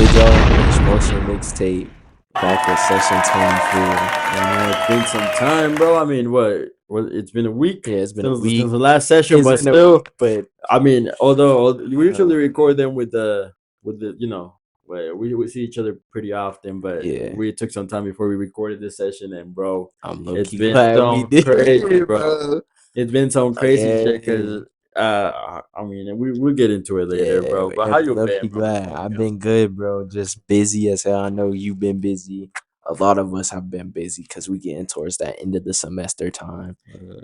good, y'all? It's Motion Mixtape back with session 24. It's been some time, bro. I mean, what? It's been a week Yeah, it's been a since week. the last session, It's but been a still, week, but I mean, although we usually uh, record them with the where we see each other pretty often, but yeah, we took some time before we recorded this session, and bro, I'm low it's key been glad we some did, crazy, bro. bro. It's been some crazy shit Yeah, because I mean, we'll get into it later, yeah, bro. But how and you low been, key bro? glad. I've been good, bro. Just busy as hell. I know you've been busy. A lot of us have been busy because we getting towards that end of the semester time.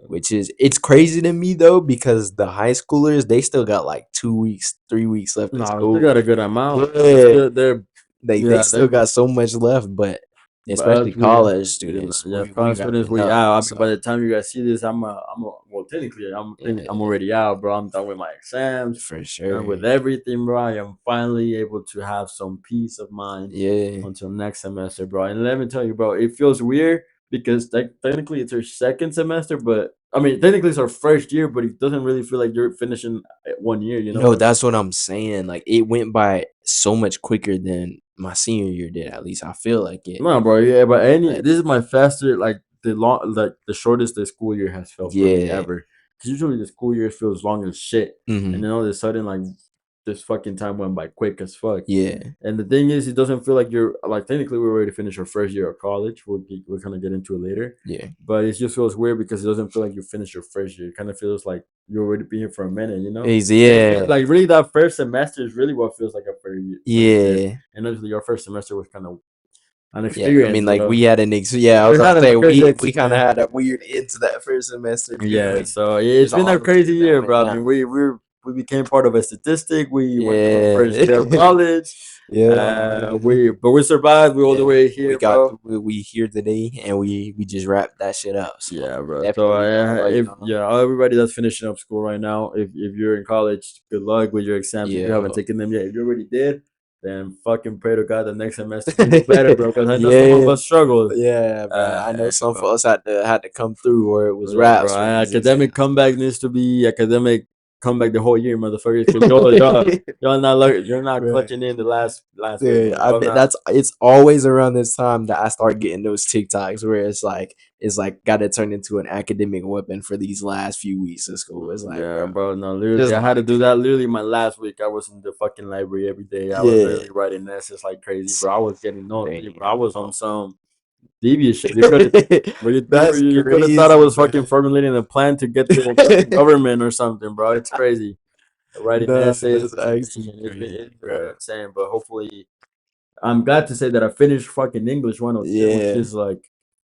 Which is it's crazy to me though because the high schoolers they still got like 2 weeks, 3 weeks left of No, we school. got a good amount. It's Yeah, good. they Yeah, still got so much left, but but us, especially college students, yeah, we college students, wrapping up. I mean, by So the time you guys see this, well, technically, I'm yeah, already out, bro. I'm done with my exams, for done sure. with everything, bro. I am finally able to have some peace of mind Yeah, until next semester, bro. And let me tell you, bro, it feels weird because technically it's our second semester, but I mean, technically it's our first year, but it doesn't really feel like you're finishing at 1 year. You know no, what I mean? that's what I'm saying. Like it went by so much quicker than my senior year did. At least I feel like it. No, bro. Yeah, but But this is my faster, like the shortest the school year has felt for me yeah, ever. Because usually the school year feels long as shit, and hmm then all of a sudden, like this fucking time went by quick as fuck. yeah, And the thing is, it doesn't feel like you're like technically we're ready to finish our first year of college. We'll kind of get into it later, yeah, but it just feels weird because it doesn't feel like you finished your first year. It kind of feels like you already been here for a minute, you know. yeah, Like really, that first semester is really what feels like a first year. yeah. And obviously, your first semester was kind of an Yeah, I experience, mean, like bro. we had yeah, I We was had gonna a say crazy we kind of experience. had a weird end to that first semester too. Yeah, Like, so yeah, it's there's been all a the things crazy that year, went bro. I down. mean, we became part of a statistic. We went to our first Yeah, day of college. yeah, We survived. We all the yeah. way We here, got bro. through it. We here today, and we just wrapped that shit up. So Yeah, bro. So definitely proud of if y'all. yeah, everybody that's finishing up school right now, if you're in college, good luck with your exams. If you Yeah, haven't taken them yet, if you already did, then fucking pray to God the next semester can go better, bro. Because I know some of yeah, us struggled. yeah, bro. I know some of But us had to come through where it was yeah, bro. raps for these Academic exams. comeback needs to be academic comeback the whole year, motherfuckers. Because you're not Right. clutching in the last week, Dude, bro. I Y'all bet not. it's always around this time that I start getting those TikToks where it's like got to turn into an academic weapon for these last few weeks of school. It's like, Yeah, bro, bro. No, literally, just I had to like, do that. Literally, my last week, I was in the fucking library every day. I was yeah, literally writing essays like crazy, bro. I was getting no sleep, bro. I damn, was on bro. some devious shit. You could have, bro. That's You could have thought I crazy, was bro. fucking formulating a plan to get the fucking government or something, bro. It's crazy. Writing No, essays, that's dissertation. actually It's crazy, been bro. insane. But hopefully, I'm glad to say that I finished fucking English 102, which Yeah, is like,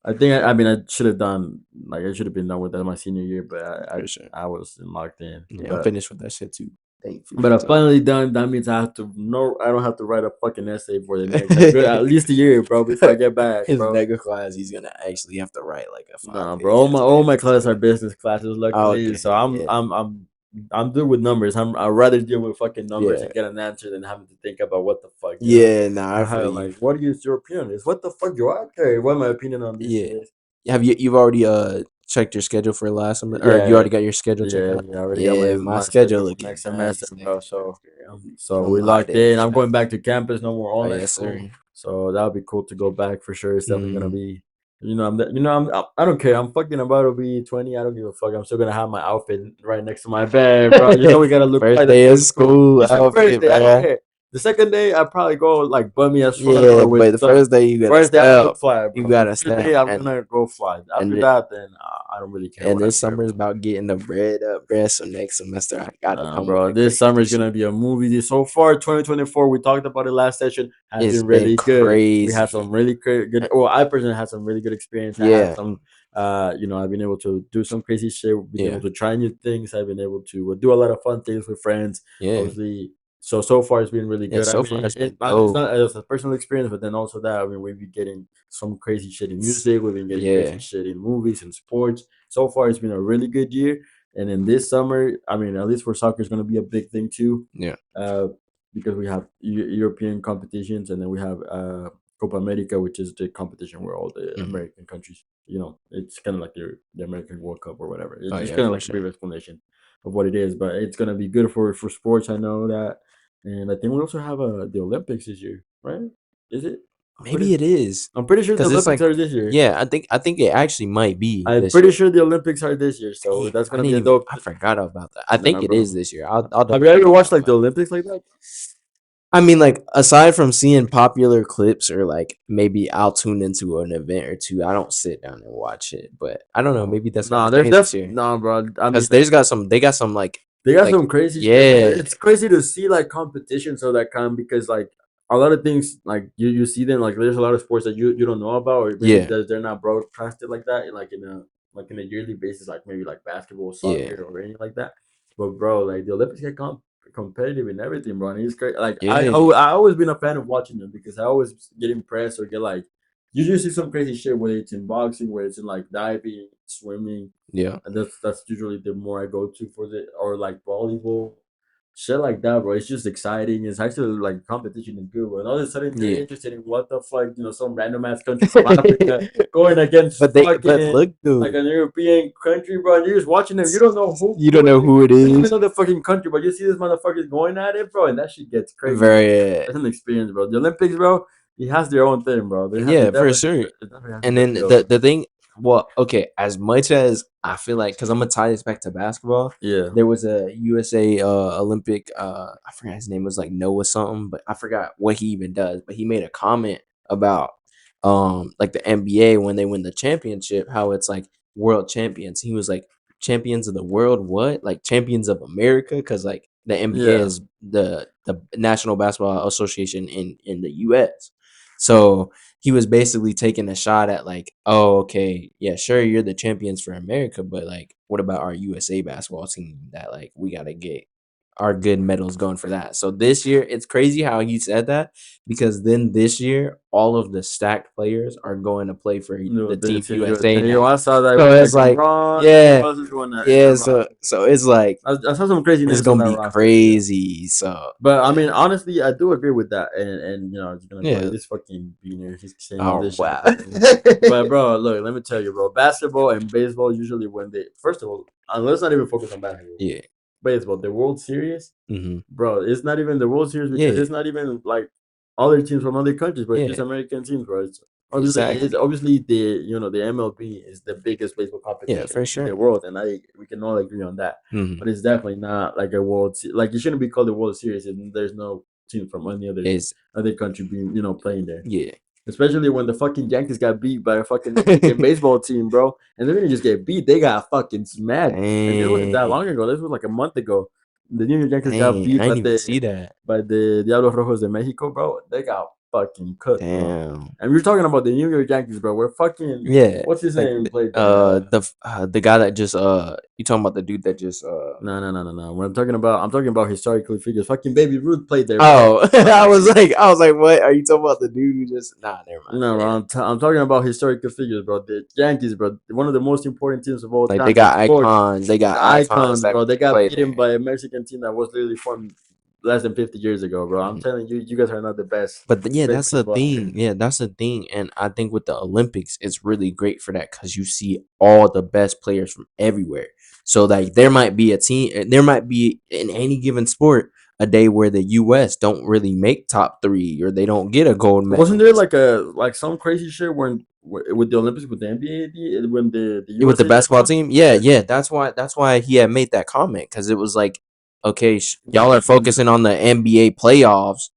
I mean, I should have done, like, I should have been done with that my senior year, but for sure. I was locked in. Yeah, I'm finished with that shit too. Thankfully, But I'm so. finally done. That means I have to, no, I don't have to write a fucking essay for the next, like, good, at least a year, bro, before I get back, His bro. mega class, he's gonna actually have to write like a five Nah, bro. page All essay my or some classes are shit. business classes, Oh, luckily. So okay, yeah, I'm good with numbers. I'd rather deal with fucking numbers yeah. and get an answer than having to think about what the fuck, you know. Yeah, nah, I I feel have you. like, what is your opinion on this? What the fuck do I care? What my opinion on this shit Yeah. is? Have you've already checked your schedule for last semester, or you Yeah, already got your schedule checked out? yeah. I already got Yeah, my my schedule schedule for looking next semester, nice bro. next So semester. so Gonna we lie, locked they in. I'm should have. going back to campus. No more Oh online yes, school. sir. So that'll be cool to go back for sure. It's definitely gonna Mm. be. I don't care. I'm fucking about to be 20. I don't give a fuck. I'm still gonna have my outfit right next to my bed, bro. We gotta look First right at day of the school. school It's the first outfit, day. I don't bruh. care. The second day, I probably go like bummy as fuck Yeah, or but with the some. first day you gotta First day, I'm gonna look step. fly, You bro. The gotta first step, day, I'm gonna go fly. After and that, then I don't really care and what I this wear, summer is bro. about getting the bread up, bruh. So next semester I gotta Nah, come with bro. that This crazy summer is gonna shit. be a movie. So far, 2024, we talked about it last session, has It's been been really good. We had crazy. some really good. Well, I personally had some really good experience. I had Yeah, some, I've been able to do some crazy shit. Been able yeah, to try new things. I've been able to do a lot of fun things with friends. yeah, Obviously, so far it's been really yeah. good. I So far mean, it's been it's dope. not as a personal experience, but then also that I mean, we've been getting some crazy shit in music. We've been getting crazy Yeah, shit in movies and sports. So far, it's been a really good year. And in this summer, I mean, at least for soccer, is going to be a big thing too, yeah. uh, because we have European competitions, and then we have Copa America, which is the competition where all the Mhm. American countries, it's kind of like the American World Cup or whatever. It's Oh just yeah, kind of for like a brief sure. explanation of what it is, but it's going to be good for sports. I know that. and I think we also have the Olympics this year, right? Is it? I'm Maybe pretty it is I'm pretty sure the because it's Olympics like, are this year. yeah, I think it actually might be I'm this pretty year. sure the Olympics are this year, so Damn, that's I gonna be didn't a even. dope. I forgot about that. I Nah, think it is bro. this year. I'll Have double you check ever that. watched like the But Olympics like that? I mean, like aside from seeing popular clips or like maybe I'll tune into an event or two, I don't sit down and watch it. But I don't know. No, Maybe that's gonna nah, there's change this def year nah, bro. I mean, because there's got some. They got some they got like some crazy shit. yeah, It's crazy to see like competitions of that kind because like a lot of things like you see them like there's a lot of sports that you don't know about or maybe yeah, they're not broadcasted like that like in a yearly basis like maybe like basketball, yeah, soccer, or anything like that. But bro, like the Olympics get competitive in everything, bro. And it's great. Like yeah, I always been a fan of watching them because I always get impressed or get like you just see some crazy shit whether it's in boxing, whether it's in like diving, swimming, yeah, and that's usually the more I go to for the or like volleyball, shit like that, bro. It's just exciting. It's actually like competition is good, bro. And all of a sudden you're yeah. interested in what the fuck, some random ass country from Africa going against But fucking look like though, an European country, bro. And you're just watching them. You don't know you don't who it know is. who it You don't even is. know the fucking country, but you see this motherfuckers going at it, bro, and that shit gets crazy. Very That's an experience, bro. The Olympics, bro, it has their own thing, bro. They yeah, for definitely sure. it definitely has a And good then feel. the thing, well, okay, as much as I feel like, because I'm gonna tie this back to basketball, Yeah. there was a USA Olympic, I forgot his name was like Noah something, but I forgot what he even does. But he made a comment about like the NBA when they win the championship, how it's like world champions. He was like champions of the world, what? Like champions of America, because like the NBA Yeah. is the National Basketball Association in the US. So he was basically taking a shot at like, oh, okay, yeah, sure, you're the champions for America, but like, what about our USA basketball team that like we gotta get our good medals going for that? So this year, it's crazy how he said that because then this year, all of the stacked players are going to play for No, the the Team team USA USA. Yo, now. I saw that. It So was like it's like, LeBron. Who yeah, else is going in yeah. that So it's like I saw some crazy it's names on gonna that be roster. Yeah. crazy. So But I mean, honestly, I do agree with that. And it's gonna go yeah. this fucking beaner. He's saying all Oh this shit wow. about me. But bro, look, let me tell you, bro. Basketball and baseball usually when they first of all, let's not even focus on basketball. Yeah. Baseball, the World Series, Hmm. bro. It's not even the World Series because Yeah. it's not even like other teams from other countries, but it's just Yeah. American teams, bro. It's Exactly. obviously the MLB is the biggest baseball Yeah, competition for in sure. the world, and we can all agree on that. Hmm. But it's definitely not like a like it shouldn't be called the World Series, and there's no team from any Is other country being playing there. yeah. Especially when the fucking Yankees got beat by a fucking Mexican baseball team, bro. And they didn't just get beat; they got fucking smacked. And this wasn't that Dang. long ago. This was like a month ago. The New York Yankees got Dang. I beat didn't even see that. by the Diablos Rojos de Mexico, bro. They got fucking cooked, bro. Damn. And we're talking about the New York Yankees, bro. We're fucking Yeah. what's his Like name played there? the guy that just you talking about the dude that just No. When I'm talking about historical figures. Fucking Baby Ruth played there, bro. oh I was like what are you talking about the dude who just never mind. No, bro. Yeah. I'm talking about historical figures, bro. The Yankees, bro. One of the most important teams of all Like time in sports. they got The icons icons, that bro. They got play beaten there. by a Mexican team that was literally formed less than 50 years ago, bro. I'm Mhm. telling you, you guys are not the best But yeah, that's the baseball out thing. there. Yeah, that's the thing. And I think with the Olympics, it's really great for that because you see all the best players from everywhere. So like there might be a team, there might be in any given sport a day where the U.S. don't really make top three or they don't get a gold Wasn't there medalist. like some crazy shit with the Olympics with the NBA when the With the USA team basketball won? team, yeah, Yeah, yeah, that's why he had made that comment because it was like, okay, y'all are focusing on the NBA playoffs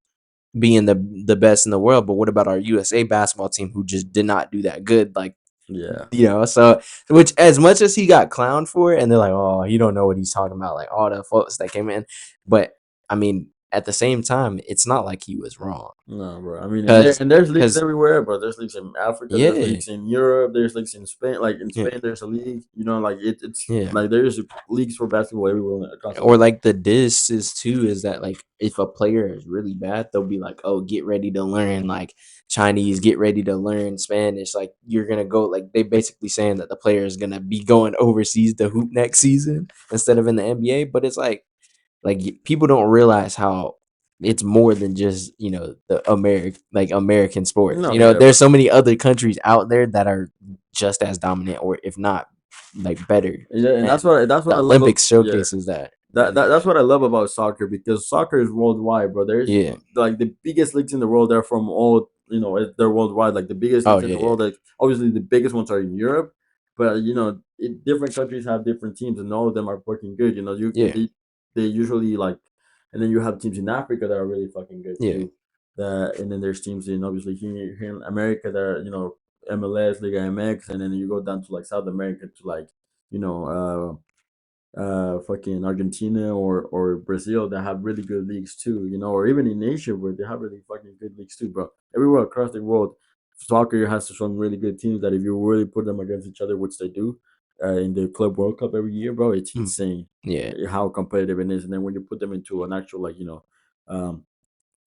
being the best in the world, but what about our USA basketball team who just did not do that good? Like, yeah. so which as much as he got clowned for it, and they're like, oh, he don't know what he's talking about, like all the folks that came in, but I mean, at the same time, it's not like he was wrong No, bro. I mean, because there's leagues because everywhere, bro. There's leagues in Africa. There's yeah, leagues in Europe. There's leagues in Spain. Like in yeah, Spain, there's a league. Like it's yeah. like there's leagues for basketball everywhere across the Or world. like the diss is too is that like if a player is really bad, they'll be like, oh, get ready to learn like Chinese, get ready to learn Spanish. Like you're gonna go like they basically saying that the player is gonna be going overseas to hoop next season instead of in the NBA. But it's like people don't realize how it's more than just the American sports. No, yeah, There's so many other countries out there that are just as dominant or if not like better, yeah, and and that's what I the love. Olympics Yeah, showcases that. That's what I love about soccer, because soccer is worldwide, bro. There's Yeah. like the biggest leagues in the world. They're from all, they're worldwide. Like the biggest Oh leagues in yeah, the yeah, world. Like obviously the biggest ones are in Europe, but different countries have different teams, and all of them are fucking good. yeah, They usually like, and then you have teams in Africa that are really fucking good yeah. too. And then there's teams in obviously here in America that are MLS, Liga MX, and then you go down to like South America to like you know. Fucking Argentina or Brazil that have really good leagues too, or even in Asia where they have really fucking good leagues too, bro. Everywhere across the world, soccer has some really good teams that if you really put them against each other, which they do, in the Club World Cup every year, bro, it's Mm. insane Yeah, how competitive it is. And then when you put them into an actual um,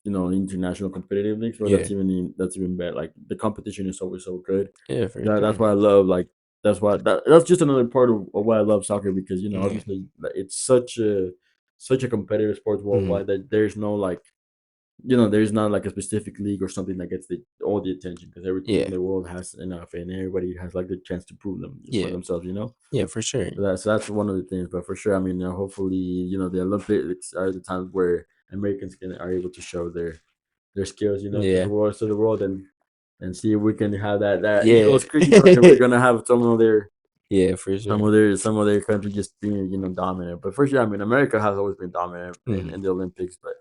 international competitive leagues, bro, yeah, that's even better. Like the competition is always so good. yeah, for That's sure. why I love like that's just another part of why I love soccer, because Yeah. obviously like, it's such a competitive sport Mhm. worldwide that there's no like there's not like a specific league or something that gets all the attention, because every team in Yeah, the world has enough and everybody has like the chance to prove for yeah, themselves. yeah, for sure. So that's one of the things, but for sure, I mean, hopefully, the Olympics are the times where Americans are able to show their skills, Yeah, to the world, and see if we can have that yeah, Eagles creed, and we're gonna have yeah, for sure. some of their country just being dominant. But for sure, I mean, America has always been dominant Mhm. in the Olympics, but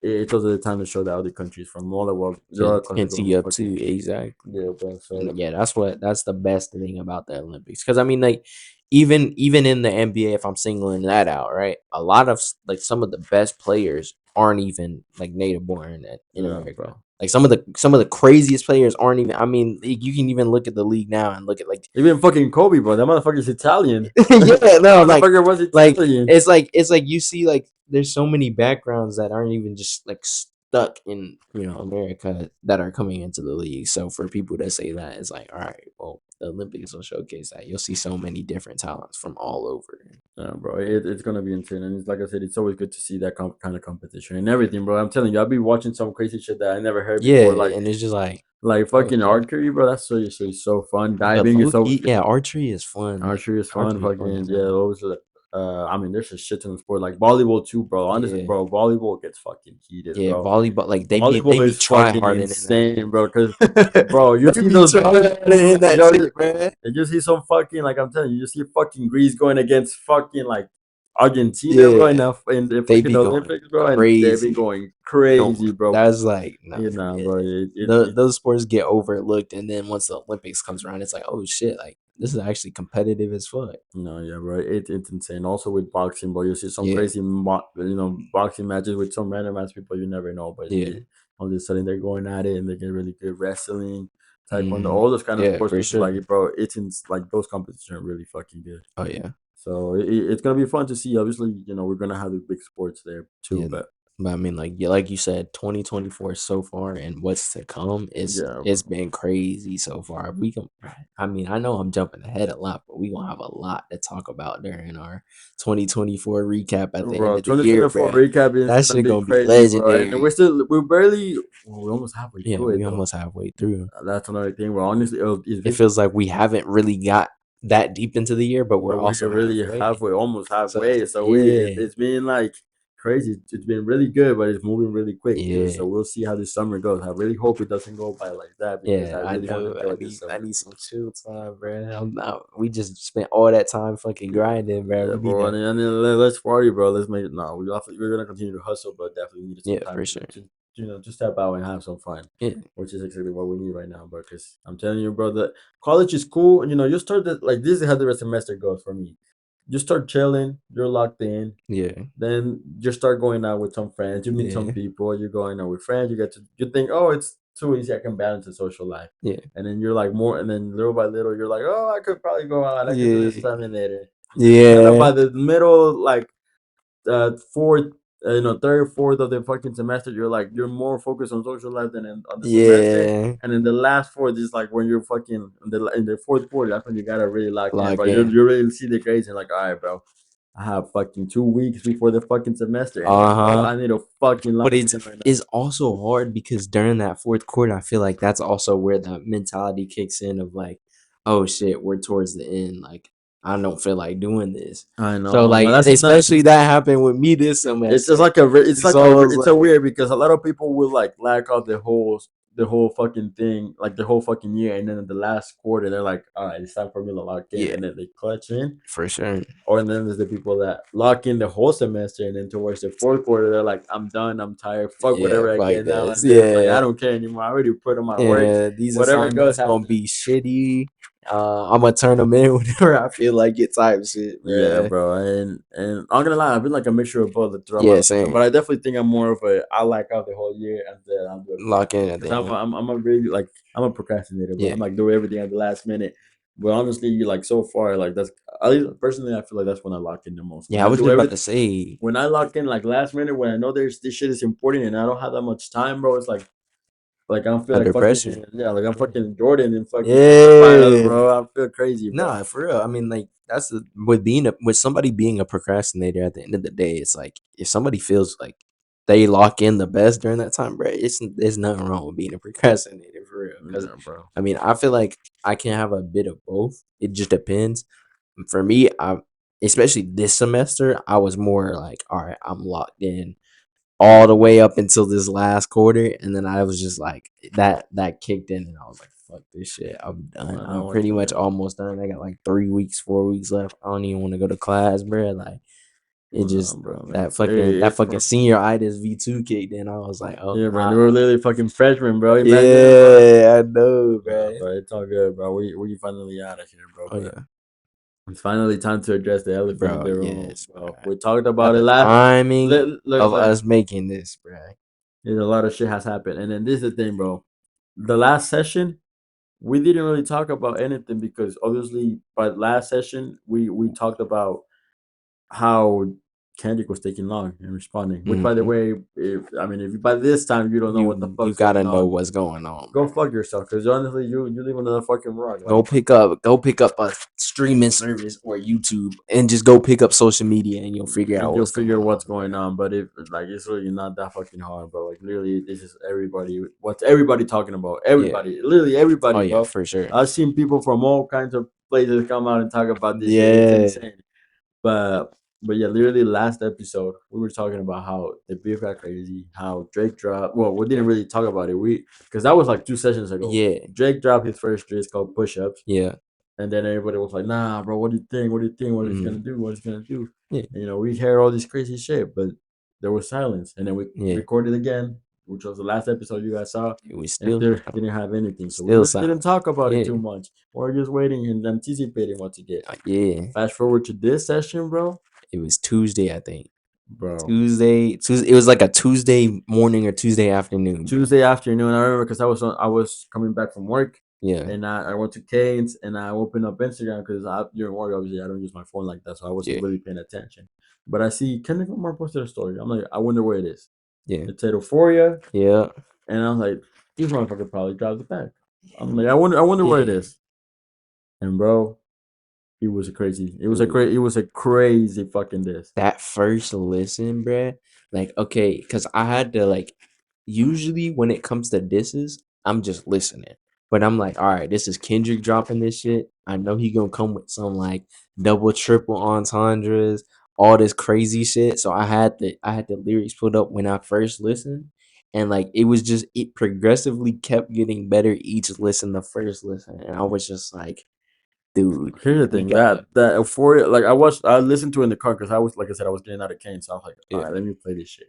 it's also the time to show that other countries from all the world, they're all across the Can globe, tee up fucking too. Exactly. yeah, bro. So Yeah, that's the best thing about the Olympics. Because I mean, like, even in the NBA, if I'm singling that out, right, a lot of like some of the best players aren't even like native born in yeah, America. bro. Like some of the craziest players aren't even. I mean, you can even look at the league now and look at like Even fucking Kobe, bro. That motherfucker's Italian. yeah, That no, motherfucker was like Italian. it's like you see like there's so many backgrounds that aren't even just like stuck in America that are coming into the league. So for people to say that, it's like, all right, well, the Olympics will showcase that. You'll see so many different talents from all over. Yeah, bro, it's gonna be insane, and it's like I said, it's always good to see that kind of competition and everything, bro. I'm telling you, I'll be watching some crazy shit that I never heard Yeah, before, and it's just like, like oh fucking shit. archery, bro. That's so fun. But Diving is low so key, yeah, archery is fun. Like archery is fun. archery is fun Fucking as yeah, hell. those are I mean, there's a shit ton of sport like volleyball too, bro. Honestly, Yeah, bro, volleyball gets fucking heated, yeah, bro. volleyball. Like they Volleyball be is try fucking harding in that insane, bro. Cause shit. bro, you They see be those, trying harding in that yo, shit, man. and you see some fucking like I'm telling you, you see fucking Greece going against fucking like Argentina, bro, Yeah, in the they fucking be going Olympics, bro, and they've been crazy. going No, crazy, bro. that's like no, forget Bro, it. Those sports get overlooked, and then once the Olympics comes around, it's like, oh shit, like this is actually competitive as fuck. no, yeah, bro, it's insane. Also with boxing, bro, you see some Yeah, crazy, boxing matches with some random ass people you never know, but yeah, all of a sudden they're going at it and they get really good wrestling, taekwondo, hmm, all those kind of yeah, sports. for It's just sure. like, bro, like those competitions are really fucking good. Oh yeah, So it's gonna be fun to see. Obviously, we're gonna have the big sports there too, yeah. but But I mean, like yeah, like you said, 2024 so far, and what's to come is yeah, it's bro. been crazy so far. We can, I mean, I know I'm jumping ahead a lot, but we gonna have a lot to talk about during our 2024 recap at the end Bro, of the year, 2024 bruh. recap is That gonna shit be gonna be crazy, bro. And legendary. we're almost halfway Yeah, through we it though. almost halfway through. That's another thing. Well, honestly, It feels like we haven't really got that deep into the year, but we're but we're also really halfway. halfway, almost So halfway. So yeah, it's been like crazy. It's been really good, but it's moving really quick too. yeah, So we'll see how this summer goes. I really hope it doesn't go by like that, because I yeah. I really want to know. I enjoy this need I summer. need some chill time, bro. I'm not. We just spent all that time fucking grinding, bro. Yeah, We need bro, to. and then let's party, bro. Let's make it. No, we're gonna continue to hustle, but definitely needed some Yeah, time for sure. to step out and have some fun, Yeah, which is exactly what we need right now, bro. Because I'm telling you, bro, that college is cool. And, you start like this is how the rest of the semester goes for me. You start chilling, you're locked in. yeah, Then you start going out with some friends. You meet some yeah, people. You're going out with friends. You think, oh, it's too easy. I can balance a social life. yeah, And then you're like more, and then little by little, you're like, oh, I could probably go out. I could do this yeah, time and later. Kind of yeah, by the middle, like fourth, third, fourth of the fucking semester, you're more focused on social life than on the semester. yeah. And then the last fourth is like when you're fucking in the fourth quarter. That's when you gotta really lock in, Log bro. in. You really see the grades and like, all right, bro. I have fucking 2 weeks before the fucking semester ends, Uh bro. huh. I need to fucking lock But it's in right now. it's also hard because during that fourth quarter, I feel like that's also where the mentality kicks in of like, oh shit, we're towards the end. Like I don't feel like doing this. I So know, but like, that's not. especially that happened with me this It's semester. just like So it was it's a like, weird because a lot of people will like lack out the whole fucking thing, like the whole fucking year, and then in the last quarter they're like, all right, it's time for me to lock in, yeah, and then they clutch in. for sure. Or and then there's the people that lock in the whole semester, and then towards the fourth quarter they're like, I'm done, I'm tired, fuck Yeah, whatever I like get now this. and this, like I Yeah, don't care anymore. I already put in my work. yeah. These Whatever goes assignments gonna happen. be shitty. I'm gonna turn them in whenever I feel like it. Type shit, Yeah, bruh. bro, and I'm gonna lie, I've been like a mixture of both throughout my Yeah, life, but same. I definitely think I'm more of a I like out the whole year and then I'll do everything at Lock the in end at because the end. I'm a really like I'm a procrastinator, bro. Yeah, I'm like do everything at the last minute, but honestly, like so far, like that's at least personally, I feel like that's when I lock in the most. When yeah. I I was do just about to everything, say when I lock in like last minute, when I know there's this shit is important and I don't have that much time, bro, it's like I feel like under pressure. fucking yeah, like I'm fucking Jordan in fucking finals, Yeah. bro. I feel crazy, bro. Nah, for real. I mean, like that's with being with somebody being a procrastinator. At the end of the day, it's like if somebody feels like they lock in the best during that time, bro. There's nothing wrong with being a procrastinator for real. Because Yeah, bro. I mean, I feel like I can have a bit of both. It just depends. For me, I especially this semester, I was more like, all right, I'm locked in all the way up until this last quarter, and then I was just like that kicked in, and I was like, "Fuck this shit, I'm done. I know I'm what pretty you much mean. almost done. I got like 3 weeks, 4 weeks left. I don't even want to go to class, bro. Like it Nah, just bro. Like, that fucking senior itis V2 kicked in. I was like, oh yeah, bro. They nah, were literally fucking freshmen, bro. Imagine it, bro. yeah, I know, Nah, bro. bro. It's all good, bro. We finally out of here, bro. Oh But yeah, it's finally time to address the elephant in bro. the room, Yes, bro. bro. We talked Got about it the last. timing Look, of look. us making this, bro. Yeah, a lot of shit has happened, and then this is the thing, bro. The last session, we didn't really talk about anything because obviously, by last session, we talked about how Kendrick was taking long in responding. Which, by the Hmm. way, if by this time you don't know what the You fuck's gotta going know on, what's going on, go bro. fuck yourself. Because honestly, you live under the fucking rock. Like, Go pick up a streaming service or YouTube and just go pick up social media and you'll figure out and you'll what's figure going what's on, bro. going on. But if like it's really not that fucking hard, bro. Like literally, this is everybody. What's everybody talking about? Yeah. Everybody, literally Oh everybody, yeah, bro. for sure. I've seen people from all kinds of places come out and talk about this shit. It's Yeah. insane. But but yeah, literally last episode we were talking about how the beef got crazy, how Drake dropped. Well, we didn't really talk about it. We because that was like 2 sessions ago. Yeah. Drake dropped his first diss called Push Ups, Yeah. and then everybody was like, "Nah, bro, what do you think? What do you think? What is he gonna Mm. do? What is he gonna do?" Yeah. And we hear all this crazy shit, but there was silence. And then we Yeah. recorded again, which was the last episode you guys saw, It was and still still didn't have anything. So we still really didn't silent. talk about it Yeah. too much. We're just waiting and anticipating what to get. Yeah. Fast forward to this session, bro. It was Tuesday, I think. Bro, Tuesday. It was like a Tuesday morning or Tuesday afternoon, bro. Tuesday afternoon. I remember because I was coming back from work, Yeah. and I went to Kane's and I opened up Instagram because during work obviously I don't use my phone like that, so I wasn't Yeah. really paying attention. But I see Kendrick Lamar posted a story. I'm like, I wonder where it is. Yeah. It said Euphoria, Yeah. and I was like, this motherfucker probably drives it back. I'm like, I wonder where it Yeah. is. And bro, it was a crazy. Dude. It was a crazy fucking diss. That first listen, bruh, like, okay, because I had to, like, usually when it comes to disses, I'm just listening. But I'm like, all right, this is Kendrick dropping this shit. I know he gonna come with some, like, double, triple entendres, all this crazy shit. So I had the lyrics put up when I first listened. And, like, it progressively kept getting better each listen, the first listen. And I was just like, dude, Here's the we thing gotta, that Euphoria, like I listened to it in the car because I was like I said I was getting out of Kane, so I was like, all yeah, right, let me play this shit.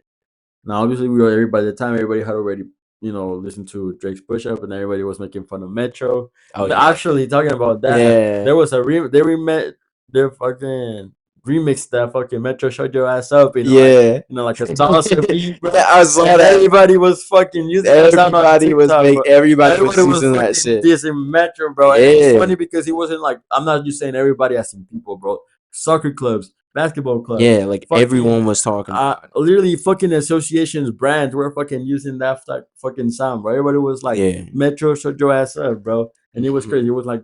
Now, obviously, we were everybody. By the time everybody had already, listened to Drake's Push Up, and everybody was making fun of Metro. oh, But yeah, actually, talking about that, yeah. there was they their fucking remix that fucking Metro showed your ass up, Yeah. like a salsa beat, bro. Yeah, I saw And that. everybody was fucking using that sound on TikTok, bro. Everybody was Everybody was using that fucking shit. dissing Metro, bro. And it was Yeah. funny because he wasn't like, I'm not just saying everybody, I seen people, bro. Soccer clubs, basketball clubs, Yeah, like fucking everyone was talking about it. literally fucking associations, brands were fucking using that fucking sound, bro. Everybody was like, Yeah. Metro, shut your ass up, bro. And it was Mhm. crazy. It was like,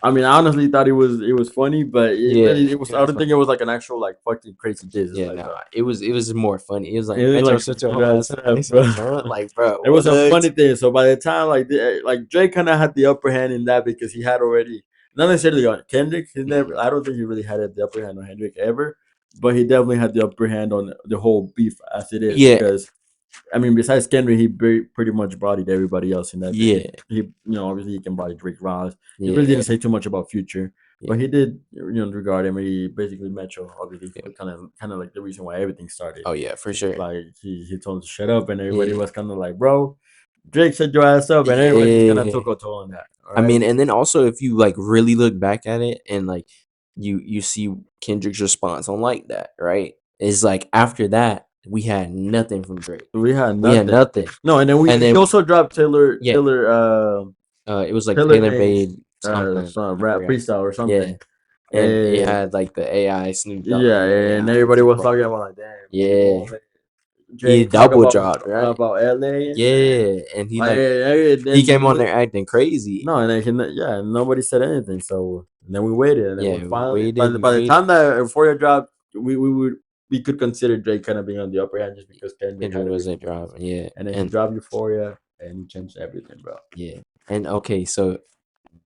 I mean, I honestly thought it was funny, but Yeah, it was. it I was don't funny. think it was like an actual like fucking crazy diss. It's Yeah, like, no, it was more funny. It was like it was Metro like shut shut your your whole ass ass up. up, bro. Like, bro, It was a what? funny thing. So by the time like Drake kind of had the upper hand in that because he had already not necessarily on Kendrick. He never. I don't think he really had the upper hand on Kendrick ever, but he definitely had the upper hand on the whole beef as it is Yeah, because I mean, besides Kendrick, he pretty much bodied everybody else in that. yeah, Obviously he can body Drake Ross. He really yeah, didn't say too much about Future, but yeah, he did, regard him. He basically Metro, obviously, yeah. kind of like the reason why everything started. Oh yeah, for Because sure. like he told him to shut up, and everybody Yeah, was kind of like, bro, Drake shut your ass up, and everybody just kind of yeah. took a toll on that. All I right. mean, and then also if you like really look back at it and like you see Kendrick's response on like that, right? It's like after that we had nothing from Drake. We had We had nothing. nothing, No, and then and he then also dropped yeah, it was like Taylor Taylor made made something. some I rap forgot. freestyle or Yeah, something. and it And had like the AI Snoop Dogg yeah, and the and AI everybody J was Cole. talking about like, damn, J. Yeah, Cole, he Drake talk double dropped, right? about LA and shit. Yeah, and he Like, like he then came on there acting crazy. no, and then yeah, nobody said anything. So and then we waited, and then we Yeah, we finally waited and by the waited. time that Euphoria dropped, we could consider Drake kind of being on the upper hand just because Kendrick Kendrick had a wasn't recent release, dropping. Yeah, and then he and dropped Euphoria, and he changed everything, bro. yeah, and okay, so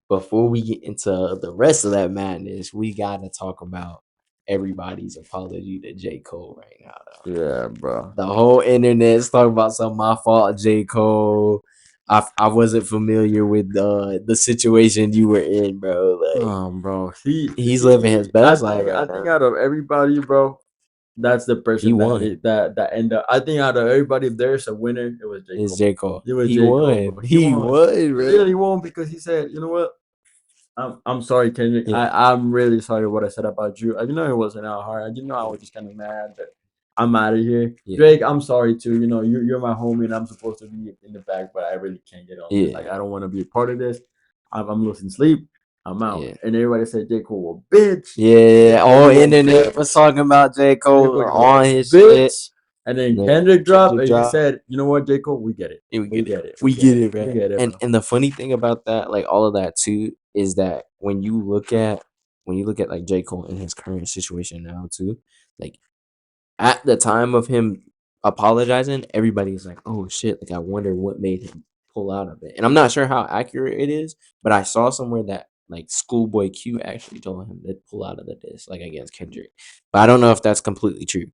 before we get into the rest of that madness, we gotta talk about everybody's apology to J. Cole right now, though. Yeah, bro. The whole internet's talking about some my fault, J. Cole. I wasn't familiar with the situation you were in, bro. Like Bro, he's living his I best life think right now. out of everybody, bro, that's the He person won. that end up. I think out of everybody, if there's a winner, it was J It's Cole. J. Cole. It was He J Cole, won. bro. He He won. won, He bro. really won because he said, you know what? I'm sorry, Kendrick. Yeah, I'm really sorry what I said about you. I didn't know it wasn't that hard. I didn't know I yeah, was just kind of mad that I'm out of here. yeah, Drake, I'm sorry too. You're my homie and I'm supposed to be in the back, but I really can't get on this. yeah, Like I don't want to be a part of this. I'm losing sleep. I'm out. yeah. And everybody said J. Cole, well, bitch. Yeah, J. Cole, all you a internet was bitch. talking about J. J. Cole Cole, you a on his shit. bitch. And then And then Kendrick dropped Kendrick and he dropped. said, you know what, J. Cole, we get it. Yeah, we We get it. get it. We We get get it. it, We man. get it, bro. And the funny thing about that, like all of that too, is that when you look at like J. Cole in his current situation now too, like at the time of him apologizing, everybody's like, "Oh shit!" Like I wonder what made him pull out of it. And I'm not sure how accurate it is, but I saw somewhere that like Schoolboy Q actually told him to pull out of the diss like against Kendrick. But I don't know if that's completely true.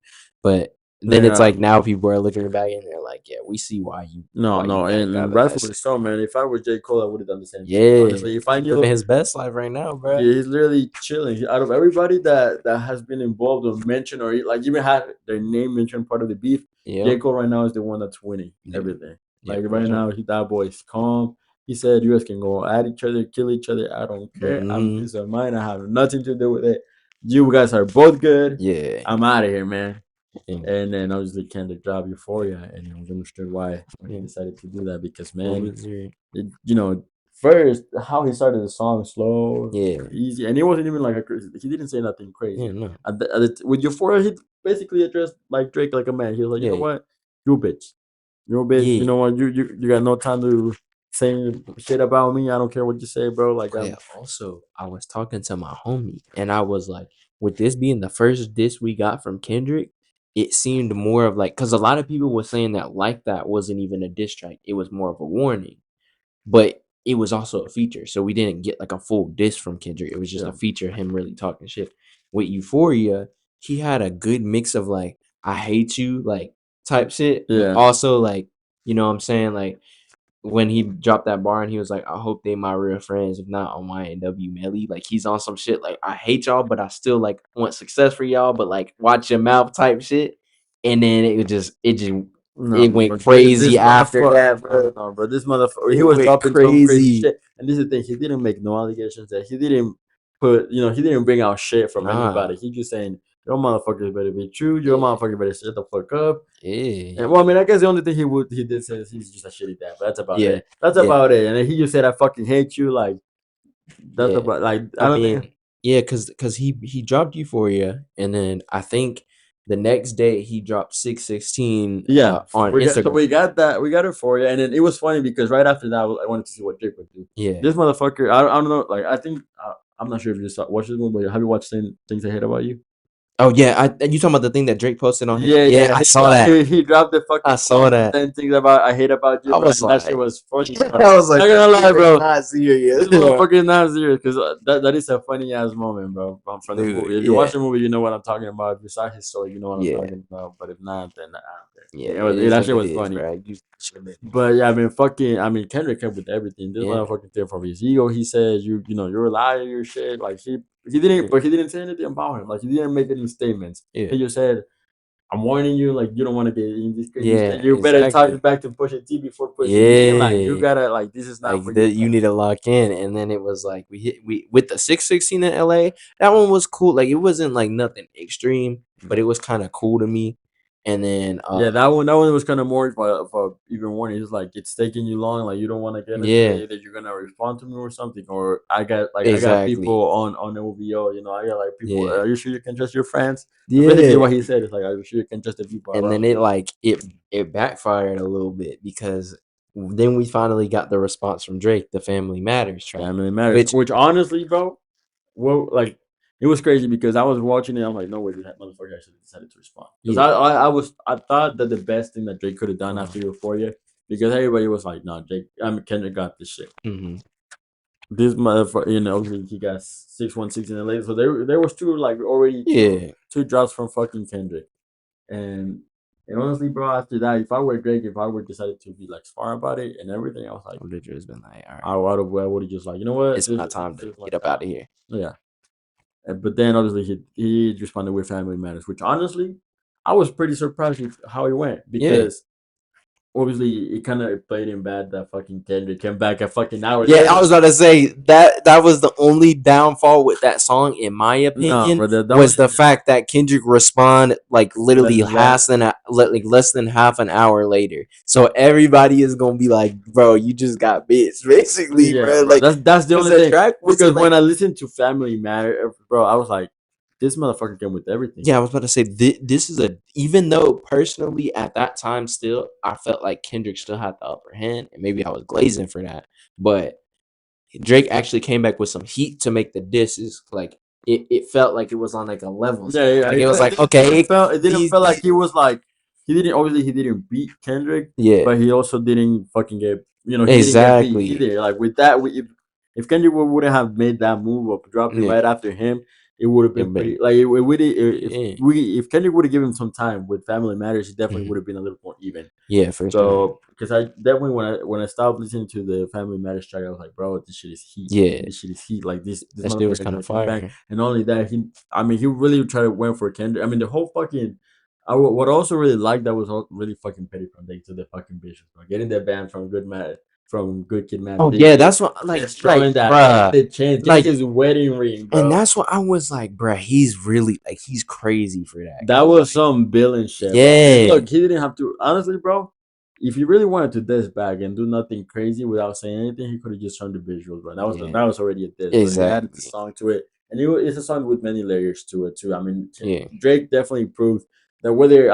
But then it's Yeah. like now people are looking back and they're like, "Yeah, we see No, why you no, backed out and of that rightfully shit." so, man. If I was J. Cole, I would have done the same shit. Yeah, Honestly, if I he's living knew his best life right now, bro. he's literally chilling. Out of everybody that has been involved or mentioned or like even had their name mentioned part of the beef, J. Yep. Cole right now is the one that's winning Yeah. everything. Yeah, Like for right sure. now, that boy's calm. He said, "You guys can go at each other, kill each other. I don't care. I'm Hmm. peace of mind. I have nothing to do with it. You guys are both good. Yeah. I'm out of here, man." Yeah. And then obviously Kendrick dropped Euphoria, and it was understood why he Yeah. decided to do that because What man, was your first how he started the song slow, yeah. easy, and it wasn't even like he didn't say nothing Yeah, crazy. no. With Euphoria, he basically addressed like Drake like a man. He was like, you know Yeah. what, you a bitch, you're a bitch. You Yeah. know what, you got no time to say shit about me. I don't care what you say, bro. Like Oh, yeah. I'm Also, I was talking to my homie, and I was like, with this being the first diss we got from Kendrick, it seemed more of like, because a lot of people were saying that like that wasn't even a diss track; it was more of a warning. But it was also a feature, so we didn't get like a full diss from Kendrick. It was just yeah a feature, him really talking shit. With Euphoria, he had a good mix of like "I hate you" like type shit, but yeah. also like you know what I'm saying like when he dropped that bar and he was like, I hope they my real friends, if not on YNW Melly. Like he's on some shit like I hate y'all, but I still like want success for y'all, but like watch your mouth type shit. And then No, it bro, went crazy this after motherfucker. that, bro. No, bro, this motherfucker. He It was went dropping some crazy crazy. shit, and this is the thing. He didn't make no allegations that he didn't he didn't bring out shit from Nah. anybody. He just saying, "Your motherfuckers better be true. Your Yeah. motherfucker better shut the fuck up." Yeah. And well, I mean, I guess the only thing he did say is he's just a shitty dad, but that's about Yeah. it. That's Yeah. about it. And then he just said, "I fucking hate you." Like that's Yeah. about like I I don't think. mean, yeah, cause he dropped Euphoria, and then I think the next day he dropped 616 Yeah, on so Instagram. we got that. We got it for you, and then it was funny because right after that, I wanted to see what Drake would do. Yeah. This motherfucker, I don't know. Like I think I'm not sure if you saw watch this one, but have you watched Things I Hate About You? Oh yeah, you talking about the thing that Drake posted on his? Yeah, Yeah, yeah. I saw that. He dropped the I fucking saw that. 10 things about I hate about you, I bro, was and that shit like, was funny. Bro. I was like, Not this gonna lie, nigga is bro. not serious. This motherfucker is not serious because that is a funny ass moment, bro. From the Dude, movie. If you yeah, watch the movie, you know what I'm talking about. If you saw his story, you know what I'm yeah, talking about. But if not, then yeah. it It was is that what shit it was is, funny. bro. You should admit it. But yeah, I mean, Kendrick kept with everything. This Yeah, motherfucker did from his ego. He said, you know, you're a liar, you're shit. Like he didn't, yeah, but he didn't say anything about him. Like he didn't make any statements. yeah, He just said, I'm warning you, like you don't want to get in this crazy yeah. shit. You better talk Exactly. back to Pusha T before pushing me. Like you Yeah. gotta, like this is not Like for you, that, you man. need to lock in, and then it was like we with the 616 in LA. That one was cool. Like it wasn't like nothing extreme, but it was kind of cool to me. And then Yeah, that one was kind of more for even warning. It's like it's taking you long, like you don't want to get into yeah, it. Either you're gonna respond to me or something, or I got exactly. people on OVO. You know, I got like people. Yeah, Are you sure you can trust your friends? That's basically yeah. what he said. It's like, are you sure you can trust the people And then around it you? like it backfired a little bit because then we finally got the response from Drake, the Family Matters track, Family matters. which Which honestly, bro, well, like it was crazy because I was watching it. I'm like, no way, that motherfucker actually decided to respond. Because yeah, I thought that the best thing that Drake could have done uh, after Euphoria, because everybody was like, no, Kendrick got this shit. hmm This motherfucker, you know, he got 616 in LA. So there was two like already yeah, two drops from fucking Kendrick. And honestly, bro, after that, if I were Drake, if I were decided to be like smart about it and everything, I was like, I would have just been like, all I right, would have just like, you know what, it's my time this to is my get up out time. of here. Yeah. But then obviously he responded with Family Matters, which honestly I was pretty surprised with how he went Yeah. because obviously it kind of played him bad that fucking Kendrick came back a fucking hour Yeah, I later. was about to say that was the only downfall with that song, in my No, opinion, brother, that was was the fact that Kendrick responded like less literally than that. like less than half an hour later. So everybody is gonna be like, "Bro, you just got bitched," basically, Yeah, bro. bro. Like, That's the because only that thing. track Because wasn't when like, I listened to Family Matter, bro, I was like, this motherfucker came with everything. yeah, I was about to say this is a, even though personally at that time still I felt like Kendrick still had the upper hand, and maybe I was glazing for that, but Drake actually came back with some heat to make the disses. Like it felt like it was on like a level Yeah, set. yeah. Like it was like, It didn't okay, feel it didn't feel like these he was like he didn't beat Kendrick, yeah, but he also didn't fucking get he didn't get beat exactly. either. Like with that, if Kendrick wouldn't have made that move of dropping Yeah, right after him, it would have it been pretty. been Like it would yeah, if Kendrick would have given him some time with Family Matters, he definitely mhm. would have been a little more even. Yeah, for sure. So because I definitely when I stopped listening to the Family Matters track, I was like, bro, this shit is heat. Yeah, This shit is heat. Like this that shit was motherfucker kind gonna of come back. fire. And not only that, he really tried to went for Kendrick. I mean, the whole fucking. What I also really liked that was really fucking petty from they to the fucking bitches, bro. Getting that band from Good Kid, Mad Oh yeah, City, that's what destroying that bruh, the chains, getting like, his wedding ring, and bro. that's what I was like, bruh. He's really like he's crazy for that. That 'Cause, was like, some villain shit, bro. And yeah, look, he didn't have to. Honestly, bro, if he really wanted to diss back and do nothing crazy without saying anything, he could have just turned the visuals, bro. yeah, That was already a diss, but he added the exactly. song to it, and it's a song with many layers to it too. I mean, Yeah, Drake definitely proved that whether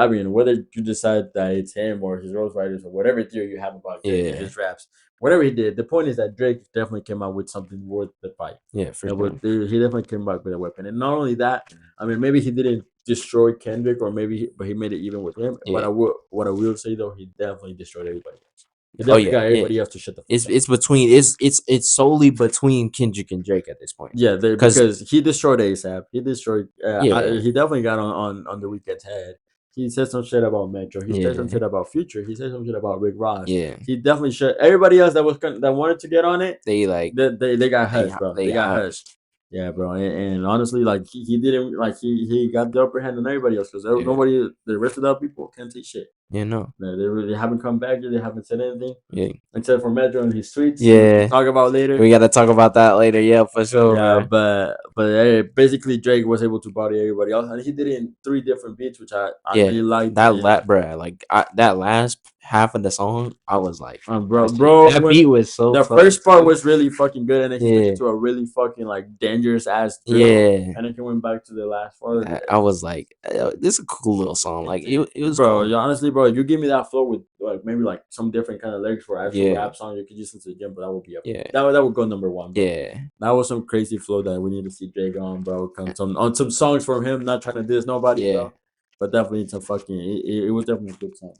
you decide that it's him or his Rose Riders or whatever theory you have about Drake and yeah, his raps, whatever he did, the point is that Drake definitely came out with something worth the fight. yeah, for And sure. he definitely came back with a weapon, and not only that, I mean, maybe he didn't destroy Kendrick, or but he made it even with him. Yeah. What I will say though, he definitely destroyed everybody else. He Oh definitely yeah, got yeah. everybody else to shut the fuck up. It's between it's solely between Kendrick and Drake at this point. Yeah, Cause because he destroyed ASAP. He destroyed. yeah, He definitely got on the Weeknd's head. He said some shit about Metro. He said some yeah, shit about Future. He said some shit about Rick Ross. yeah. He definitely shut everybody else that wanted to get on it. They like They got hushed, bro. they They got got hushed. Yeah, bro. And honestly, like he didn't like he got the upper hand on everybody else because yeah, nobody the rest of the people can't say shit. yeah, no, They haven't come back yet. They haven't said anything yeah, except for Metro and his tweets, which we'll yeah. talk about later. We gotta talk about that later. Yeah, for sure, Yeah, bro. but basically Drake was able to body everybody else, and he did it in 3 different beats, which I Yeah, really liked. that And bruh, like that last half of the song, I was like, bro, that beat was so the cold first part too. was really fucking good, and then he switched Yeah, it to a really fucking like dangerous ass drill, yeah. and then he went back to the last part. I was like, this is a cool little song. Like it was Bro, cool. honestly, bro, if you give me that flow with like maybe like some different kind of lyrics for actual Yeah. rap song, you could just listen to the gym, but that would be up. Yeah. That would go number one, bro. Yeah. That was some crazy flow that we need to see Drake on, bro. On some songs from him, not trying to diss nobody, Yeah. bro. But definitely some fucking. It was definitely a good song.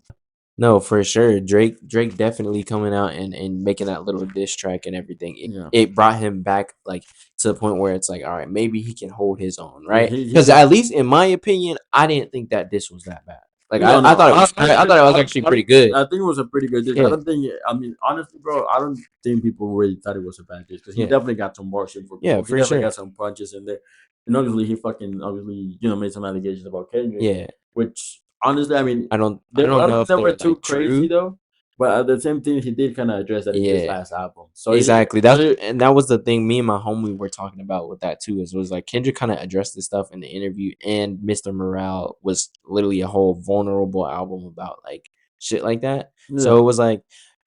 No, for sure. Drake definitely coming out and making that little diss track and everything. Yeah, It brought him back like to the point where it's like, all right, maybe he can hold his own, yeah. right? He Because got. at least in my opinion, I didn't think that diss was that bad. Like No, I no. thought it was I thought it was actually I pretty don't. good. I think it was a pretty good dish. I Yeah, don't think. I mean, honestly, bro, I don't think people really thought it was a bad dish because he yeah, definitely got some bars in for yeah, people. He for definitely sure. got some punches in there, and obviously he fucking obviously made some allegations about Kendrick, Yeah. which honestly, I mean, I don't I know don't think if they were they're too like crazy true. though. But at the same time, he did kind of address that in this Yeah. last album. So Exactly. so That was the thing me and my homie were talking about with that too. Is was like Kendrick kind of addressed this stuff in the interview, and Mr. Morale was literally a whole vulnerable album about like shit like that. So yeah. it was like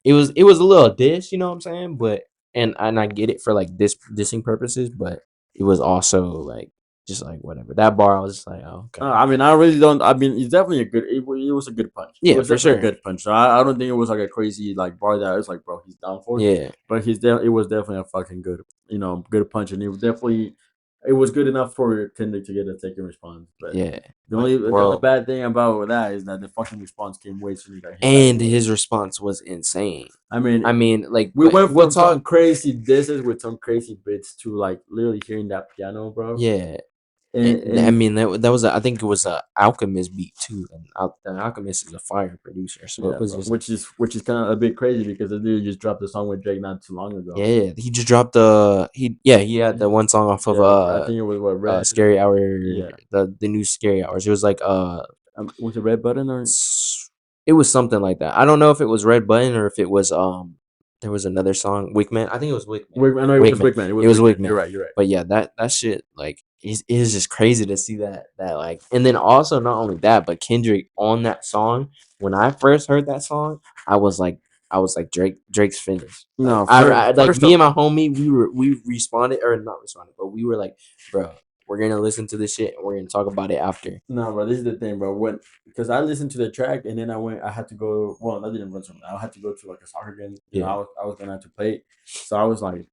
it was a little diss, you know what I'm saying? But and I get it for like dissing purposes, but it was also like just like whatever. That bar I was just like, oh okay. I mean, I really don't. I mean, it's definitely a good. It was a good punch. It Yeah, was for definitely a sure. good punch. So I don't think it was like a crazy like bar that it's like, bro, he's down for. Yeah, But it was definitely a fucking good, good punch, and it was good enough for Kendrick to get a taking response. But yeah. the only Bro. bad thing about that is that the fucking response came way sooner than he thought it And was. his response was insane. I mean, I mean, like we went we'll from some talk. crazy disses with some crazy bits to like literally hearing that piano, bro. Yeah, I And mean that was I think it was a Alchemist beat too, and the Alchemist is a fire producer, so it yeah, was bro. just Which is kind of a bit crazy because the dude just dropped a song with Drake not too long ago. yeah. He just dropped the he had the one song off of Yeah, I think it was what Red. Scary Hour, Yeah, the new Scary Hours. It was like was it Red Button or it was something like that. I don't know if it was Red Button or if it was there was another song Wickman. I think it was Wickman. I know it was Wickman. Wickman. It was It was Wickman. You're Wickman. right. You're right. But yeah, that shit like is just crazy to see that like, and then also not only that, but Kendrick on that song. When I first heard that song, I was like Drake's finished. Like No, I like first me of and my homie, we responded or not responded, but we were like, bro, we're gonna listen to this shit and we're gonna talk about it after. no, bro. This is the thing, bro. When because I listened to the track and then I had to go. Well, I didn't run something. I had to go to like a soccer game. Yeah, I was gonna have to play. So I was like,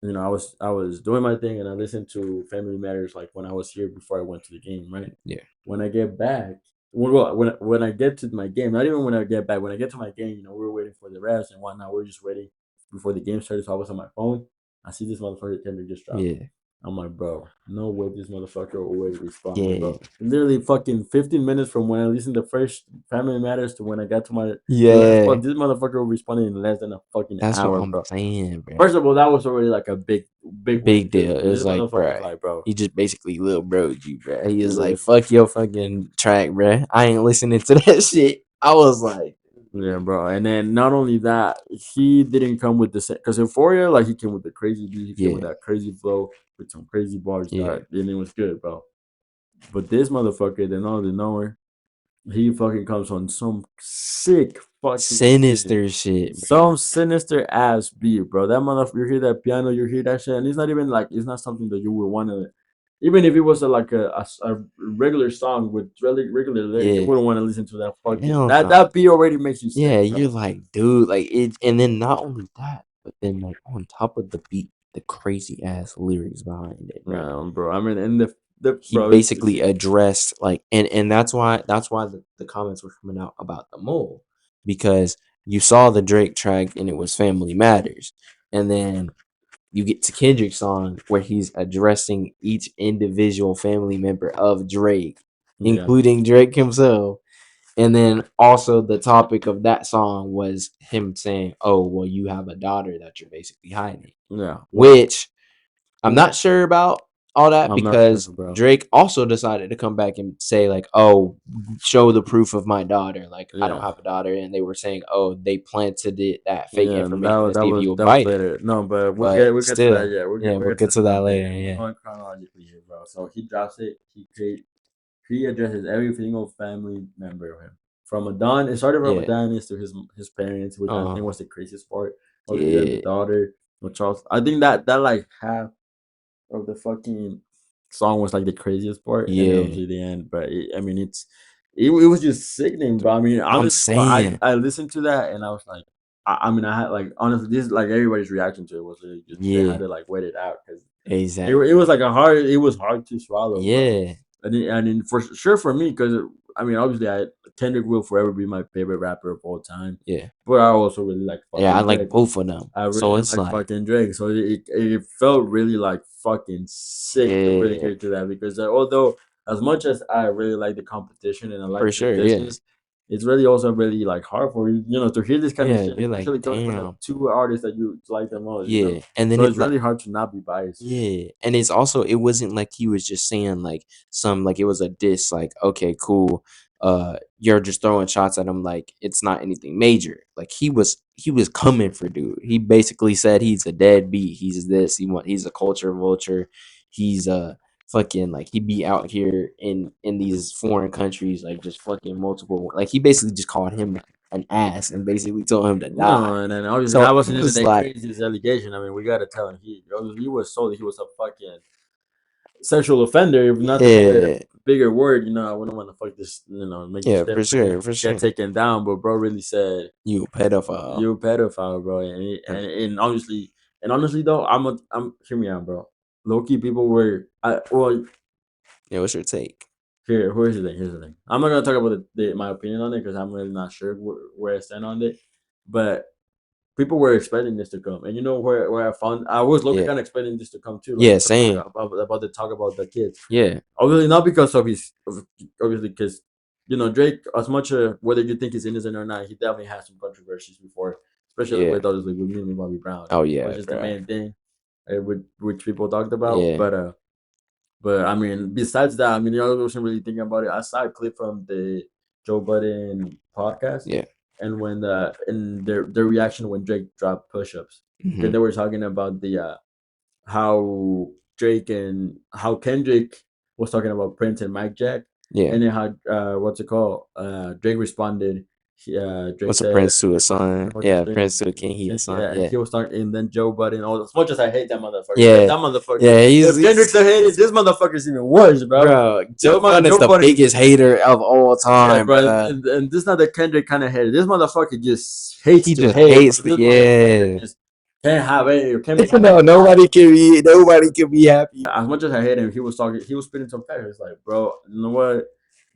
I was doing my thing and I listened to Family Matters like when I was here before I went to the game, right? yeah, When I get back, when I get to my game, not even when I get back, when I get to my game, we were waiting for the refs and whatnot. We are just waiting before the game started. So I was on my phone. I see this motherfucker Kendrick just dropped. yeah, I'm like, bro, no way this motherfucker will wait to respond, yeah, bro. Literally fucking 15 minutes from when I listened to first Family Matters to when I got to the last yeah. part, this motherfucker responded in less than a fucking That's what hour, I'm bro. saying, bro. First of all, that was already like a big win Big because deal. It this was like, motherfucker's bro, like, bro, he just basically little broed you, bro. He was like, yeah, fuck your fucking track, bro. I ain't listening to that shit. I was like, yeah, bro. And then not only that, he didn't come with the same because Euphoria, like he came with the crazy beat, he came with yeah, that crazy flow with some crazy bars yeah. that and it was good, bro. But this motherfucker, then out of nowhere, he fucking comes on some sick fucking beat. Sinister shit, bro. Some sinister ass beat, bro. That motherfucker, you hear that piano, you hear that shit, and it's not even like it's not something that you would want to. Even if it was a regular song with regular lyrics, you Yeah. wouldn't want to listen to that fucking Hell no. that beat already makes you sick, Yeah, bro. you're like, dude, like it, and then not only that, but then like on top of the beat, the crazy ass lyrics behind it, bro. Bro. I mean, and the He bro, basically addressed like, and that's why the comments were coming out about the mole, because you saw the Drake track and it was Family Matters, and then you get to Kendrick's song where he's addressing each individual family member of Drake, yeah, including Drake himself. And then also the topic of that song was him saying, "Oh, well, you have a daughter that you're basically hiding," yeah. Well, which I'm not sure about all that I'm not sure, because bro. Drake also decided to come back and say like, "Oh, show the proof of my daughter." Like, I don't Yeah. have a daughter, and they were saying, "Oh, they planted that fake Yeah, information to see if you would that was bite it." later. No, but But we'll get to that. still, Yeah, yeah, we'll we'll get to get to that that later. later. We're Yeah, going chronologically here, bro. So he drops it. He addresses every single family member of him. From Adon, it started from yeah, Adonis to his parents, which I uh, think was the craziest part. Obviously, then the yeah, daughter, with Charles. I think that like half of the fucking song was like the craziest part, and then yeah, obviously the end. But I mean, it was just sickening, bro. I mean, I'm honestly, bro, saying, I listened to that and I was like, I mean, I had like honestly, this like everybody's reaction to it was really just they yeah, had to like wait it out because it exactly, was like it was hard to swallow, bro. yeah, And then for sure for me, because I mean, obviously, Kendrick will forever be my favorite rapper of all time, yeah, but I also really like yeah. I fucking like Drake. both of them, I so really it's like like, fucking Drake, so it felt really like fucking sick to really yeah, hear to that because although as much as I really like the competition and I for like the sure, yeah, distance, it's really also really like hard for you know to hear this kind of yeah. shit, You're like, especially coming from the damn, two artists that you like the most, you know. yeah, and then So it it's like. really hard to not be biased. Yeah, and it's also it wasn't like he was just saying like some like it was a diss like okay cool you're just throwing shots at him like it's not anything major like he was coming for dude. He basically said he's a deadbeat, he's this, he's a culture vulture, he's fucking like he be out here in these foreign countries like just fucking multiple like he basically just called him an ass and basically told him to No, die. and then obviously So that it wasn't even was that like crazy allegation. I mean, we gotta tell him he was told he was a fucking sexual offender, if not to say a yeah, bigger word. You know, I wouldn't want to fuck this. You know, make this yeah, damn for thing sure, for get sure. taken down. But bro really said You pedophile. you a pedophile, bro, and honestly, though, I'm hear me out, bro. Low key, people were well. Yeah, what's your take? Here's the thing. Here's the thing. I'm not gonna talk about my opinion on it because I'm really not sure where I stand on it. But people were expecting this to come, and you know where I found I was looking Yeah. kind of expecting this to come too, like Yeah, same. about the talk about the kids. Yeah. Obviously, not because of obviously because you know Drake, as much whether you think he's innocent or not, he definitely had some controversies before, especially Yeah. with obviously with me and Bobby Brown, Oh which yeah, is the bro. main thing, which people talked about. Yeah. But I mean, besides that, I mean, I wasn't really thinking about it. I saw a clip from the Joe Budden podcast, Yeah. and when their reaction when Drake dropped push-ups, because Hmm. they were talking about the how Drake and how Kendrick was talking about Prince and Mike Jack, Yeah. and then how what's it called? Drake responded. Drake What's a said, prince to a son? "What's his Yeah, thing?" prince to a king, he a son. Yeah, and Yeah. he was talking, and then Joe Budden. Oh, as much as I hate that motherfucker, Yeah. that motherfucker. Yeah, If Kendrick's the hater, he's this motherfucker's even worse, bro. bro, Joe Budden is Joe the Budden, biggest hater of all yeah, time, bro, bro. and this is not the Kendrick kind of hater. This motherfucker just hates He to just hate, bro. hates This the motherfucker yeah. just can't have any, can't be happy. No, nobody can be happy. As much as I hate him, he was talking, he was spitting some facts. Like, bro, you know what?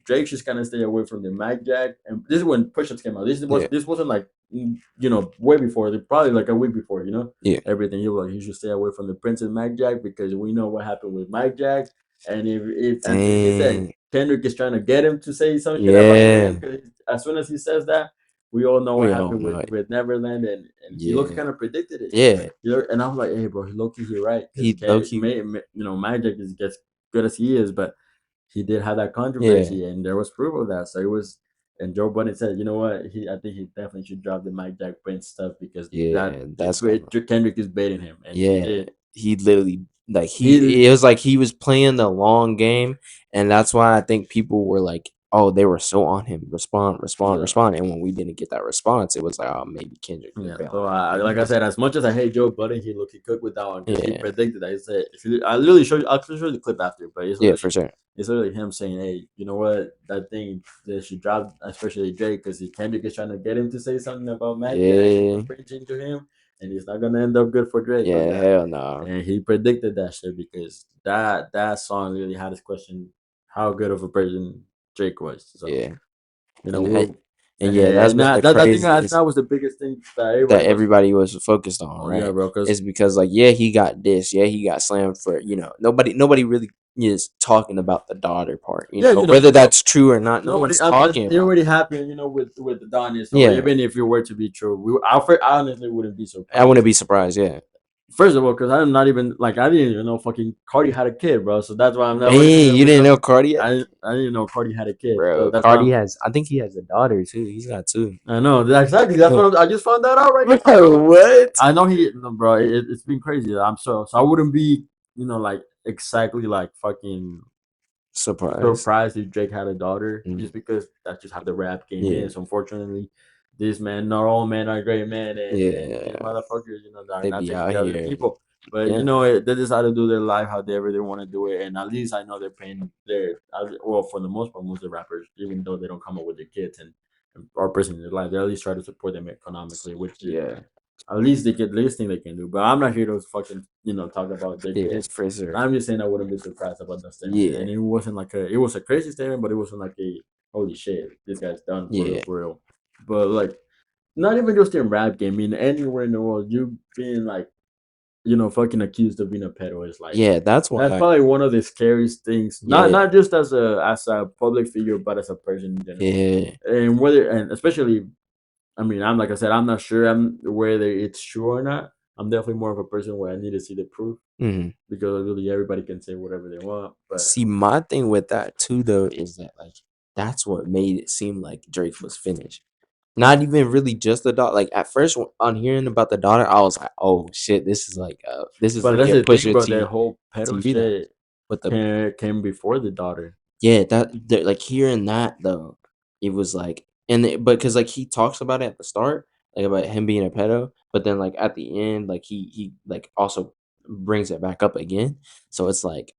Drake should kind of stay away from the Mac Jack. And this is when push-ups came out. Yeah. This wasn't like you know way before. Probably like a week before. You know Yeah. everything. He was like he should stay away from the Prince and Mac Jack because we know what happened with Mike Jack. And if he said Dang. Kendrick is trying to get him to say some shit about him, Yeah. because as soon as he says that, we all know what We don't happened know it. with Neverland, and he look Yeah. kind of predicted it. Yeah. You know, and I was like, hey, bro, low key, he right because He low key. you know, Magic is gets good as he is, but he did have that Yeah. controversy, and there was proof of that. So it was, and Joe Budden said, you know what, I think he definitely should drop the Mike Jack Prince stuff because that Yeah. That's kind of Kendrick is baiting him, and he yeah. did. He literally like He it was like he was playing the long game, and that's why I think people were like, oh, they were so on him, respond, respond, yeah. respond. And when we didn't get that response, it was like, oh, maybe Kendrick just Yeah, bailing so him out. like I said, as much as I hate Joe Budden, he cooked with that one because he Yeah. predicted that. He said, if you, I literally show you, I'll show you the clip after, but Yeah, for sure. it's literally him saying, "Hey, you know what? That thing that should drop, especially Drake, because Kendrick is trying to get him to say something about Mac Jack Yeah. and preaching to him, and it's not gonna end up good for Drake on Yeah. that." Hell no. And he predicted that shit because that song really had us question how good of a person Drake was. So Yeah. you know, And we'll, and yeah, that's been the I think craziest that was the biggest thing that everybody that was. everybody was focused on, Oh yeah, right? bro. Because Is because like yeah, he got this, yeah, he got slammed for nobody really is talking about the daughter part, yeah, whether that's true or not. No nobody. one's I mean, talking it about already it. happened, you know, with the Donnie. So Yeah, even if it were to be true, I honestly wouldn't be I surprised. wouldn't be surprised. Yeah, First of all, because I'm not even like I didn't even know fucking Cardi had a kid, bro. So that's why I'm not wasn't dang, even you bring didn't up. know Cardi had a kid? I didn't know Cardi had a kid, so Bro, that's why Cardi has. I think he has a daughter too. He's got two. I know exactly. That's what I just found that out right now. Bro, what? I know no, bro. It's been crazy. So I wouldn't be like exactly like fucking Surprise. surprised if Drake had a daughter, Mm, just because that's just how the rap game yeah, is. Unfortunately, this man, not all men are great men, and these yeah. motherfuckers, are They not be taking out care of their here. people. But Yeah, they decide to do their life however they want to do it, and at least I know they're paying their well for the most part most of the rappers, even though they don't come up with their kids and are person in their life, they at least try to support them economically, which is yeah, at least they get least thing they can do. But I'm not here to fucking talk about their yeah, kids. for sure. I'm just saying I wouldn't be surprised about that statement, Yeah, and it was a crazy statement, but it wasn't like a holy shit this guy's done for real yeah, for real. But like not even just in rap game, I mean anywhere in the world, you being like fucking accused of being a pedo is like yeah. That's that's why. probably one of the scariest things. Not Yeah, not just as a public figure, but as a person in general. yeah. And especially, I mean, I'm like I said, I'm not sure whether it's true or not. I'm definitely more of a person where I need to see the proof Mhm. because really everybody can say whatever they want. But See, my thing with that too, though, is that like that's what made it seem like Drake was finished. Not even really just the daughter. Like at first, on hearing about the daughter, I was like, "Oh shit, this is but like that's a the thing, Pusha bro. That T whole pedo TV that." shit But the came before the daughter. yeah, like hearing that though, it was like, but because like he talks about it at the start, like about him being a pedo, but then like at the end, like he like also brings it back up again. So it's like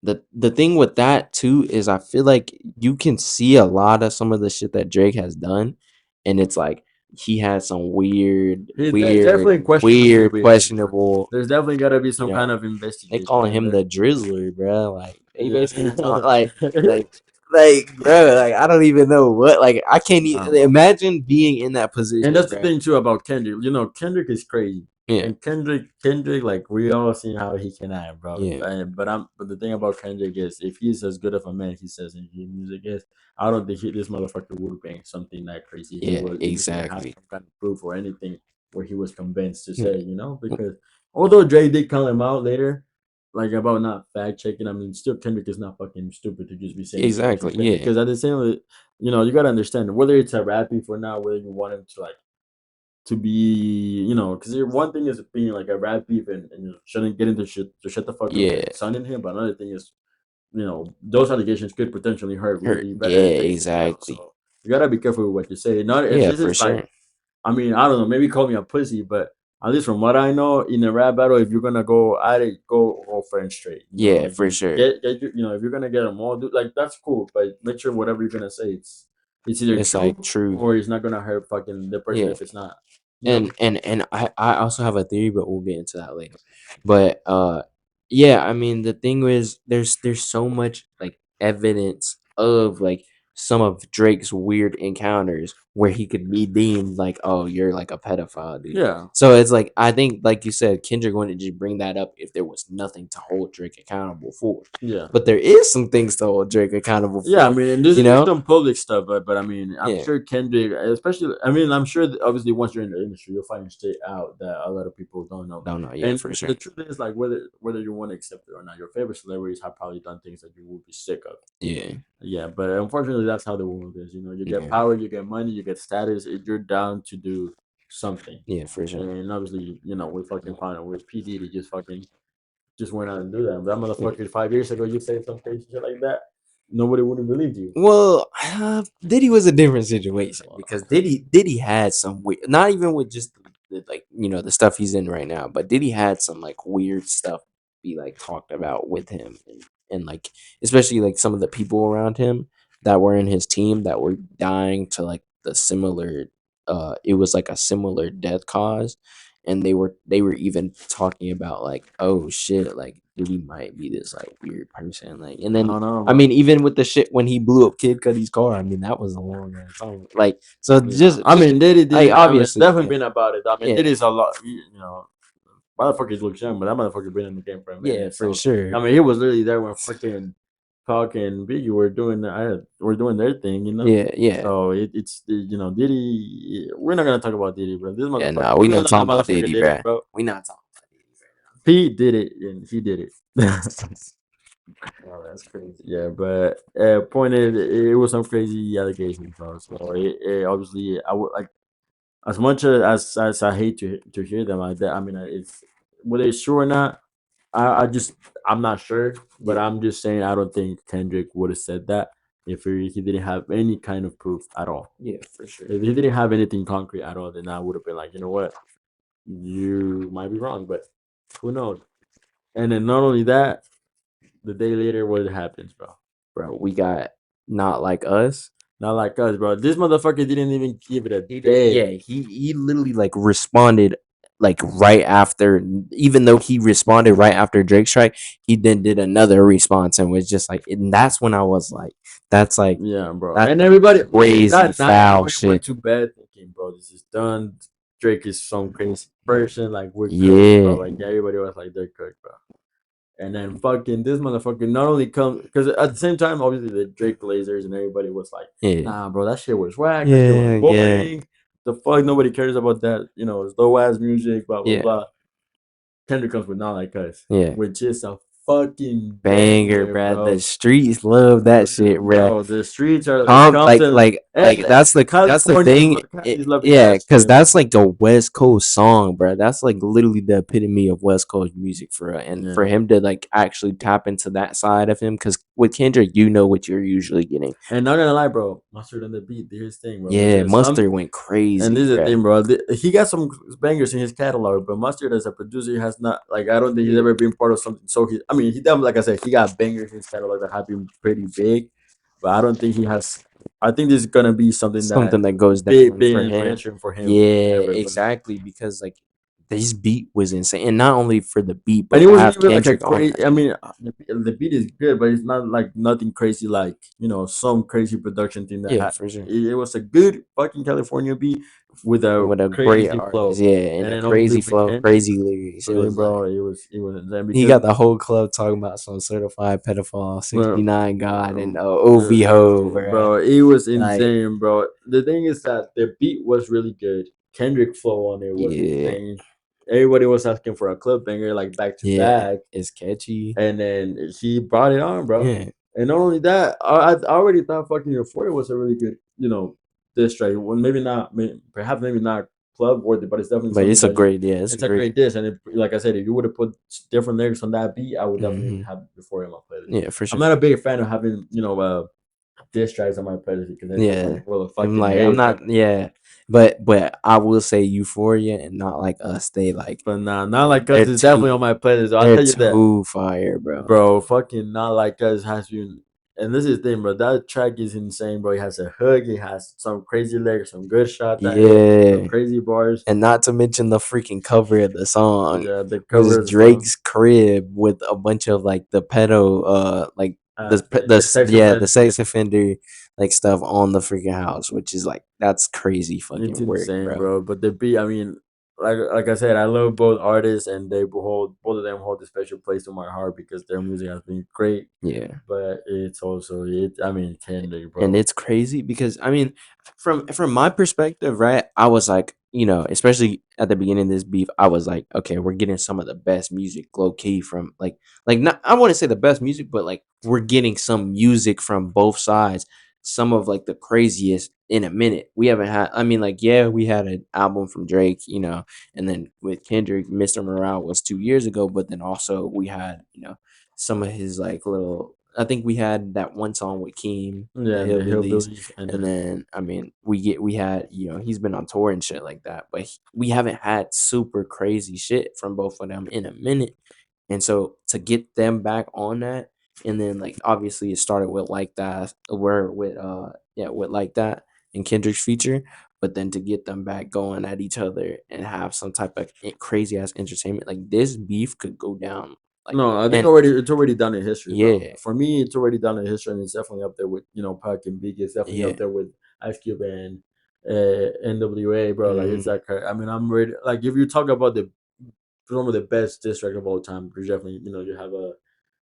the thing with that too is I feel like you can see a lot of some of the shit that Drake has done, and it's like he had some There's definitely questionable behavior. questionable. There's definitely got to be You some kind know, of they investigation calling in him there. the Drizzler, bro. Like they basically talk Yeah. like bro. Like I don't even know what. Like I can't Nah, even bro. imagine being in that And position, that's the bro. thing too about Kendrick. Kendrick is crazy. Yeah, And Kendrick, like we all seen how he can act, bro. yeah, But the thing about Kendrick is, if he's as good of a man he says in his music is, I don't think this motherfucker would bang something that crazy. yeah, If he didn't have exactly. some kind of proof or anything where he was convinced to Yeah, say, because although Dre did call him out later, like about not fact checking, I mean, still Kendrick is not fucking stupid to just be saying this person's exactly. been Yeah, because at the same, you got to understand whether it's a rap beef or not, whether you want him to like to be, because one thing is being like a rap beef and you shouldn't get into shit to shut the fuck up yeah. and sunning him, but another thing is, those allegations could potentially hurt Hurt. really Yeah, basic, exactly. so you gotta be careful with what you say. Not if Yeah, this for is like, sure. I mean, I don't know, maybe call me a pussy, but at least from what I know, in a rap battle, if you're gonna go at it, go friend straight. Yeah, Like for you sure. get if you're gonna get them all, dude, like that's cool, but make sure whatever you're gonna say, it's either It's like true true. or it's not gonna hurt fucking the person Yeah. if it's not. You know? And I also have a theory, but we'll get into that later. But yeah, I mean the thing is there's so much like evidence of like some of Drake's weird encounters where he could be deemed like, oh, you're like a pedophile, dude. Yeah, So it's like I think like you said, Kendrick wouldn't just bring that up if there was nothing to hold Drake accountable for. yeah. But there is some things to hold Drake accountable Yeah, I for, mean, and this you is know? some public stuff, but I mean, I'm Yeah. sure Kendrick, especially, I mean, I'm sure that obviously once you're in the industry, you'll find shit out that a lot of people don't know. Don't know, yeah, And for sure. the truth is, like, whether you want to accept it or not, your favorite celebrities have probably done things that you would be sick of. Yeah. Yeah, but unfortunately, that's how the world is. You get Yeah. power, you get money, you get status. You're down to do something. Yeah, for sure. And obviously, we fucking found out with PD to just went out and do that. That Yeah. motherfucker 5 years ago, you say some crazy shit like that, nobody would have believed you. Well, Diddy was a different situation because Diddy had some weird, not even with just like the stuff he's in right now, but Diddy had some like weird stuff be like talked about with him and like especially like some of the people around him that were in his team that were dying to like the similar it was like a similar death cause, and they were even talking about like, oh shit, like Diddy might be this like weird person, like, and I then don't know, I bro. mean, even with the shit when he blew up Kid Cudi's car, I mean, that was a long ass time. Like, so Yeah, just, I just mean, Diddy like, did. I mean, obviously, definitely yeah, been about it. I mean, yeah, Diddy's a lot. Motherfuckers look young, but that motherfucker been in the game for a yeah, minute. for So sure, I mean, he was literally there when fucking Pac and Biggie were doing their thing. yeah, yeah, So it's Diddy. We're not gonna talk about Diddy, bro. This yeah. motherfucker. No, we We know not that the talking about motherfucker Diddy, did it, bruh. bro. We not talking about Diddy He did it, and he did it. right now. Oh, that's crazy. Yeah, but point is, it was some crazy allegations, bro. So it obviously, I would like as much as I hate to hear them like that. I mean, it's whether it's true or not. I'm not sure, but Yeah, I'm just saying I don't think Kendrick would have said that if he didn't have any kind of proof at all. yeah, for sure. If he didn't have anything concrete at all, then I would have been like, you know what, you might be wrong, but Who knows? And then not only that, the day later, what happens, bro? bro. We got Not Like Us. Not like us, bro. This motherfucker didn't even give it a He did, day. yeah. He literally like responded like right after, even though he responded right after Drake strike, he then did another response and was just like, and that's when I was like, that's like Yeah, bro. that's And like everybody crazy that night, foul everybody went shit. to bed thinking, bro, this is done. Drake is some crazy person. Like we're cooked, bro. Yeah, Like everybody was like, they're cooked, bro. And then fucking this motherfucker not only comes because at the same time, obviously the Drake lasers and everybody was like, yeah, nah, bro, that shit was whack. That shit was yeah, boring. The fuck, nobody cares about that. You know, it's low ass music, blah blah yeah, blah. Kendrick comes with Not Like Us, yeah. which is a fucking Banger, banger, bruh. The bro. streets love that shit, bruh. Bro, the streets are Compton. That's the California, thing. Cali's loving Yeah, that because shit, that's bro. like a West Coast song, bro. That's like literally the epitome of West Coast music for real. And for Yeah. him to like actually tap into that side of him, because with Kendrick, you know what you're usually getting. And not gonna lie, bro, Mustard on the beat did his thing, bro. Yeah, Because some Mustard went and crazy, this is the bruh. thing, bro. He got some bangers in his catalog, but Mustard as a producer has not like I don't think he's Yeah, ever been part of something. So he, I mean, he definitely, like I said, he got bangers in his catalog that have been pretty big, but I don't think he has. I think this is gonna be something that something that goes big, down big for him. influential for him Yeah, ever, bro. exactly. Because like this beat was insane, and not only for the beat, And but it to wasn't have even like a Kendrick on crazy. that I shit. mean, the beat is good, but it's not like nothing crazy. Like some crazy production thing that Yeah, had. for sure. It was a good fucking California beat with a With a great crazy artist, flow, yeah, and and a then obviously crazy with flow, Kendrick, crazy lyrics. It man, was bro, like it was insane he because got the whole club talking about some certified pedophile, well, 69 God, and OV ho, bro. bro, it was Like, insane, bro. The thing is that the beat was really good. Kendrick flow on it was yeah, insane. Everybody was asking for a club banger like back to yeah, back. it's catchy. And then he brought it on, bro. Yeah, And not only that, I already thought fucking Euphoria was a really good, diss track. Well, maybe not, perhaps maybe not club worthy, but it's definitely but something it's a that you. great, yeah, it's a It's a great, great diss, and like I said, if you would have put different lyrics on that beat, I would definitely hmm have Euphoria on my playlist. yeah, for I'm sure. not a big fan of having diss tracks on my playlist because then it's just like, Yeah, well, I'm fucking like, I'm hate, not, yeah, but I will say Euphoria and Not Like Us. They like but nah, not like us they're is definitely on too, my playlist. I'll they're tell you that. too fire, bro. Bro, fucking Not Like Us has been, and this is the thing, bro. That track is insane, bro. It has a hook, it has some crazy lyrics, some good shots at it, some Yeah. crazy bars. And not to mention the freaking cover of the song Yeah, the was cover of the song, Drake's crib with a bunch of like the pedo, like sex the offender. sex offender like stuff on the freaking house, which is like that's crazy It's fucking work, insane, bro. bro. But the beat, I mean, like I said, I love both artists, and they both of them hold a special place in my heart because their music has been great. Yeah. But it's also it. I mean, Kendrick, And bro. it's crazy because I mean, from my perspective, right? I was like, especially at the beginning of this beef, I was like, okay, we're getting some of the best music low key from like not I want to say the best music, but like we're getting some music from both sides. Some of like the craziest in a minute. We haven't had. I mean, like yeah, we had an album from Drake, and then with Kendrick, Mr. Morale was 2 years ago, but then also we had some of his like little. I think we had that one song with Keem, the Yeah, the Hillbillies, hillbillies, and and then I mean we had he's been on tour and shit like that, but we haven't had super crazy shit from both of them in a minute, and so to get them back on that, and then like obviously it started with like that, where with with like that and Kendrick's feature, but then to get them back going at each other and have some type of crazy ass entertainment, like this beef could go down like no, I think and it's already done in history, bro. yeah, For me, it's already done in history, and it's definitely up there with Pac and Big. It's definitely yeah. up there with Ice Cube and NWA, bro. Like it's Mhm. like I mean, I'm ready. Like if you talk about the some of the best diss track of all time, you definitely you have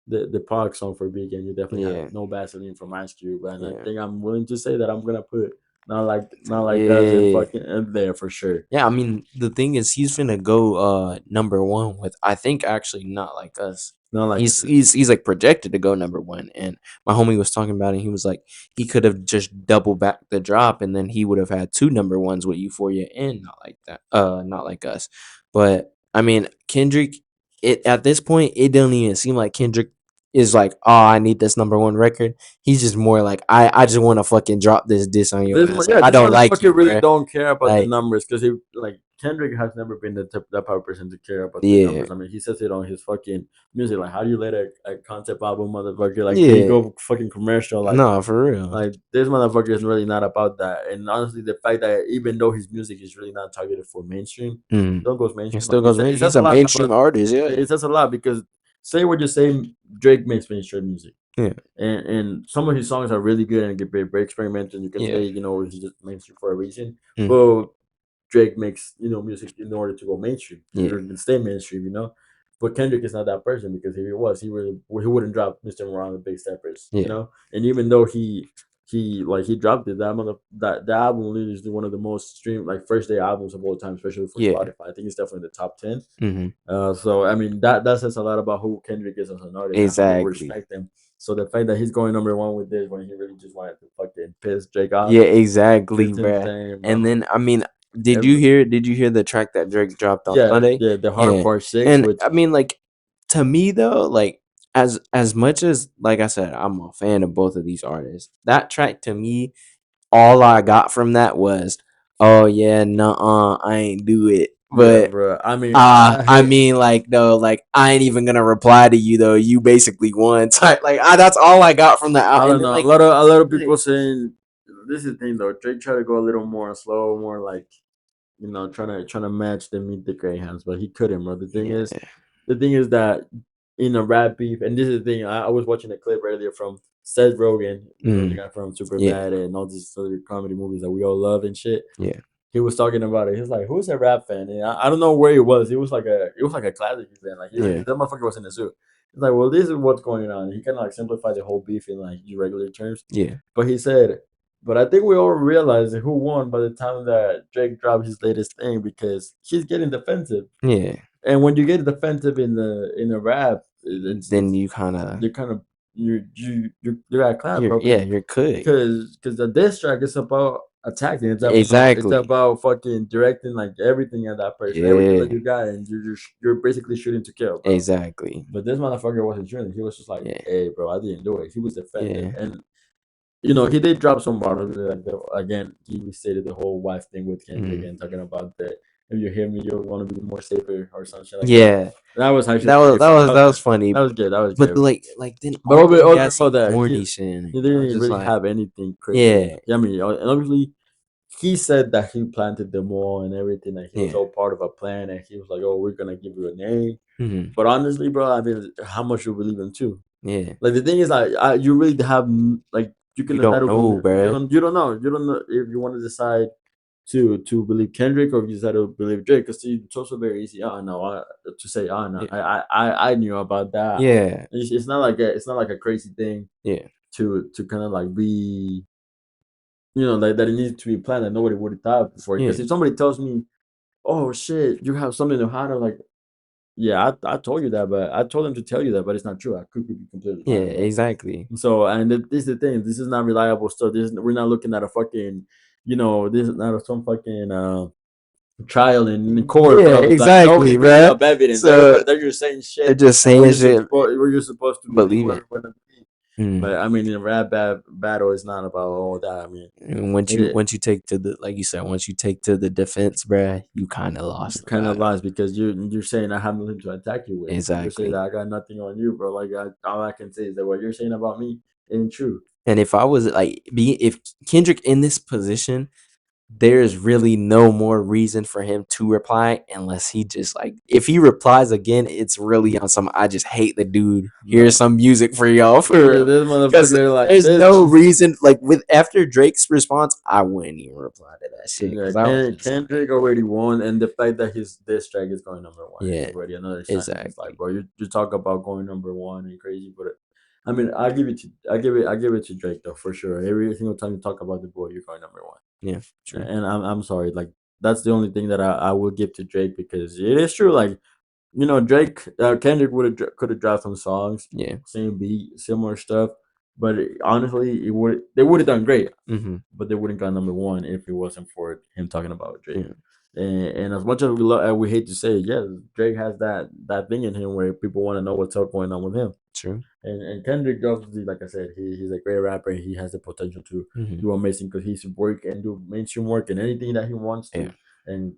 the Pac song for Big, and you definitely have Yeah, No Vaseline from Ice Cube, and I yeah, think I'm willing to say that I'm gonna put not like us and yeah, fucking in there for sure. yeah. I mean, the thing is, he's finna go number one with I think actually Not Like Us. Not like He's us. he's he's like projected to go number one, and my homie was talking about it. He was like, he could have just double back the drop, and then he would have had two number ones with Euphoria and Not Like That, Not Like Us. But I mean, Kendrick, it at this point, it don't even seem like Kendrick is like, oh, I need this number one record. He's just more like, I just want to fucking drop this diss on your ass. Like, Yeah, I this don't like you, motherfucker really bro. don't care about the Like, numbers because he like Kendrick has never been that type of person to care about the Yeah. numbers. I mean, he says it on his fucking music. Like, how do you let a concept album motherfucker like they Yeah. go fucking commercial? No, for real. Like this motherfucker is really not about that. And honestly, the fact that even though his music is really not targeted for mainstream, Mm. still goes It mainstream. still Like goes. it He's says a a lot mainstream about artist. Yeah. it says a lot because say what you say, Drake makes mainstream music. Yeah. And some of his songs are really good and get very experimental. You can Yeah. say, he's just mainstream for a reason. Mm. But Drake makes, music in order to go mainstream, Yeah. to stay mainstream. But Kendrick is not that person because if he was, he wouldn't drop Mr. Moran and Big Yeah. And even though he dropped it, that album is one of the most streamed like first day albums of all time, especially for Yeah. Spotify. I think it's definitely in the top 10. Mm-hmm. So I mean that says a lot about who Kendrick is as an artist and how we Exactly. respect him. So the fact that he's going number one with this when he really just wanted to fucking piss Drake off, Yeah. Exactly, it's bruh. insane, And bro. then I mean, did you Every, hear? Did you hear the track that Drake dropped on yeah, Sunday? yeah, the hard Yeah. part six, And which I mean, like, to me though, like, as much as, like I said, I'm a fan of both of these artists. That track to me, all I got from that was, oh yeah, nuh-uh, I ain't do it. yeah, But bro. I mean, I I hate. mean, like, though, like, I ain't even gonna reply to you though. You basically won. Type, like, that's all I got from the I out. And don't then, know. like, A lot of people saying this is the thing though. Drake tried to go a little more slow, more like trying to match the Meet the Greyhounds, but he couldn't, bro. yeah, The thing is that in a rap beef, and this is the thing. I was watching a clip earlier from Seth Rogen, the mm, guy from Super yeah, Bad and all these other comedy movies that we all love and shit. yeah, He was talking about it. He was like, "Who's a rap fan?" And I don't know where he was. It was like a classic event. Like yeah, that motherfucker was in a suit. He's like, "Well, this is what's going on." He kind of like simplified the whole beef in like regular terms. yeah, But he said, "But I think we all realized who won by the time that Drake dropped his latest thing because he's getting defensive. yeah. And when you get defensive in the rap, Then you kind of, you're kind of you're at clap, bro, you're cooked. because the diss track is about attacking. It's Exactly. about fucking directing like everything at that person, everything that Yeah, you got, and you're basically shooting to kill, bro. exactly. But this motherfucker wasn't shooting. He was just like, Yeah, "Hey, bro, I didn't do it." He was defensive, yeah, and he did drop some bars. Like again, he restated the whole wife thing with Kendrick mm, and talking about that. If you hear me, you'll want to be more safer or some shit like that. yeah. That was actually That was pretty that funny. was That was that was good. funny. That was good. That was But good. like then But also he had overall, some that corny shit in he it. I was didn't just really like, have anything crazy. yeah, I mean, and obviously, he said that he planted them all and everything, and he was yeah, all part of a plan, and he was like, "Oh, we're gonna give you a name." hmm, But honestly, bro, I mean, how much you believe him too? yeah. Like the thing is, like, you really have like you can You decide don't to believe. know, bruh. You don't know if you want to decide to believe Kendrick or if you decide to believe Drake. Because it's also very easy. Oh no, to say, oh no, Yeah, I knew about that. yeah, It's not like a crazy thing yeah, to kind of like be like that it needs to be planned that nobody would have thought before. yeah, Because if somebody tells me, "Oh shit, you have something to hide," I'm like, "Yeah, I told you that, but I told them to tell you that, but it's not true. I could be completely yeah. lying, bro." Exactly. So, and this is the thing. This is not reliable stuff. We're not looking at a fucking, this is not some fucking trial in court, Yeah, bro. Like nobody's exactly, bringing bruh. up evidence. So Everybody, they're just saying they're shit, just and saying shit. we're just supposed to believe Believe whatever it. we're gonna believe. Mm. But I mean, in a battle, it's not about all that. I mean, And once you it, once you take to the, like you said, once you take to the defense, bruh, you kind of you lost the kind of battle. lost because you're saying I have nothing to attack you with. You're saying that Exactly. I got nothing on you, bro. Like all I can say is that what you're saying about me ain't true. And if I was like, if Kendrick in this position, there's really no more reason for him to reply unless he just, like, if he replies again, it's really on some, I just hate the dude. Here's No, some music for y'all, for this real. Because motherfucker like there's this. no reason, like, with after Drake's response, I wouldn't even reply to that shit Yeah, because I was just like, Kendrick already won, and the fact that his diss track is going number one is yeah, already another sign. It's like, exactly. bro, you talk about going number one and crazy, but I mean, I give it to Drake though for sure. Every single time you talk about the boy, you're going number one, Yeah, true. and I'm sorry, like that's the only thing that I will give to Drake because it is true. Like Drake, Kendrick could have dropped some songs, Yeah. same beat, similar stuff, but honestly, they would have done great, Mm-hmm. but they wouldn't got number one if it wasn't for him talking about Drake. Yeah, And as much as we hate to say it, yeah, Drake has that thing in him where people want to know what's up going on with him. true. And Kendrick, obviously, like I said, he's a great rapper. He has the potential to Mm-hmm. do amazing because he's work and do mainstream work and anything that he wants Yeah. to. And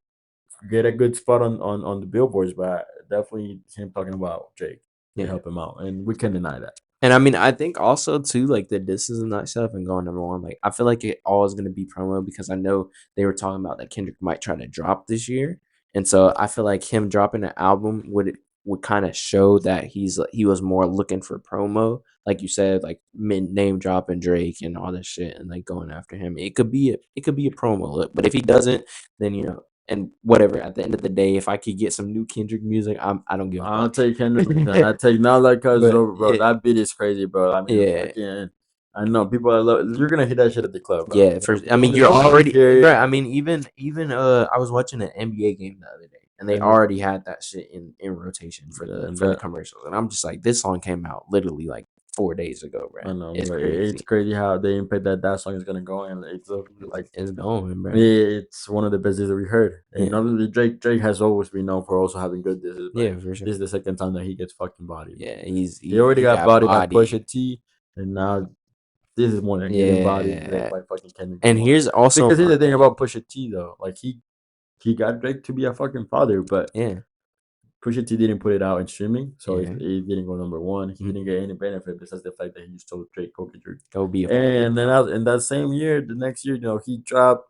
get a good spot on the billboards, but definitely him talking about Drake to Yeah. help him out, and we can deny that. And I mean, I think also too, like the disses and that stuff and going number one, like I feel like it all is gonna be promo because I know they were talking about that Kendrick might try to drop this year. And so I feel like him dropping an album would kind of show that he was more looking for promo, like you said, like name dropping Drake and all this shit and like going after him. It could be a promo look, but if he doesn't, then and whatever. At the end of the day, if I could get some new Kendrick music, I don't give a I'll fuck. take Kendrick. I take not like cause But bro, that beat is crazy, bro. I mean, yeah, fucking, I know people. You're gonna hit that shit at the club, bro. yeah. You know, I mean, nobody, you're nobody already cares. right. I mean, even I was watching an NBA game the other day, and they And already had that shit in rotation and for the that commercials, and I'm just like, this song came out literally like 4 days ago, bro. I know, It's but it's crazy. crazy how they impact that song is gonna go, and it's like It's going, bro. it's one of the best that we heard. And Yeah, obviously Drake has always been known for also having good disses, but yeah, for sure. this is the second time that he gets fucking bodied, bro. Yeah, He already he got got bodied by body. Pusha T, and now this is more than getting bodied Yeah, by fucking Kendrick and Lamar. here's also Because here's my the thing thing. about Pusha T though, like he got Drake to be a fucking father, but Yeah, Pusha T didn't put it out in streaming, so yeah. it didn't go number one. He didn't Mhm. get any benefit besides the fact that he just told Drake, "Go get Drake." Go be a father. And then out in that same year, the next year, he dropped.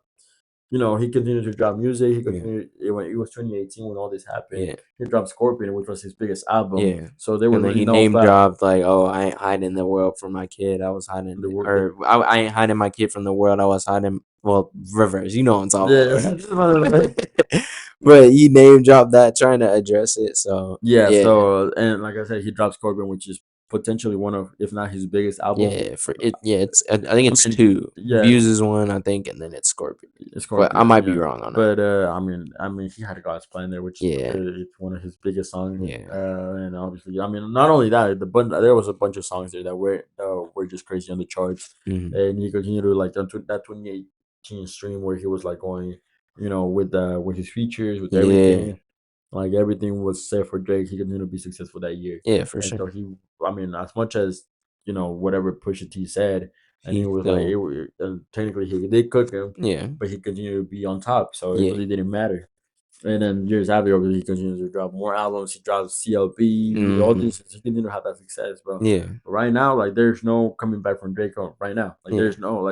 He continued to drop music. He Yeah, continued when it was 2018 when all this happened. yeah. He dropped Scorpion, which was his biggest album. Yeah. So there was And then really he no name fact. dropped like, "Oh, I ain't hiding the world from my kid. I was hiding, The word, or I ain't hiding my kid from the world. I was hiding." Well, reverse. You know what I'm talking yeah, about, right? But he name dropped that trying to address it. So yeah. yeah, So and like I said, he dropped Scorpion, which is potentially one of, if not his biggest album. yeah. For it, yeah. It's I think I it's mean, two. yeah, Views is one, I think, and then it's Scorpion. But I Scorpion, might be yeah. wrong on that. But I mean, he had God's plan there, which Yeah, it's one of his biggest songs. yeah, And obviously, I mean, not only that, there was a bunch of songs there that were just crazy on the charts, hmm, and he continued to like that 2018 stream where he was like going, with his features, with yeah, everything, like everything was set for Drake. He continued to be successful that year, yeah, for and sure. so I mean, as much as whatever Pusha T said, and it He was like still, technically he did cook him, yeah, but he continued to be on top, so it yeah, really didn't matter. And then years after, obviously, he continues to drop more albums. He drops CLB, all hmm, this. He continued to have that success, bro. yeah, But right now, like, there's no coming back from Drake right now. Like, yeah,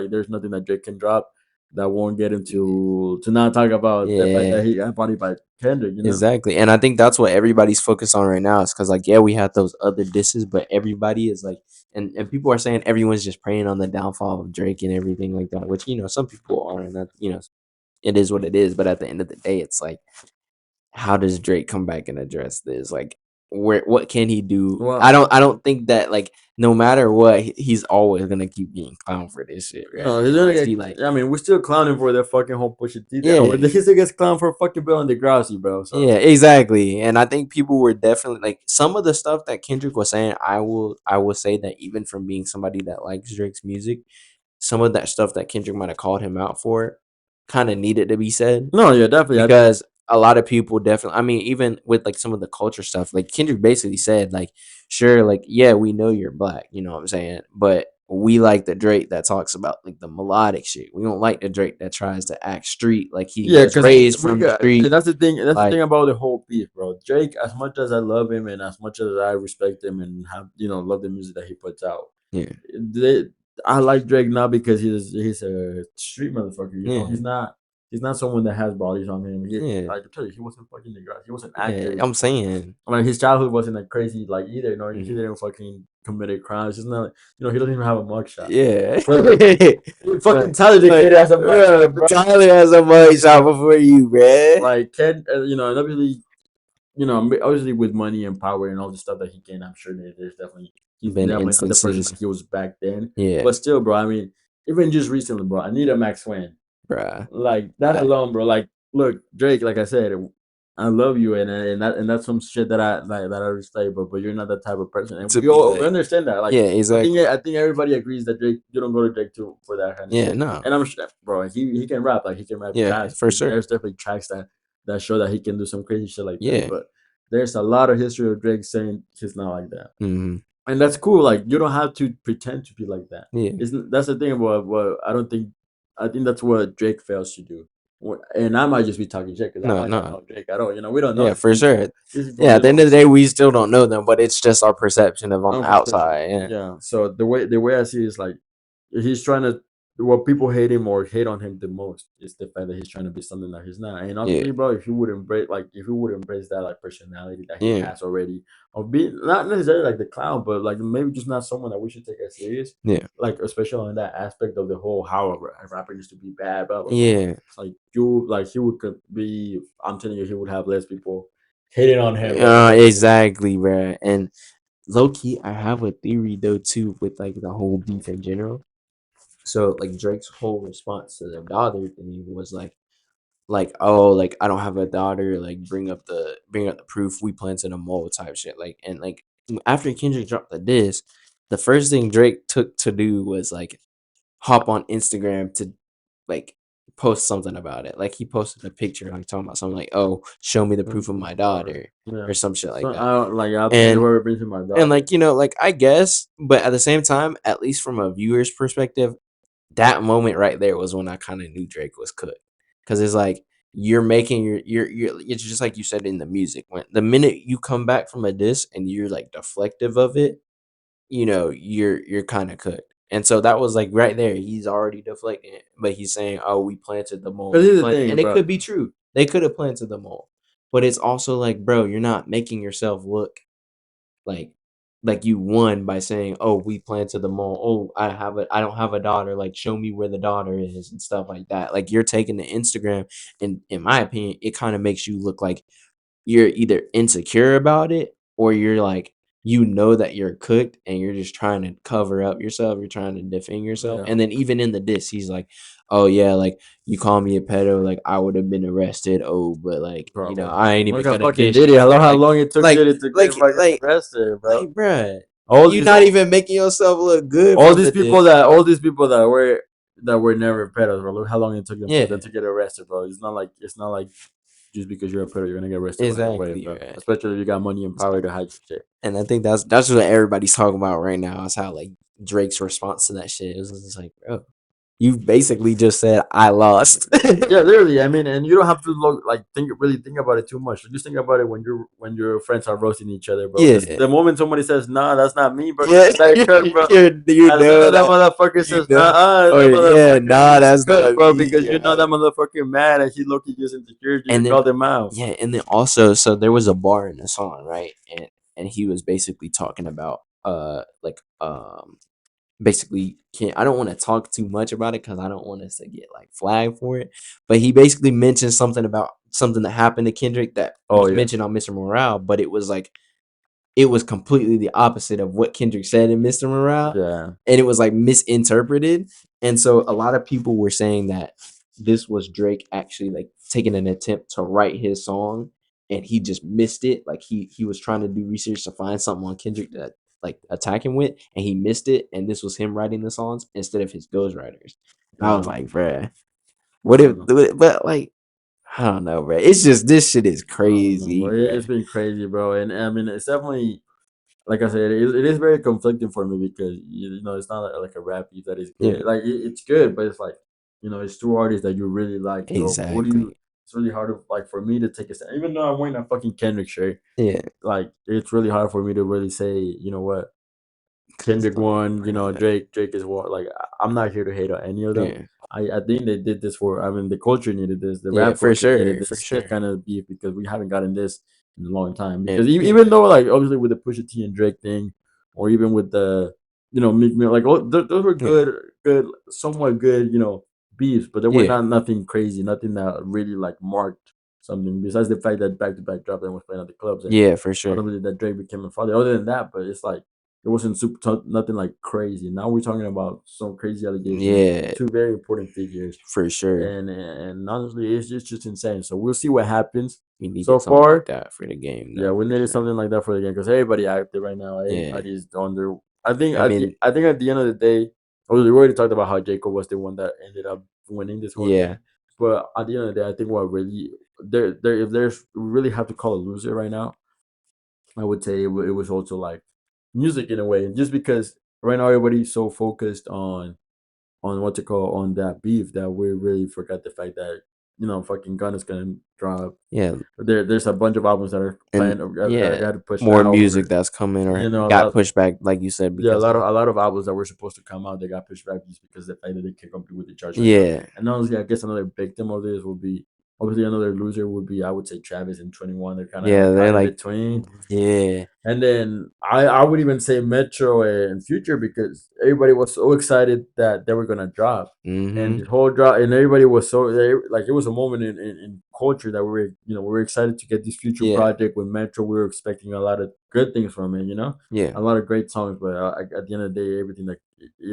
there's nothing that Drake can drop that won't get him to not talk about the fact that yeah. he got bodied by Kendrick. Exactly. And I think that's what everybody's focused on right now. Is because like, yeah, we had those other disses, but everybody is like, and people are saying everyone's just praying on the downfall of Drake and everything like that, which some people are, and that it is what it is. But at the end of the day, it's like, how does Drake come back and address this? Like, what can he do? Well, I don't think that, like, no matter what, he's always gonna keep getting clowned for this shit, right? no, he's gonna Unless get. he like, I mean, we're still clowning for the fucking whole Pusha T thing. yeah. He still gets clowned for fucking Bill and Degrassi, bro. So Yeah, exactly. And I think people were definitely like some of the stuff that Kendrick was saying, I will say that even from being somebody that likes Drake's music, some of that stuff that Kendrick might have called him out for kind of needed to be said no, yeah, definitely. because a lot of people definitely, I mean, even with like some of the culture stuff, like Kendrick basically said, like, sure, like, yeah, we know you're black, you know what I'm saying? But we like the Drake that talks about like the melodic shit. We don't like the Drake that tries to act street, like he Yeah, was because raised we from the got street. that's the thing. That's the Like, thing about the whole beef, bro. Drake, as much as I love him and as much as I respect him and have love the music that he puts out, yeah, they, I like Drake not because he's a street motherfucker. yeah, He's not someone that has bodies on him. yeah, I can tell you, he wasn't fucking the grass. He was an yeah. actor. I'm saying, I mean, his childhood wasn't like crazy like either. No, he mhm. didn't fucking committed crimes. It's not. He doesn't even have a mugshot. Yeah, But fucking but, talented kid has a mugshot, but bro. Tyler has a mug shot before you, bruh. Like Ken, and obviously obviously with money and power and all the stuff that he gained, I'm sure that he's Been definitely not the person instances, that he was back then. yeah, But still, bro, I mean, even just recently, bro, I need a Max Wayne. bruh. Like that I, alone, bro. Like, look, Drake, like I said, I love you, and that's some shit that I respect. But you're not that type of person, and to we be all like, understand that. Like, yeah, I think exactly. I think everybody agrees that Drake, you don't go to Drake to for that kind of Yeah, shit. no, And I'm sure, bro, he can rap, like he can rap his yeah, ass. for sure. There's definitely tracks that show that he can do some crazy shit like that. Yeah, But there's a lot of history of Drake saying he's not like that, hmm, and that's cool. Like, you don't have to pretend to be like that. yeah, That's the thing about what I don't think. I think that's what Drake fails to do. and I might just be talking shit because I No, might not no. know Drake at all. You know, we don't know Yeah, these for people. sure. These people Yeah, at live the end on of the day, we still don't know them, but it's just our perception of on the own perspective. outside. Yeah. Yeah. So the way I see it is like he's trying to what people hate him or hate on him the most is the fact that he's trying to be something that he's not. And Yeah. honestly, bro, if he would embrace that like personality that he Yeah. has already of being not necessarily like the clown, but like maybe just not someone that we should take as serious. Yeah. Like especially on that aspect of the whole how a rapper used to be bad, blah blah blah. Yeah. It's like he would could be. I'm telling you, he would have less people hating on him than what he would. Exactly, bruh. And low key, I have a theory though too with like the whole beef in general. So like Drake's whole response to the daughter thing was like oh like I don't have a daughter, like bring up the proof, we planted a mole type shit, like. And like after Kendrick dropped the diss, the first thing Drake took to do was like hop on Instagram to like post something about it. Like he posted a picture like talking about something like, oh, show me the proof of my daughter Yeah. or some shit So like that. I'll tell you And whoever brings me my and daughter. like like I guess, but at the same time, at least from a viewer's perspective, that moment right there was when I kind of knew Drake was cooked, because it's like you're making your it's just like you said in the music, when the minute you come back from a diss and you're like deflective of it, you're kind of cooked. And so that was like right there, he's already deflecting it, but he's saying, oh, we planted the mole, Because here's the thing, and it bro. could be true, they could have planted the mole, but it's also like, bro, you're not making yourself look like you won by saying, "Oh, we planted the mole. Oh, I don't have a daughter. Like, show me where the daughter is," and stuff like that. Like, you're taking the Instagram, and in my opinion, it kind of makes you look like you're either insecure about it, or you're like, that you're cooked and you're just trying to cover up yourself. You're trying to defend yourself. Yeah, And then even in the diss, he's like, "Oh yeah, like you call me a pedo, like I would have been arrested. Oh, but like bro. I ain't even Look at gonna fucking dish Diddy. you." How Like, long it took like, Diddy to like, get fucking like, arrested, bro. bruh, All you these not even making yourself look good all from these the people diss. that were never pedos, bro. Look how long it took them for them Yeah, to get arrested, bro. It's not like just because you're a pedo, you're gonna get arrested right away, exactly, bro. right. Especially if you got money and power to hide your shit. And I think that's what everybody's talking about right now, is how like Drake's response to that shit is just like, bro, you basically just said I lost. Yeah, literally. I mean, and you don't have to really think about it too much. Just think about it when your friends are roasting each other, bro. Because Yeah, the moment somebody says, "Nah, that's not me, bro," yeah, that cook, bro. you As soon know as that that, motherfucker says, oh that yeah, motherfucker nah, is that's cooked, not bro, me. because you know Yeah. that motherfucker mad and he look just insecure just to And then call them out. yeah, and then also, so there was a bar in the song, right? And he was basically talking about basically, can't, I don't want to talk too much about it because I don't want us to get like flagged for it. But he basically mentioned something about something that happened to Kendrick that Oh was yeah, mentioned on Mr. Morale, but it was like it was completely the opposite of what Kendrick said in Mr. Morale, yeah. and it was like misinterpreted. And so a lot of people were saying that this was Drake actually like taking an attempt to write his song, and he just missed it. Like he was trying to do research to find something on Kendrick that like attack him with, and he missed it. And this was him writing the songs instead of his ghostwriters. And I was Damn. like, bruh, I what if? don't know. But like, I don't know, bruh. It's just this shit is I don't know, crazy, bro. It's bruh. been crazy, bro. And I mean, it's definitely like I said, it is very conflicting for me because it's not like a rap beat that is Yeah, good. Like it's good, but it's like it's two artists that you really like. So who do you? exactly. It's really hard to like for me to take a stand. Even though I'm wearing a fucking Kendrick shirt, Yeah, like it's really hard for me to really say, you know what, 'cause, Kendrick won. bruh, Drake is what. Like I'm not here to hate on any of them. yeah, I think they did this for. I mean, the culture needed this. The yeah, rap for culture needed sure, for this sure. kind of beef because we haven't gotten this in a long time. Yeah, Because yeah, even though like obviously with the Pusha T and Drake thing, or even with the Meek Mill, like those were yeah, good, somewhat good beefs, but they were yeah, not nothing crazy, nothing that really like marked something. Besides the fact that back to back dropped and was playing at the clubs and yeah, for sure. obviously that Drake became a father. Other than that, but it's like it wasn't nothing like crazy. Now we're talking about some crazy allegations and Yeah, two very important figures, for sure. and honestly, it's just insane. So we'll see what happens. We So needed something like far, that for the game, yeah, though, we for needed sure. something like that for the game because everybody active right now. Yeah, Everybody's on their. I think I mean, I think at the end of the day, we already talked about how Jacob was the one that ended up winning this whole thing. yeah, But at the end of the day, I think what really there if there's we really have to call a loser right now, I would say it was also like music in a way, just because right now everybody's so focused on what to call on that beef that we really forgot the fact that fucking Gun is gonna drop. Yeah, There's a bunch of albums that are and planned that yeah, got pushed more out. music that's coming or A got lot. pushed back, like you said, Yeah, because of a lot of albums that were supposed to come out, they got pushed back just because the fact that they can't compete with the charts right now. yeah, And honestly, I guess another victim of this would be obviously another loser would be, I would say, Travis and 21. They're kind of yeah. like They're caught in like, between. yeah, And then I would even say Metro and Future because everybody was so excited that they were gonna drop, and mm-hmm, the whole drop, and everybody was like it was a moment in culture that we were excited to get this Future yeah, project with Metro. We were expecting a lot of good things from it, yeah. a lot of great songs, but at the end of the day, everything like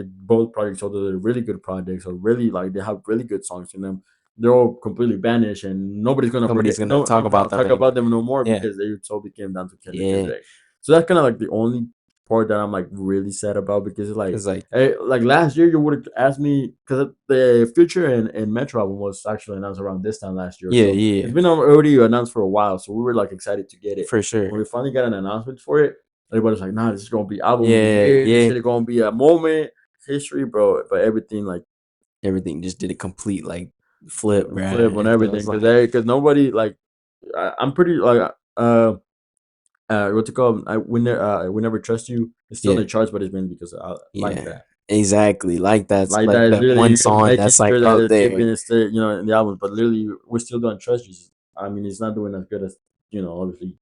both projects, although they're really good projects, or really like they have really good songs in them, they're all completely vanished, and nobody's gonna Nobody's forget. gonna No, talk about them talk about anymore. them no more Yeah, because they totally came down to Kendrick and yeah. Drake. So that's kind of like the only part that I'm like really sad about because it's Cause like last year you would have asked me because the Future and Metro album was actually announced around this time last year. yeah, So it's yeah, been already announced for a while. So we were like excited to get it. for When sure. we finally got an announcement for it, everybody's like, "Nah, this is gonna be album of the Yeah, year. This yeah. shit is gonna be a moment, history, bro." But everything like Everything just did a complete like flip, flip bruh. on And so everything it's like, because nobody like I'm pretty like what's it called? We never trust you. It's still in yeah, the charts, but it's been because I like yeah, that. exactly. Like that's Like like that is that literally one you song making that's like sure that up it's there. keeping it still, in the albums. But literally, we still don't trust you. I mean, it's not doing as good as obviously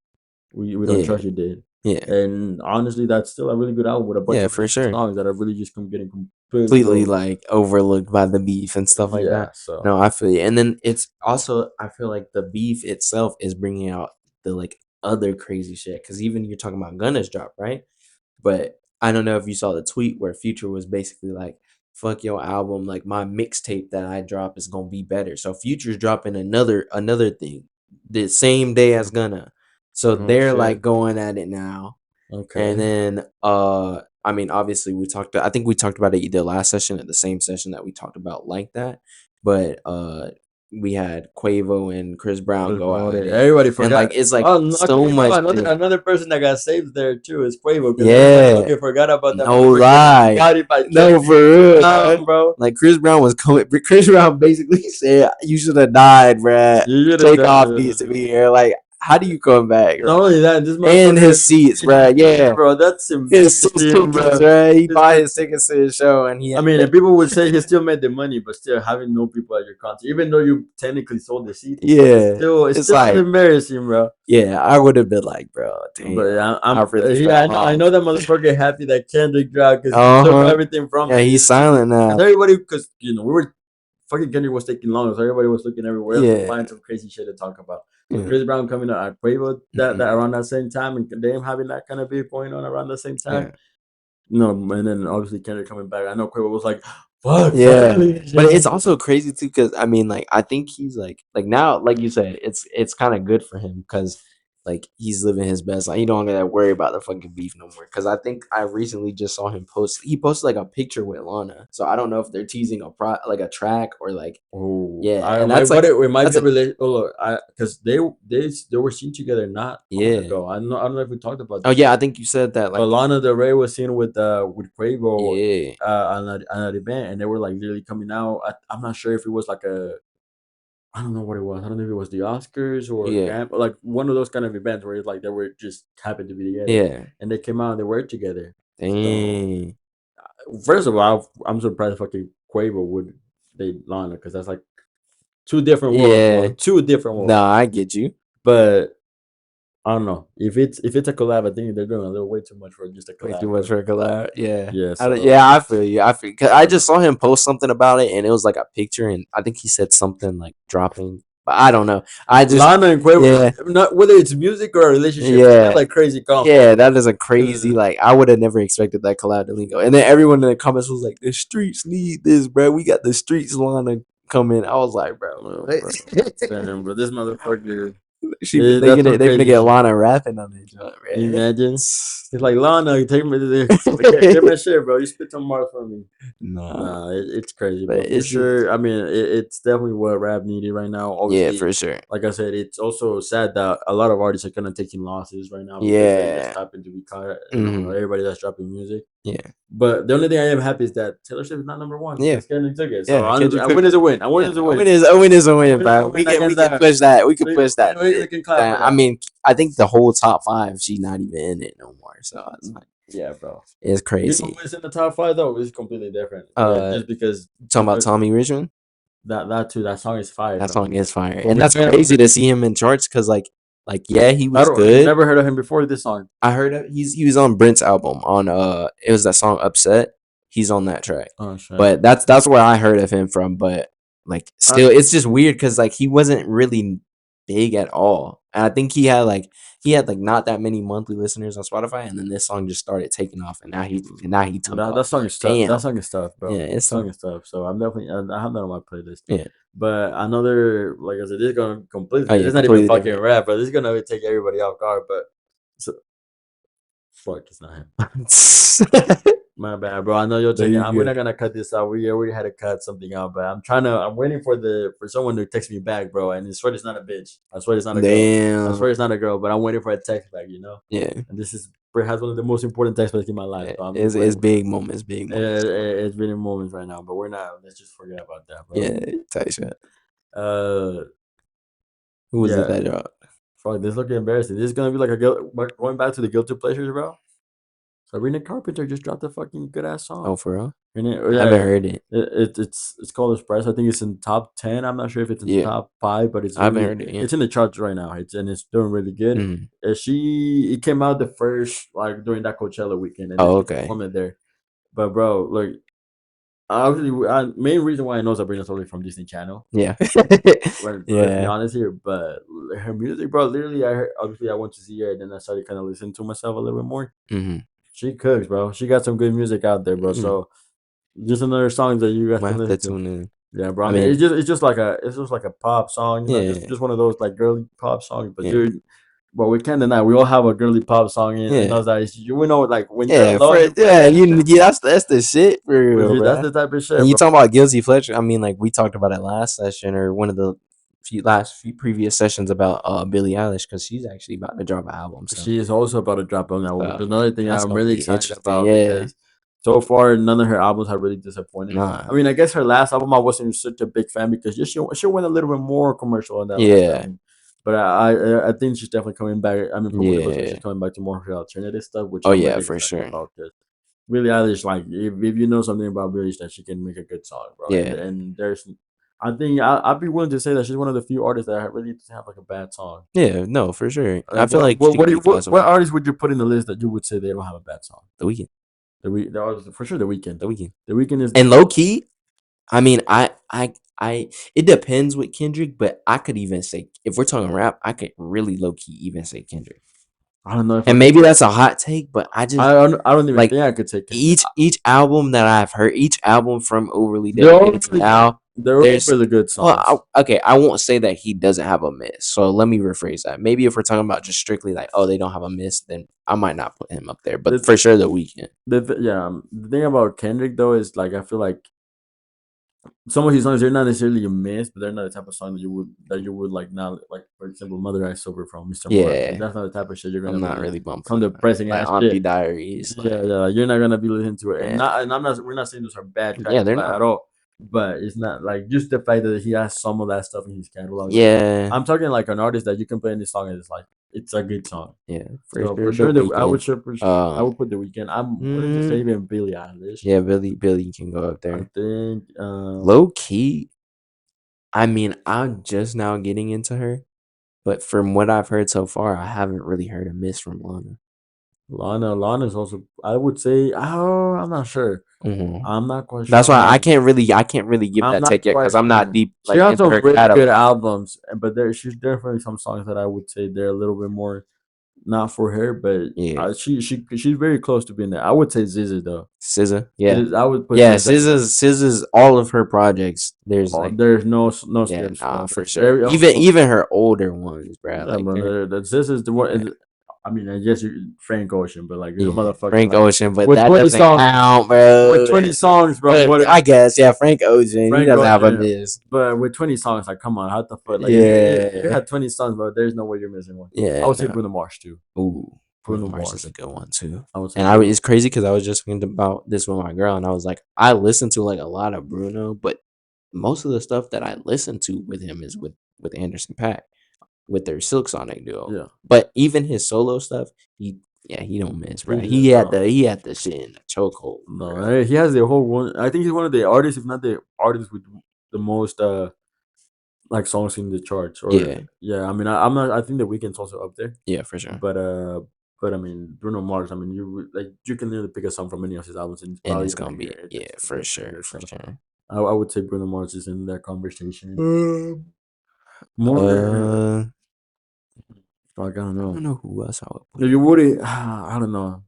we don't Yeah, trust you did. yeah, And honestly, that's still a really good album with a bunch yeah, of for really good sure. songs that are really just getting completely Completely over. like overlooked by the beef and stuff like Yeah. that. So. No, I feel you. And then it's also I feel like the beef itself is bringing out the like other crazy shit. Because even you're talking about Gunna's drop, right? But I don't know if you saw the tweet where Future was basically like, "Fuck your album, like my mixtape that I drop is gonna be better." So Future's dropping another thing the same day as Gunna. So Oh they're like shit. going at it now. And Okay. then I mean obviously I think we talked about it either last session or the same session that we talked about like that. But we had Quavo and Chris Brown Chris go Brown. at it. Everybody And forgot. like it's like Oh, not so Quavo. much Another person that got saved there too is Quavo because everybody yeah, fucking forgot about that no motherfucker getting lie. got by No, Kendrick for real, man. Brown, bro. Like Chris Brown was coming. Chris Brown basically said, "You should have died, bruh. You should have Takeoff done. needs to be here." Like, how do you come back, Not bro? only that, this And his motherfucker. seats, bruh. Yeah, Bro, that's his embarrassing, tickets, bro. right? He This bought man, his tickets to the show, and he I had mean, to. and people would say he still made the money, but still having no people at your concert, even though you technically sold the seats, but Yeah, it's it's still like, embarrassing, bro. yeah, I would have been like, bro, damn, But I really yeah, fell I off. know that motherfucker happy that Kendrick dropped because he Uh took huh. everything from Yeah, it. he's silent Because now. everybody, because we were fucking Kendrick was taking long, so everybody was looking everywhere else to Yeah, find some crazy shit to talk about. So yeah, Chris Brown coming out at Quavo that mhm, around that same time, and them having that kind of beef going on around the same time. yeah. No, and then obviously Kendrick coming back. I know Quavo was like, "Fuck, Yeah, finally." but it's also crazy too because I mean, like, I think he's like now, like you said, it's kind of good for him because like he's living his best life. He don't gotta worry about the fucking beef no more. Because I think I recently just saw him post. He posted like a picture with Lana, so I don't know if they're teasing like a track or like Oh, yeah, I and might that's what like it might be that's a a relation. Oh, look, because they were seen together not long yeah. ago. I don't know if we talked about Oh this. yeah, I think you said that But like Lana Del Rey was seen with Quavo yeah, on an event, and they were like literally coming out. I'm not sure if it was like I don't know what it was. I don't know if it was the Oscars or yeah, Like one of those kind of events where it's like they were just happened to be together, yeah. and they came out and they were together. So Dang. first of all, I'm surprised fucking Quavo would date Lana because that's like two different worlds, bro. Yeah. Two different No, worlds. I get you. But I don't know if it's a collab. I think they're doing a little way too much for just a Way too collab, much bro. for a collab. Yeah. Yeah. Yeah, So I feel you. I feel cause I just saw him post something about it and it was like a picture and I think he said something like dropping, but I don't know. I just Lana and Quavo, yeah, not whether it's music or a relationship, it's still yeah. a crazy combo. Yeah, that is a crazy like I would have never expected that collab to link up. And then everyone in the comments was like, the streets need this, bro. We got the streets Lana coming. I was like, bro, Well, what? bro, damn, bro, this motherfucker, They that's some gonna crazy get shit. Lana rapping on their joint, man. Imagine it's like Lana, take my shit, bro. You spit some more for me. Nah, Nah, it's crazy, but but for it's just sure. I mean, it's definitely what rap needed right now. yeah, Obviously, for sure. like I said, it's also sad that a lot of artists are kind of taking losses right now because they just Yeah. happen to be caught. Mhm. Everybody that's dropping music. Yeah. But the only thing I am happy is that Taylor Swift is not number one. Yeah. Because Kendrick took it. So Yeah, Kendrick a took win is it. a win. A win Yeah, is a a win. win is a win is a win, bro. We We can can push that. We can push that. We can clap for I that. mean, I think the whole top 5, she's not even in it no more. So it's like, Yeah, bro. it's You know crazy. who is in the top 5 though? It's completely different. Uh, Just because talking about Tommy Richmond, that too, that song is fire, that bro. song is fire, But and that's crazy to see him in charts because yeah, he I was don't. You good. never heard of him before this song? I heard it. He was on Brent's album on it was that song Upset. He's on that track. Oh shit. But that's where I heard of him from. But like still it's just weird because like he wasn't really big at all. And I think he had like not that many monthly listeners on Spotify, and then this song just started taking off, and now he took That off. song Like, is tough. damn. That song is tough, bro. Yeah, That it's song is tough. So I'm definitely I have that on my playlist. yeah. But another, like I said, this is gonna completely. Oh, yeah, It's not even completely fucking different. rap, but this is gonna take everybody off guard. But so, fuck, it's not him. My bad, bro. I know you're checking. We're not gonna cut this out. We already had to cut something out, but I'm waiting for someone to text me back, bro. And I swear it's not a bitch. I swear it's not a girl. I Damn. swear it's not a girl, but I'm waiting for a text back. You know. Yeah. And this is perhaps one of the most important text messages in my life. So It's big moments, big moments. It's been in moments right now, but we're not. Let's just forget about that, bro. Yeah, tight shit. Who was Yeah. it that dropped? Fuck, this is looking embarrassing. This is gonna be like a going back to the guilty pleasures, bro. Sabrina Carpenter just dropped a fucking good ass song. Oh, for real? I haven't heard it. It's called Express. I think it's in top 10. I'm not sure if it's in top 5, but I haven't heard it. Yeah. It's in the charts right now. It's doing really good. Mm-hmm. It came out the first like during that Coachella weekend, and okay. Performed it there. But bro, like obviously, main reason why I know Sabrina's totally from Disney Channel. Yeah. Let's be honest here, but her music, bro. Literally, I went to see her, and then I started kind of listening to myself a little bit more. Mm-hmm. She cooks, bro. She got some good music out there, bro. Mm-hmm. So just another song that you guys can listen to. Tune in. Yeah, bro. I mean, it's just like a pop song. You know, just one of those like girly pop songs. But but we can't deny we all have a girly pop song in us that we know like when you're alone. That's the shit for real, that's the type of shit. And you talking about guilty pleasure? I mean, like we talked about it last session or one of the few previous sessions about Billie Eilish because she's actually about to drop an album. So. She is also about to drop an album. There's another thing I'm really excited about because so far none of her albums have really disappointed. Nah. I mean, I guess her last album I wasn't such a big fan because she went a little bit more commercial on that. Yeah. But I think she's definitely coming back. I mean, she's coming back to more of her alternative stuff. Which I'm really for sure. About, Billie Eilish, like if you know something about Billie Eilish, that she can make a good song, bro. Yeah. And there's, I think I'd be willing to say that she's one of the few artists that really doesn't have like a bad song. Yeah, no, for sure. I feel like what artists would you put in the list that you would say they don't have a bad song? The Weeknd. For sure, The Weeknd. The Weeknd. The Weeknd is and low key. I mean, I it depends with Kendrick, but I could even say if we're talking rap, I could really low key even say Kendrick. I don't know, and maybe that's a hot take, but I don't even think I could take Kendrick. Each album that I've heard, each album from Overly Dedicated to now, they're really good songs. Well, I won't say that he doesn't have a miss. So let me rephrase that. Maybe if we're talking about just strictly like, oh, they don't have a miss, then I might not put him up there. But for sure, The Weeknd. The thing about Kendrick though is like I feel like some of his songs they're not necessarily a miss, but they're not the type of song that you would like not like. For example, Mother I Sober from Mr. Morris. Like, that's not the type of shit you're gonna. I'm not really bumping some depressing ass Auntie shit. Diaries. Yeah, you're not gonna be listening to it. And I'm not. We're not saying those are bad tracks. Yeah, they're not at all. But it's not like just the fact that he has some of that stuff in his catalog. Yeah, I'm talking like an artist that you can play any song and it's like it's a good song. Yeah, for sure. I would put The Weeknd. I'm willing to say even Billie Eilish. Yeah, Billie can go up there. I think low key. I mean, I'm just now getting into her, but from what I've heard so far, I haven't really heard a miss from Lana. Lana's also. I would say. Oh, I'm not sure. Mm-hmm. I'm not quite sure. That's why I can't really give that take yet because I'm not deep. Like, she has some really good albums, but she's definitely some songs that I would say they're a little bit more not for her, but she's very close to being there. I would say SZA though. SZA, yeah, I would put SZA's all of her projects. There's no skips, for sure. Even her older ones, bro. SZA's the one. Yeah. I mean, I guess Frank Ocean, but like motherfucker, Frank Ocean, but that doesn't count, bro. With 20 songs, bro. I guess, Frank Ocean. He doesn't have a miss. But with 20 songs, like, come on, how the fuck? Like, if you had 20 songs, bro, there's no way you're missing one. Yeah, I would say Bruno Mars too. Ooh, Bruno Bruno Mars is a Mars. good one too. I would say And Bruno. it's crazy because I was just thinking about this with my girl, and I was like, I listen to like a lot of Bruno, but most of the stuff that I listen to with him is with Anderson .Paak with their Silk Sonic duo. Yeah. But even his solo stuff, he don't miss, bro. He no. He had the shit in the chokehold, No, bro. he has the whole one. I think he's one of the artists, if not the artist with the most like songs in the charts. Or Yeah, yeah, I mean, I'm not. I think the Weeknd's also up there, yeah, for sure. but I mean, Bruno Mars. I mean, you can literally pick a song from any of his albums, and it's And probably it's gonna gonna hear be it. yeah, It's a for good sure, banger. for So sure. I would say Bruno Mars is in that conversation. More, Uh, like I don't I know. don't know who else I would put. If you would, I don't know.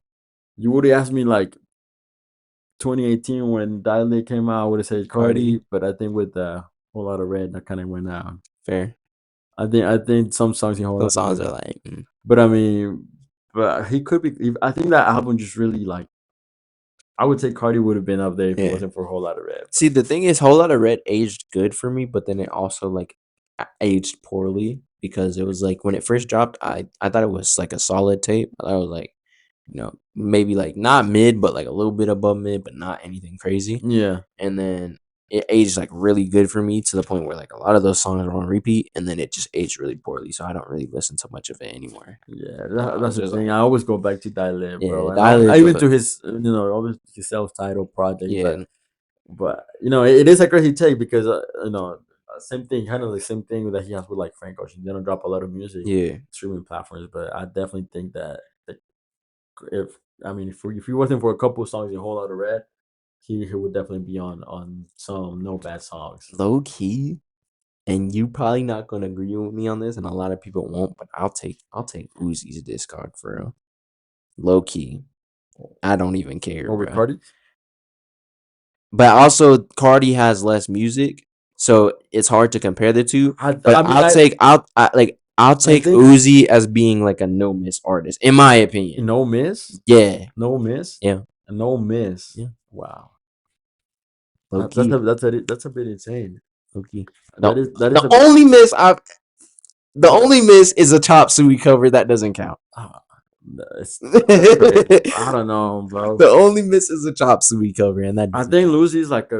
You would have asked me like 2018 when Dilate came out. I would have said Cardi, Cardi, but I think with Whole Lot of Red, that kind of went out. fair. I think some songs in Whole Those Lot of songs Red, are like, but I mean, but he could be. I think that album just really like. I would say Cardi would have been up there if it yeah. wasn't for Whole Lot of Red. See, the thing is, Whole Lot of Red aged good for me, but then it also like aged poorly because it was like when it first dropped, I thought it was like a solid tape. I thought it was like, maybe like not mid, but like a little bit above mid, but not anything crazy. Yeah, And then it aged like really good for me to the point where like a lot of those songs are on repeat, and then it just aged really poorly, so I don't really listen to much of it anymore. yeah, It's that's the just thing. like, I always go back to Dilate, yeah, bro, and Dial even to his, all his self-titled project, yeah, but it is a crazy take because same thing, kind of the same thing that he has with like Frank Ocean. They don't drop a lot of music yeah. streaming platforms, but I definitely think that if I mean if he wasn't for a couple of songs in Whole Lot of Red, he would definitely be on some no bad songs. Low key, and you probably not gonna agree with me on this, and a lot of people won't, but I'll take Uzi's discard for real. Low key. I don't even care, Over bro. Cardi, But also Cardi has less music, so it's hard to compare the two. But I mean I'll I take think Uzi as being like a no miss artist, in my opinion. no miss, Yeah. no miss, Yeah. no miss. Yeah. Wow, Low key. that's a bit insane. Low key. That No. is The a bit. only miss I've the only miss is a Chop Suey cover that doesn't count. Ah, that's great. I The don't know, bro. only miss is a Chop Suey cover, and that I doesn't think count. Lucy's like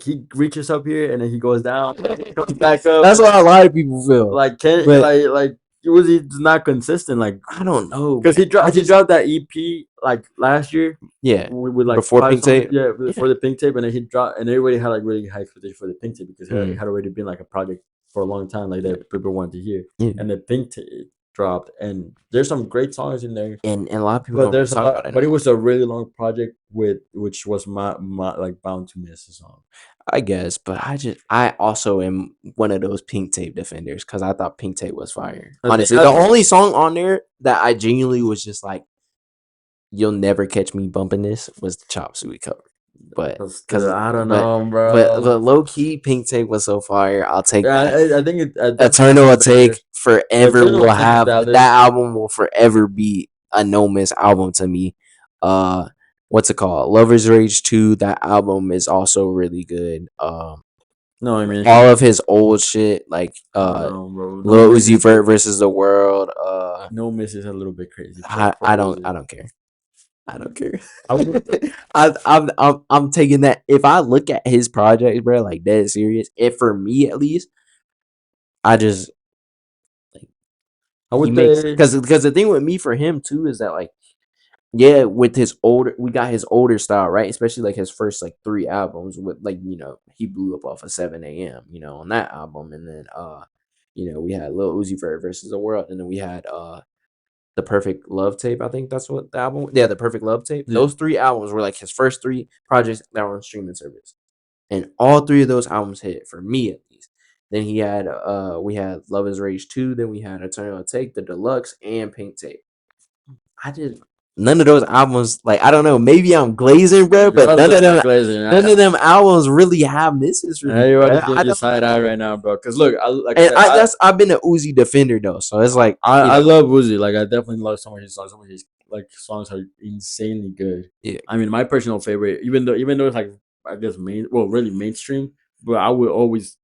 he reaches up here and then he goes down, he comes back up. That's what a lot of people feel. Like can But like Uzi's not consistent. Like I don't know, because man. I he just dropped that EP like last year yeah. with like Before five Pink songs. Tape. Yeah, Yeah. for the Pink Tape, and then he dropped, and everybody had like really high expectations for the Pink Tape because it Mm, had already been like a project for a long time, like yeah. that people wanted to hear. Yeah. And the Pink Tape dropped, and there's some great songs in there. And a lot of people But don't really there's a talk about lot, it but it enough. was a really long project with which was my like bound to miss a song. I guess, but I also am one of those Pink Tape defenders because I thought Pink Tape was fire. Honestly, I the think only song on there that I genuinely was just like, "You'll never catch me bumping this" was the Chop Suey cover. But that's because I don't but know, but bro. the low key Pink Tape was so fire. I'll take Yeah, that. I think it definitely has Eternal some will take bangers. forever. Eternal Will Take is have valid. that album will forever be a no miss album to me. Uh, what's it called? Lovers Rage 2. That album is also really good. No, I mean All of his old shit, like I don't know, bro. Lil Uzi Vert versus the World. No miss is a little bit crazy for I Uzi. don't care. I don't care. I would, I'm taking that. If I look at his project, bro, like dead serious. If for me at least, I just like I he would makes say because the thing with me for him too is that like yeah, with his older, we got his older style, right? Especially like his first like 3 albums with like he blew up off of 7 a.m. On that album, and then we had Lil Uzi Vert versus the World, and then we had the Perfect Love Tape. I think that's what the album. Yeah, the Perfect Love Tape. yeah. Those 3 albums were like his first 3 projects that were on streaming service, and all 3 of those albums hit for me at least. Then we had Love Is Rage 2, then we had Eternal Take, the Deluxe, and Pink Tape. I just none of those albums, like I don't know, maybe I'm glazing, bro, You're but a little bit crazy. none of them albums really have misses for me, Everybody's bro. giving I you don't side eye know. right now, bro. Because look, like I And said, I've been an Uzi defender though, so it's like I love Uzi. Like I definitely love some of his songs. Some of his like songs are insanely good. yeah, I mean, my personal favorite, even though it's like I guess really mainstream, but I would always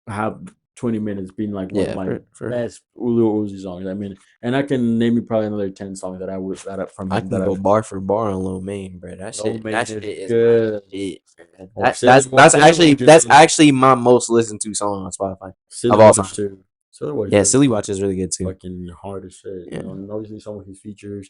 have 20 minutes being like one of Yeah, my for best Lil Uzi songs. I mean, and I can name you probably another 10 songs from I him can that go I've. bar for bar on Lil Main, bro. No That Man shit is is my good. shit, man. Or Silly That's actually my most listened to song on Spotify Silly of all Watch time. too. Silly Watch Yeah, is Silly Watch is really good too. fucking hard as shit, Yeah, and obviously some of his features.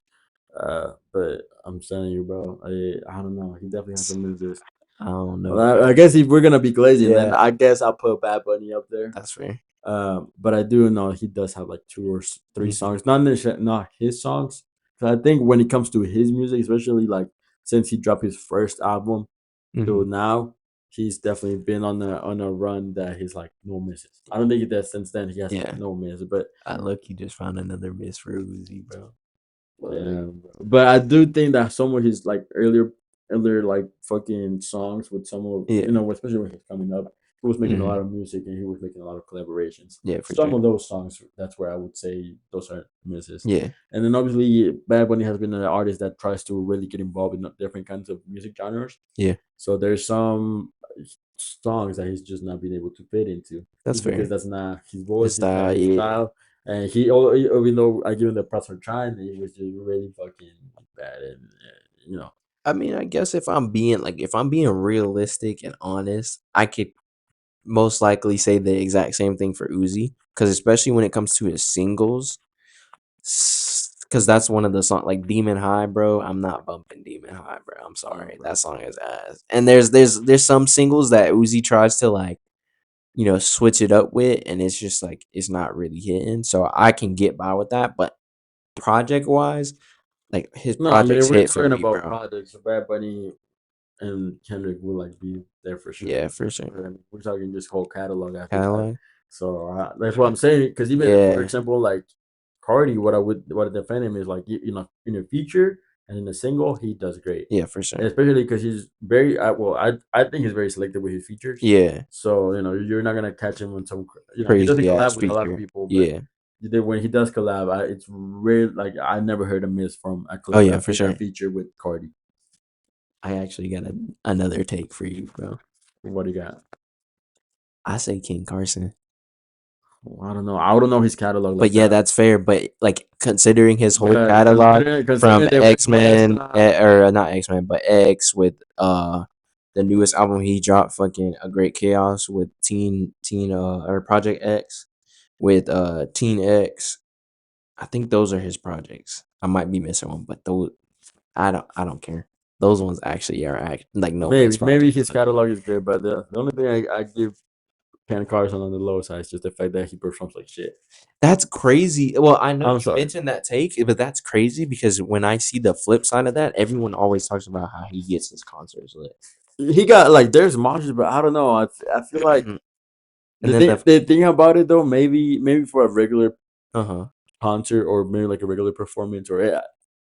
But I'm telling you, bro, I don't know. He definitely has some moves. I don't know, Well, bro. I guess if we're gonna be glazing, then Yeah, I guess I'll put Bad Bunny up there. that's fair. But I do know he does have like two or three Hmm. songs, not his songs. So I think when it comes to his music, especially like since he dropped his first album Hmm. till now, he's definitely been on a run that he's like no misses. I don't think that since then he has like Yeah, no misses, but I look, you just found another miss for Uzi, bro. But yeah, but I do think that some of his like earlier like fucking songs with some of yeah, especially when he's coming up, he was making a lot hmm, of music and he was making a lot of collaborations. yeah, for Some sure. of those songs, that's where I would say those are misses. Yeah, And then obviously Bad Bunny has been an artist that tries to really get involved in different kinds of music genres. yeah, So there's some songs that he's just not been able to fit into that's just because fair. that's not his His voice, it's not style, his yeah. style. And even though I give him the props for trying, he was just really fucking bad. And I mean, I guess if I'm being realistic and honest, I could most likely say the exact same thing for Uzi, because especially when it comes to his singles, because that's one of the song like Demon High, bro. I'm not bumping Demon High, bro. I'm no, sorry, bro. that song is ass. And there's some singles that Uzi tries to like switch it up with, and it's just like it's not really hitting. So I can get by with that, but project wise, like his No, I mean if projects we're hit for talking me, about bro. projects, Bad Bunny and Kendrick will like be there for sure. Yeah, for sure. And we're talking just whole catalog after that. Catalog. So that's what I'm saying. Because even for Yeah, example, like Cardi, what I defend him is like in a feature and in a single he does great, yeah, for sure. especially because he's very well. I think he's very selective with his features. Yeah, So you're not gonna catch him on some. He doesn't crazy ass collab with a lot of feature. people, but Yeah. when he does collab, it's rare. Like I never heard a miss from a Oh collab yeah, for a sure. feature with Cardi. I actually got another take for you, bro. What do you got? I say King Carson. Well, I don't know. I don't know his catalog But like yeah, that. that's fair. But like considering his whole But catalog considering from they went X to Men ESTA, or not X Men, but X with the newest album he dropped, fucking A Great Chaos with Teen or Project X with Teen X. I think those are his projects. I might be missing one, but those I don't care. Those ones actually are like no miss maybe projects. his catalog is good, but the only thing I give Ken Carson on the low side is just the fact that he performs like shit. That's crazy. Well, I know I'm you sorry. mentioned that take, but that's crazy because when I see the flip side of that, everyone always talks about how he gets his concerts lit. He got like there's monsters, but I don't know. I feel like And then the the thing about it though, maybe for a regular uh-huh concert or maybe like a regular performance, or it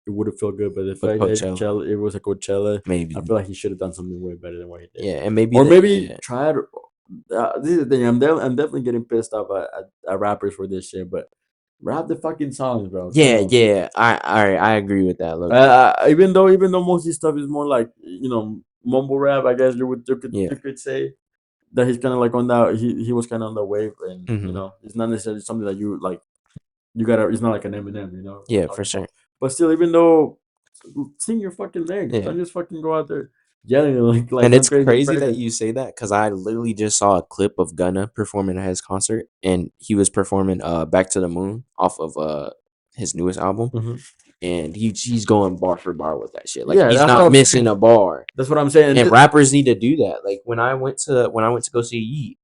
would have felt good. But the with fact that Coachella, it was a Coachella, I maybe. feel like he should have done something way better than what he did. Yeah, and maybe Or the maybe yeah. tried. This is the thing. I'm definitely getting pissed off at rappers for this shit. But rap the fucking songs, bro. Come Yeah, on. yeah. I agree with that, look. Even though most of his stuff is more like mumble rap, I guess Yeah. you could say that he's kind of like on that. He was kind of on the wave, and Hmm. it's not necessarily something that you like. You gotta. It's not like an Eminem, Yeah, for talking sure. about. But still, even though sing your fucking lyrics, Yeah. don't just fucking go out there yelling like And some it's crazy crazy that person. you say that because I literally just saw a clip of Gunna performing at his concert, and he was performing "Back to the Moon" off of his newest album, Hmm. and he's going bar for bar with that shit. Like Yeah, he's that's what not I'm missing saying. a bar. That's what I'm saying. And rappers need to do that. Like when I went to go see Yeet,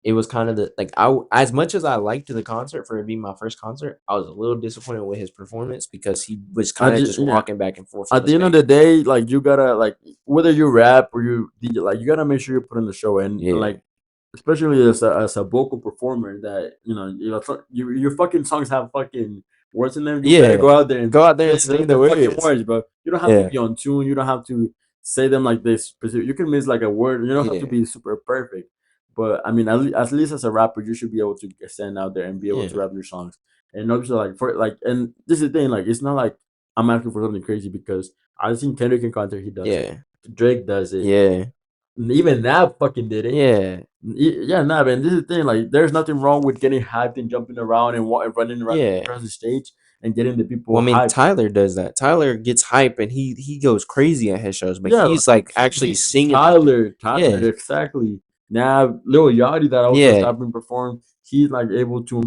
it was kind of the like as much as I liked the concert for it being my first concert, I was a little disappointed with his performance because he was I kind of just just yeah. walking back and forth on At the the end of stage. the day, like you gotta like whether you rap or you DJ, like you gotta make sure you put in the show and Yeah, like especially as a vocal performer that your fucking songs have fucking words in them. You better yeah. go out there and Go out there say and sing the the fucking words. words, bro. You don't have to Yeah, be on tune. You don't have to say them like this specific. You can miss like a word. You don't have to yeah, be super perfect. But I mean, at least as a rapper, you should be able to stand out there and be able to yeah, rap your songs. And obviously, like for like, and this is the thing, like it's not like I'm asking for something crazy because I've seen Kendrick in concert, he does it. yeah, Drake does it. yeah. even that fucking did it. Yeah, Yeah, nah, man. This is the thing. Like, there's nothing wrong with getting hyped and jumping around and running around yeah. across the stage and getting the Well, people I mean, hyped. Tyler does that. Tyler gets hype and he goes crazy at his shows, but Yeah, he's like actually singing the shit. Tyler, Yeah, exactly. Now, Lil Yachty that also yeah, stopped and performed. He's like able to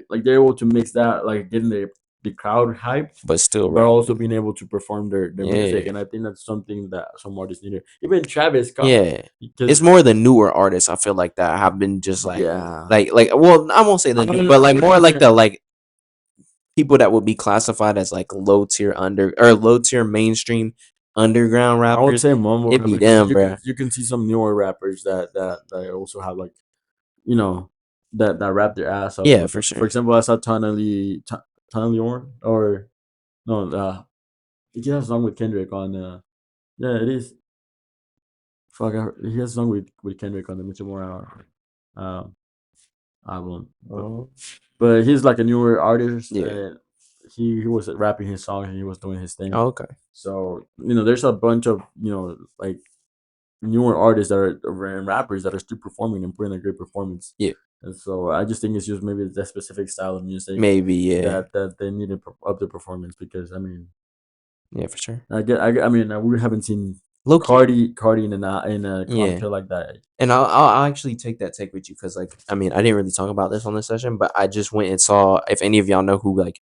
like they're able to mix that, like getting the crowd hyped, but still but also rapping. being able to perform their music. Yeah, And I think that's something that some artists need. Even Travis Scott, yeah. It's because more the newer artists I feel like that have been just yeah, like. Well, I won't say the I new, don't but know. like I more wouldn't like say the like people that would be classified as like low tier under or low tier mainstream underground I would rappers. say mumble It rap be because them, bruh. you can see some newer rappers that also have like that rap their ass off. Yeah, With for them. For sure. example, I saw Tana Leon or no, he has a song with Kendrick on. Yeah, it is. Fuck, he has a song with Kendrick on the Mitchell Moore um, album. Oh, But he's like a newer artist, yeah. and he was rapping his song and he was doing his thing. Oh, okay. So there's a bunch of like newer artists that are and rappers that are still performing and putting a great performance. Yeah. And so I just think it's just maybe that specific style of music Maybe. Yeah. that they need to up the performance because Yeah, for sure. I mean we haven't seen Low key. Cardi in a Yeah. concert like that. And I'll actually take that take with you because like I mean I didn't really talk about this on this session, but I just went and saw if any of y'all know who like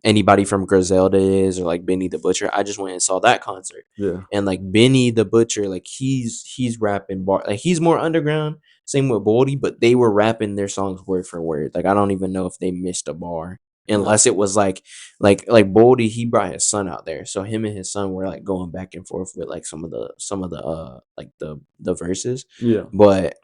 anybody from Griselda is or like Benny the Butcher. I just went and saw that concert. Yeah, And like Benny the Butcher, like he's rapping bar like he's more underground. Same with Boldy, but they were rapping their songs word for word. Like I don't even know if they missed a bar. yeah, Unless it was like Boldy, he brought his son out there. So him and his son were like going back and forth with like some of the like the verses. yeah. But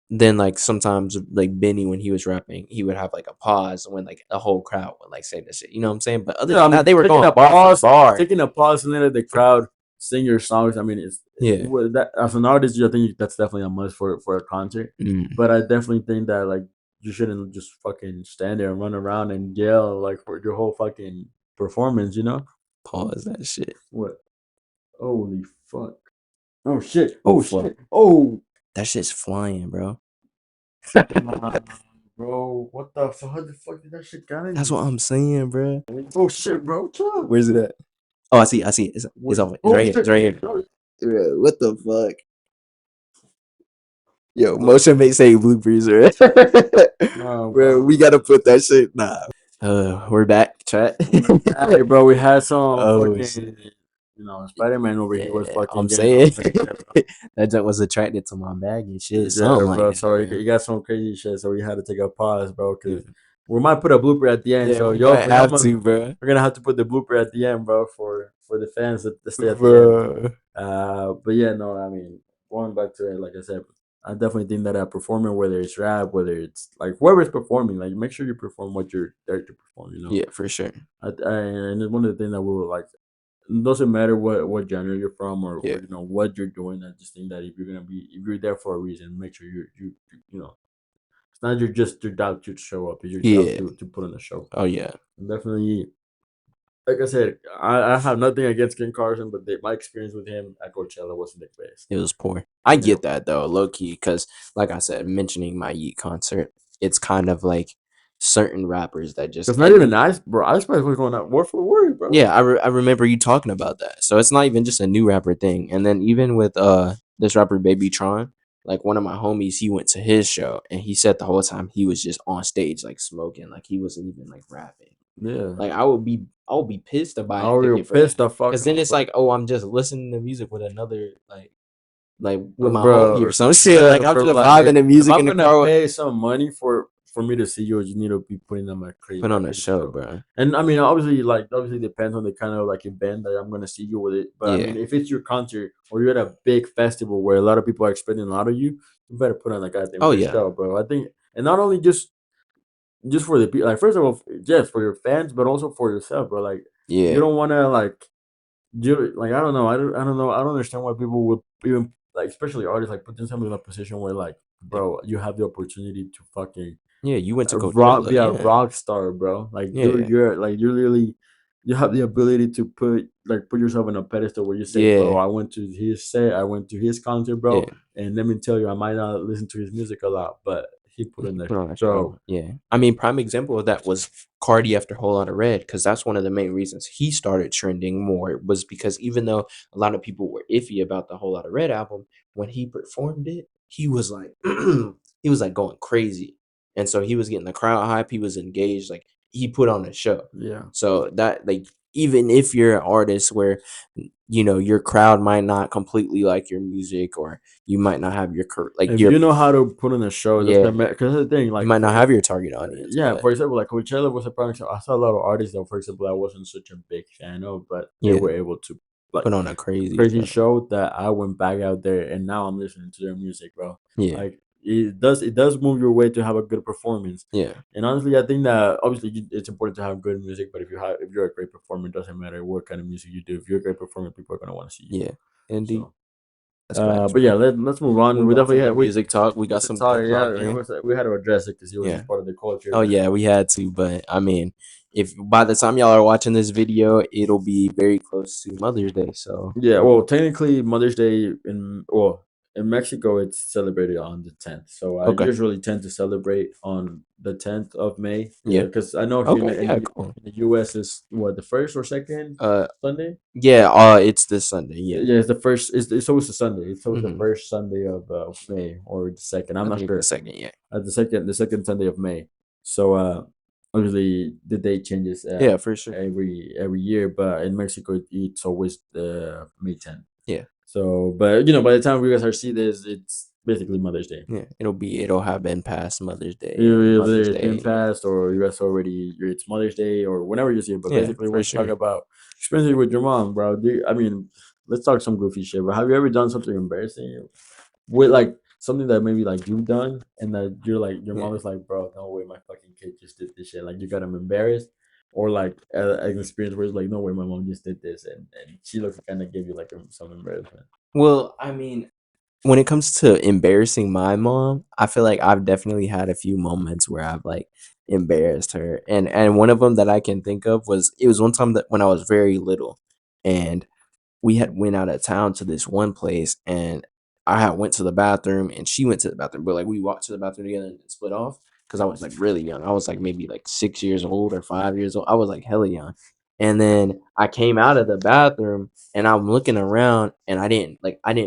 then like sometimes like Benny when he was rapping, he would have like a pause when like the whole crowd would like say this shit. You know what I'm saying? But other Yeah, I than mean, that, they were taking going a bar for pause, bar. taking a pause, and let the crowd sing your songs. I mean, it's Yeah. that as an artist, I think that's definitely a must for a concert. Mm. But I definitely think that like you shouldn't just fucking stand there and run around and yell like for your whole fucking performance. Pause that shit. What? Holy fuck! Oh shit! Oh Oh fuck. shit! Oh, That shit's flying, bro. nah, bro! What the fuck? How the fuck did that shit get in That's here? what I'm saying, bro. Oh shit, bro! Chill. Where's it at? Oh, I see. I see. It's What? off. It's Oh right here. It's shit! right here. Oh, Bro, what the fuck? Yo, bro. Motion Mixtape bloopers, bro. No, Bro, bro. we gotta put that shit. Nah. We're back, chat. Hey, bro, we had some Oh shit. fucking, Spider Man over here was Yeah, fucking I'm getting all saying crazy. that junk was attracted to my bag and shit. Yeah, Something like bro. that, Sorry, bro. you got some crazy shit, so we had to take a pause, bro, Yeah, because we might put a blooper at the end. yeah, So we might y'all have must, to, bro. we're gonna have to put the blooper at the end, bro, for the fans to stay at the end. Bro. But yeah, no, I mean, going back to it, like I said, I definitely think that a performer, whether it's rap, whether it's like whoever's performing, like make sure you perform what you're there to perform. Yeah, for sure. And it's one of the things that we will like. It doesn't matter what genre you're from Yeah, or what you're doing. I just think that if you're there for a reason, make sure it's not your job to show up. It's your job yeah. to put on a show. Oh yeah. And definitely, like I said, I have nothing against Ken Carson, but my experience with him at Coachella wasn't the best. It was poor. I Yeah, get that though, low key, because like I said, mentioning my Yeet concert, it's kind of like certain rappers that just it's not even nice, bro. Ice Spice was going out word for word, bro. yeah, I remember you talking about that. So it's not even just a new rapper thing. And then even with this rapper Baby Tron, like one of my homies, he went to his show and he said the whole time he was just on stage like smoking, like he wasn't even like rapping. Yeah, Like I would be pissed to buy I a already ticket for that. pissed the fuck Cause then off, it's like, oh, I'm just listening to music with another like with my homie or bro. some shit. Yeah, Like I'm bro. just Like vibing to if music I'm in the gonna car. pay some money for me to see you, you need to be putting on Put a on a crazy show, show. bro. And I mean, obviously depends on the kind of like event that I'm gonna see you with it. But I Yeah. mean, if it's your concert or you're at a big festival where a lot of people are expecting a lot of you, you better put on a goddamn Oh good yeah. show, bro. I think, and not only just for the people, like first of all, yes, for your fans, but also for yourself, bro. Like you Yeah. don't want to like I don't know, I don't know, I don't understand why people would even like, especially artists, like put themselves in a position where like, Yeah. bro, you have the opportunity to fucking Yeah. You went to rock, Coachella. be a Yeah. rock star, bro. Like Yeah. you're literally. you have the ability to put yourself in a pedestal where you say, bro, Yeah, I went to his set, I went to his concert, yeah. bro, and let me tell you, I might not listen to his music a lot, but he put in He a put on a show. show. Yeah. I mean, prime example of that was Cardi after Whole Lotta Red, because that's one of the main reasons he started trending more was because even though a lot of people were iffy about the Whole Lotta Red album, when he performed it, he was like he was like going crazy. And so he was getting the crowd hype, he was engaged, like he put on a show. Yeah. So that like even if you're an artist where your crowd might not completely like your music or you might not have your like If your you know how to put in a show, that's yeah, the because that's the thing. you Like might not for have your target audience, yeah, but for example, like Coachella was a prime example. I saw a lot of artists that, for example, I wasn't such a big fan of, but they yeah, were able to like put on a crazy crazy show. show that I went back out there and now I'm listening to their music, bro. Yeah, Like it does move your way to have a good performance. yeah, And honestly, I think that obviously it's important to have good music, but if you're a great performer, it doesn't matter what kind of music you do. If you're a great performer, people are gonna want to see you. yeah. Indeed, So, that's facts, but bro. yeah, let's move on. Move We on definitely from the had music talk. We got music some talk. good Yeah, talk in. we had to address it because it was Yeah. just part of the culture, Oh man. yeah, we had to, but I mean, if by the time y'all are watching this video, it'll be very close to Mother's Day. So Yeah, well, technically, Mother's Day in Mexico, it's celebrated on the 10th. So I okay, usually tend to celebrate on the 10th of May. yeah, Because I know here okay, yeah, cool. in the U.S. is what the first or second Uh, Sunday. yeah, it's this Sunday. Yeah, Yeah, it's the first. It's always a Sunday. It's always the hmm first Sunday of May or the second. I'm I not think it's the sure. second. Yeah, The second Sunday of May. So obviously the date changes yeah, for sure. every year, but in Mexico it's always the May 10th. Yeah, So, but by the time we guys are see this, it's basically Mother's Day. yeah. It'll have been past Mother's Day and Either Mother's it's been Day. Yeah, passed or you guys already it's Mother's Day or whenever you see it. But yeah, basically, for we're talking sure. about experiences with your mom, bro. I mean, let's talk some goofy shit. But have you ever done something embarrassing with like something that maybe like you've done and that you're like your Yeah. mom is like, bro, no way, my fucking kid just did this shit. Like you got him embarrassed, or like an experience where it's like, no way, my mom just did this, and she looks kind of give you like some embarrassment. Well, I mean, when it comes to embarrassing my mom, I feel like I've definitely had a few moments where I've like embarrassed her. And one of them that I can think of was it was one time that when I was very little and we had went out of town to this one place and I had went to the bathroom and she went to the bathroom, but like we walked to the bathroom together and split off because I was like really young. I was like maybe like 6 years old or 5 years old. I was like hella young. And then I came out of the bathroom and I'm looking around and I didn't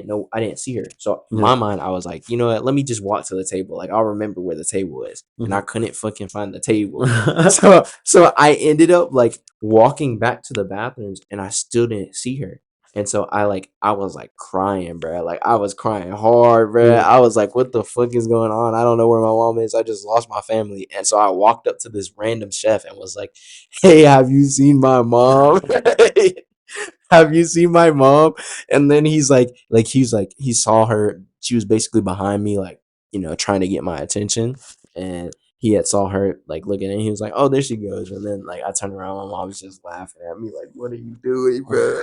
know I didn't see her. So in Yeah. my mind, I was like, you know what, let me just walk to the table. Like I'll remember where the table is. And I couldn't fucking find the table. So I ended up like walking back to the bathrooms and I still didn't see her. And so I was like crying, bro. Like I was crying hard, bro. Yeah. I was like, what the fuck is going on? I don't know where my mom is. I just lost my family. And so I walked up to this random chef and was like, hey, have you seen my mom? Have you seen my mom? And then he saw her. She was basically behind me, like, trying to get my attention. And he had saw her like looking and he was like, oh, there she goes. And then like I turned around, my mom was just laughing at me, like, what are you doing, bro?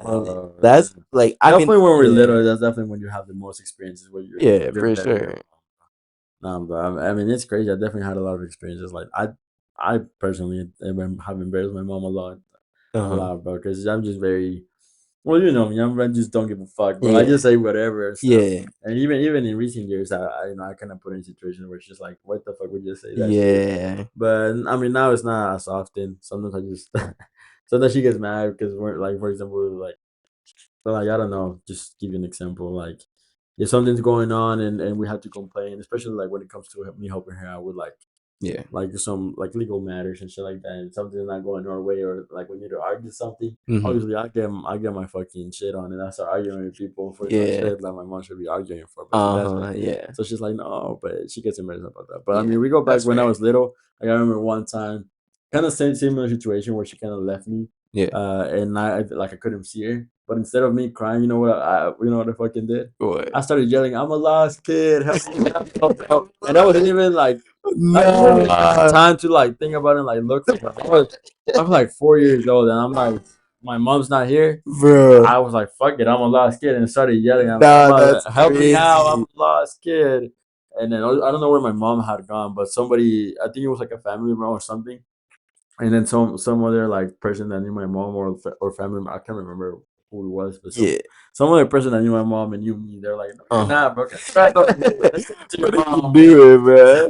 And that's like, I mean, Definitely when we're yeah, little, that's definitely when you have the most experiences with yeah, your for dad and your sure. mom. No, but I mean, it's crazy. I definitely had a lot of experiences. Like I personally have embarrassed my mom a Uh-huh. lot, bro. Because I'm just very, well, you know me. I just don't give a fuck, bro. I Yeah, just say whatever and stuff. yeah, And even in recent years, I kind of put in situations where it's just like, what the fuck would you say that shit? yeah, But I mean, now it's not as often. Sometimes I just sometimes she gets mad because we're like, for example, like I don't know, just give you an example. Like if something's going on and we have to complain, especially like when it comes to me helping her out with yeah. like some like legal matters and shit like that, and something's not going our way or like we need to argue something. Mm-hmm. Obviously, I get my fucking shit on and I start arguing with people for some Yeah. shit that my mom should be arguing for. But she doesn't. Uh-huh. Yeah. So she's like, no, but she gets embarrassed about that. But I Yeah. mean, we go back That's when I fair. was little. Like, I remember one time, kind of same similar situation where she kind of left me, Yeah. and I couldn't see her. But instead of me crying, you know what I fucking did? What? I started yelling, "I'm a lost kid! Help me, help, help." And that wasn't even like I didn't even have No, time to like think about it, and, like look. I was like 4 years old, and I'm like, my mom's not here. bro. I was like, fuck it, I'm a lost kid, and started yelling. I'm like, Nah, mother, that's help me out, I'm crazy. a lost kid. And then I don't know where my mom had gone, but somebody, I think it was like a family member or something, And then some other like person that knew my mom or family, I can't remember who it was, but Yeah. some other person that knew my mom and knew me, they're like, no, you're Uh. not, bro. Don't do it. Let's take it to your What are you mom. doing, bro?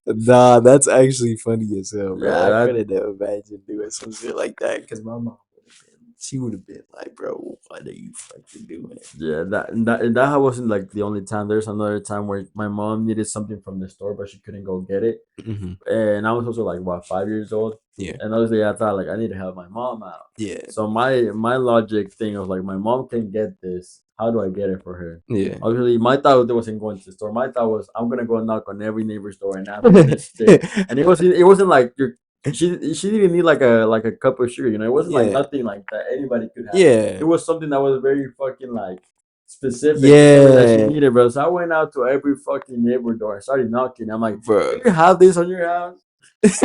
Nah, that's actually funny as hell, bro. Yeah, I that couldn't imagine doing some shit like that because my mom would have been, she would have been like, bro, what are you fucking doing? yeah, that wasn't like the only time. There's another time where my mom needed something from the store, but she couldn't go get it. Hmm. And I was also like what 5 years old, Yeah. and obviously I thought like I need to help my mom out. Yeah. So my logic thing was like my mom can get this. How do I get it for her? Yeah. Obviously, my thought wasn't going to the store. My thought was I'm gonna go knock on every neighbor's door and ask if it's there. And it wasn't like you're. She didn't need like a cup of sugar. It wasn't like Yeah. nothing like that anybody could have. It Yeah. was something that was very fucking like specific and something that she Yeah. needed, bro. So I went out to every fucking neighbor door. I started knocking. I'm like, Bro. do you have this on your house? This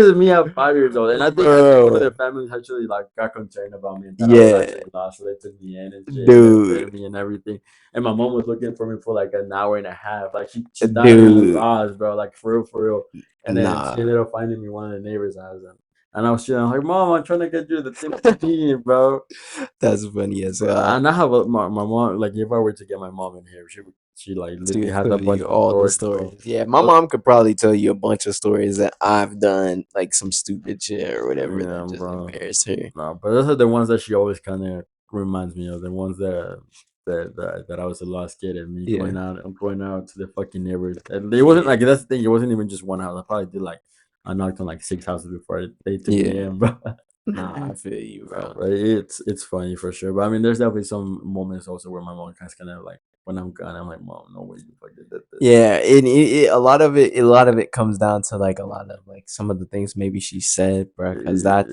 is me at 5 years old, and I think one of Bro. the families actually like got concerned about me and thought I was Yeah. actually lost, so they took me in and shit, and they Dude. fed me and everything. And my mom was looking for me for like an hour and a half. Like she thought I was Dude. lost, bro. Like for real. And then she Nah. ended up finding me one of the neighbors' house, and I was chilling. I'm like, Mom, I'm trying to get you the thing you need, bro. That's funny as But hell. and I have my mom. Like if I were to get my mom in here, she like To literally has a tell you bunch of all the stories, bro. stories. Yeah, my mom could probably tell you a bunch of stories that I've done, like some stupid shit or whatever Yeah, that just bro. embarrassed her. No, but those are the ones that she always kind of reminds me of. The ones that I was a lost kid and me Yeah. going out to the fucking neighbors. And it wasn't Yeah. like that's the thing. It wasn't even just one house. I probably did like I knocked on like six houses before they took me Yeah. in, bro. Nah, I feel you, No, bro. but it's funny for sure. But I mean, there's definitely some moments also where my mom kind of like when I'm gone, I'm like, Mom, no way you fucking did this. Yeah, a lot of it comes down to like a lot of like some of the things maybe she said, bro. Because Yeah.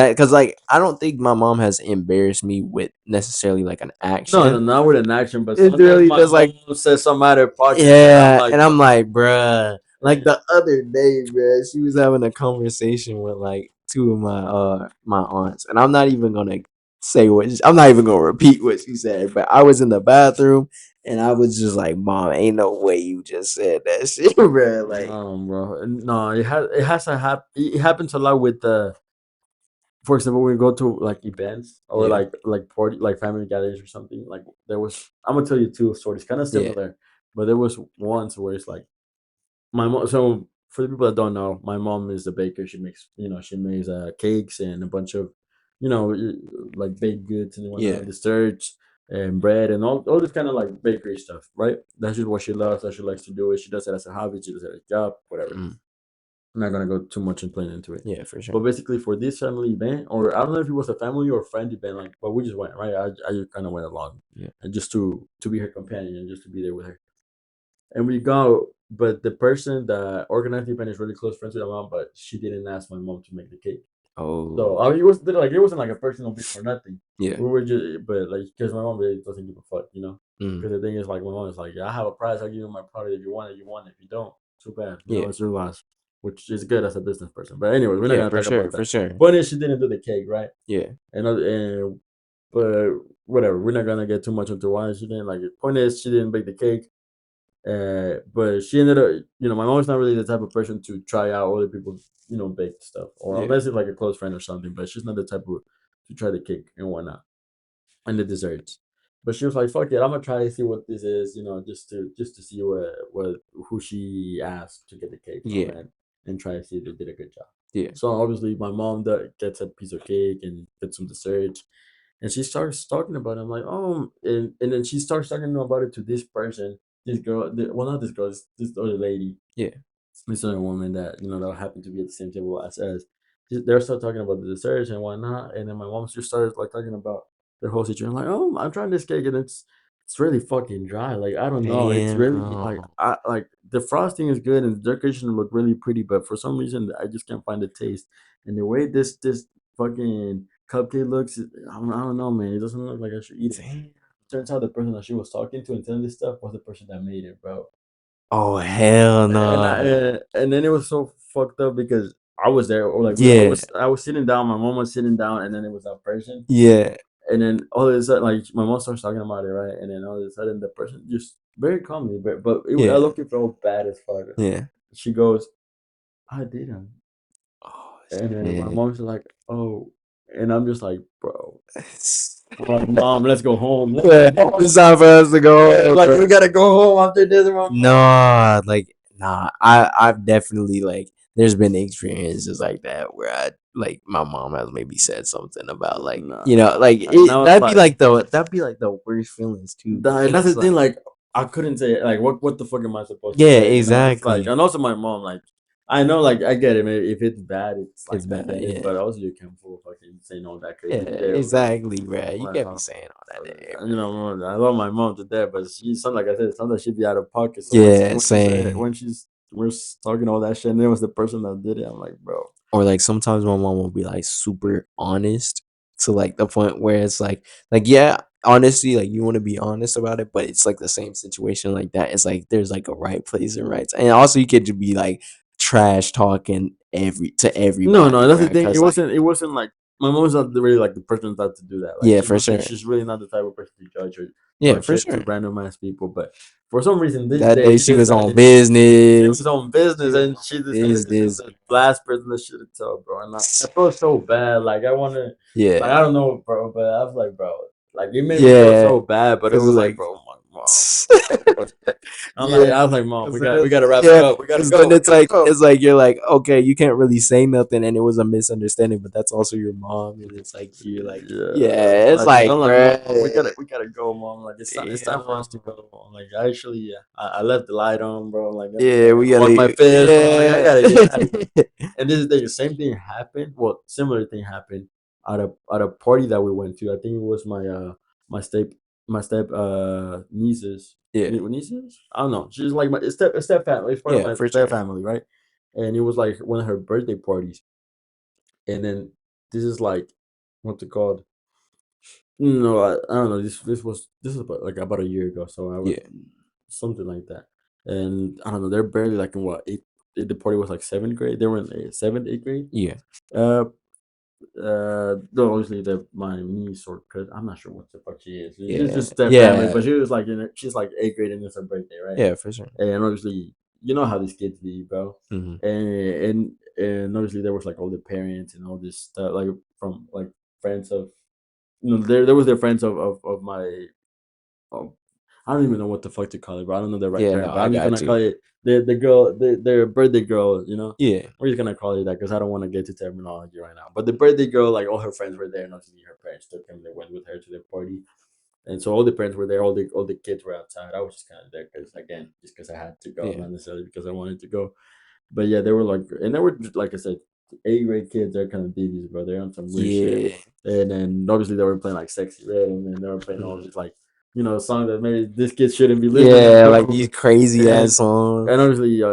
because like I don't think my mom has embarrassed me with necessarily like an No, no, action. not with an action, but It's sometimes really my just like, mom says something out of pocket that I'm yeah, like, and I'm Mom, like, bruh. Like eh, the other day, bruh, she was having a conversation with like two of my aunts, and I'm not even gonna I'm not even gonna repeat what she said, but I was in the bathroom and I was just like, Mom, ain't no way you just said that shit, bruh. Like, no, bro. No, it has to happen. It happens a lot with for example, when we go to like events or yeah, like party like family gatherings or something. Like there was, I'm gonna tell you two stories, kind of yeah, similar, but there was once where it's like my mom. So for the people that don't know, my mom is a baker. She makes cakes and a bunch of like baked goods and yeah, whatnot, desserts and bread and all this kind of like bakery stuff, right? That's just what she loves. That she likes to do it. She does it as a hobby. She does it as a job, whatever. mm, I'm not gonna go too much and plain into it. yeah, for sure. But basically, for this family event, or I don't know if it was a family or friend event, like, but we just went, right? I just kind of went along, Yeah. and just to be her companion and just to be there with her. And we go, but the person that organized the event is really close friends with my mom, but she didn't ask my mom to make the cake. So Oh, it wasn't like a personal beef or nothing. yeah, We were just, but like, because my mom really doesn't give a fuck, mm, Because the thing is, like, my mom is like, yeah, I have a prize. I'll give you my product. If you want it, you want it. If you don't, too bad. yeah, It's your loss, which is good as a business person. But anyways, we're not yeah, gonna for talk sure, about for that. sure. Point is, she didn't do the cake, right? Yeah, And but whatever. We're not gonna get too much into why she didn't like it. Point is, she didn't bake the cake. But she ended up, my mom's not really the type of person to try out other people's, baked stuff, or yeah, unless it's like a close friend or something. But she's not the type of to try the cake and whatnot and the desserts. But she was like, "Fuck it, I'm gonna try to see what this is, just to see what who she asked to get the cake from, yeah, and try to see if they did a good job." yeah, So obviously, my mom gets a piece of cake and gets some desserts, and she starts talking about it. I'm like, oh, and then she starts talking about it to this person, this girl, well, not this girl, this other lady, yeah, this other woman that that happened to be at the same table as us. They're still talking about the desserts and whatnot, and then my mom just started like talking about the whole situation. I'm like, oh, I'm trying this cake, and it's really fucking dry. Like I don't know, it's really like damn, I like the frosting is good and the decoration look really pretty, but for some reason I just can't find the taste. And the way this fucking cupcake looks, I don't know, man. It doesn't look like I should eat it. damn. Turns out the person that she was talking to and telling this stuff was the person that made it, bro. Oh hell And no. and then it was so fucked up because I was there, or like I Yeah, was sitting down, my mom was sitting down, and then it was that person, yeah, and then all of a sudden, like my mom starts talking about it, right, and then all of a sudden the person just very calmly, I yeah, looked felt bad as fuck. yeah. She goes, "I didn't," Oh And then my Yeah. mom's like, "Oh," and I'm just like, "Bro, I'm like, Mom, let's go home." Yeah, it's time for us to go. Like we gotta go home after this. My mom. Nah, like nah. I've definitely like there's been experiences like that where I like my mom has maybe said something about like Nah, you know like and I was like, that'd be like the worst feelings too. and that's the It's thing. like Like I couldn't say like what the fuck am I supposed to yeah, say? You know, it's like, exactly. and also my mom. Like I know, like I get it. Maybe if it's bad, it's It's like I bad. get it. Yeah, But also you can't full fucking saying all that yeah, crazy shit. exactly, bruh. You Like, can't be saying all that to you everybody. know, I love my mom to death, but she, some like I said, sometimes she'd be out of pocket. So Yeah, when she said same. when she's we're talking all that shit, and it was the person that did it, I'm like, bro, Or like sometimes my mom will be like super honest to like the point where it's like yeah, honesty, like you want to be honest about it, but it's like the same situation like that. It's like there's like a right place and rights, and also you could just be like trash talking to no, no, everybody, that's the bro. thing. Because like It wasn't like my mom's not really like the person that to do that. Like yeah, for sure, she's really not the type of person to judge or yeah, talk for shit to sure. random ass people. But for some reason, this That day day she she was on decided she business. was on She business was and on she decided this is business. the last person that should have told, bro. And I felt so bad. Like I want to, like Yeah, I don't know, bro, but I was like, bro, like it made me feel yeah, so bad. But it because was like, like bro, my mom. I'm like, yeah, I was like, mom, because then it's we got to wrap it yeah, up. We got to because then go. We got to go. it's like you're like okay, you can't really say nothing, and it was a misunderstanding, but that's also your mom, and it's like you're like Yeah, yeah, it's like I'm like, mom, bruh, we gotta go, mom. Like it's time for us to damn, go. Like I actually, yeah, I left the light on, bro. Like I'm just yeah, like, we I wash my gotta face, bro. Like I yeah, gotta get out of here. And this is the same thing happened. Well, similar thing happened at a party that we went to. I think it was my step nieces yeah, nieces. I don't know. She's like my step family. It's part of yeah, my for step sure, family, right? And it was like one of her birthday parties. And then this is like what's it called? No, I don't know. This was about a year ago, so I was yeah, something like that. And I don't know. They're barely like in what eight. The party was like seventh grade. They were in seventh, eighth grade. yeah, Uh, no, obviously my niece or cause I'm not sure what the fuck she is. She's yeah, just their family, yeah, but she was like she's like eighth grade and it's her birthday, right? yeah, for sure. And obviously, you know how these kids be, bro. Hmm. And obviously there was like all the parents and all this stuff, like from like friends of no, there was their friends of my um, I don't even know what the fuck to call it, but I don't know the right Yeah, no, term. But I I'm just got gonna you. call it the girl, their birthday girl. You know, Yeah, we're just gonna call it that because I don't want to get to terminology right now. But the birthday girl, like all her friends were there, and obviously her parents took him. They went with her to the party, and so all the parents were there. All the kids were outside. I was just kind of there because again, just because I had to go, yeah, not necessarily because I wanted to go. But yeah, they were like, and they were just, like I said, eighth grade kids. They're kind of babies, bro. They're on some weird shit. yeah, And then obviously they were playing like "Sexy Red," and then they were playing all mhm. these like songs that maybe this kid shouldn't be listening Yeah, like to. these crazy ass And songs. obviously,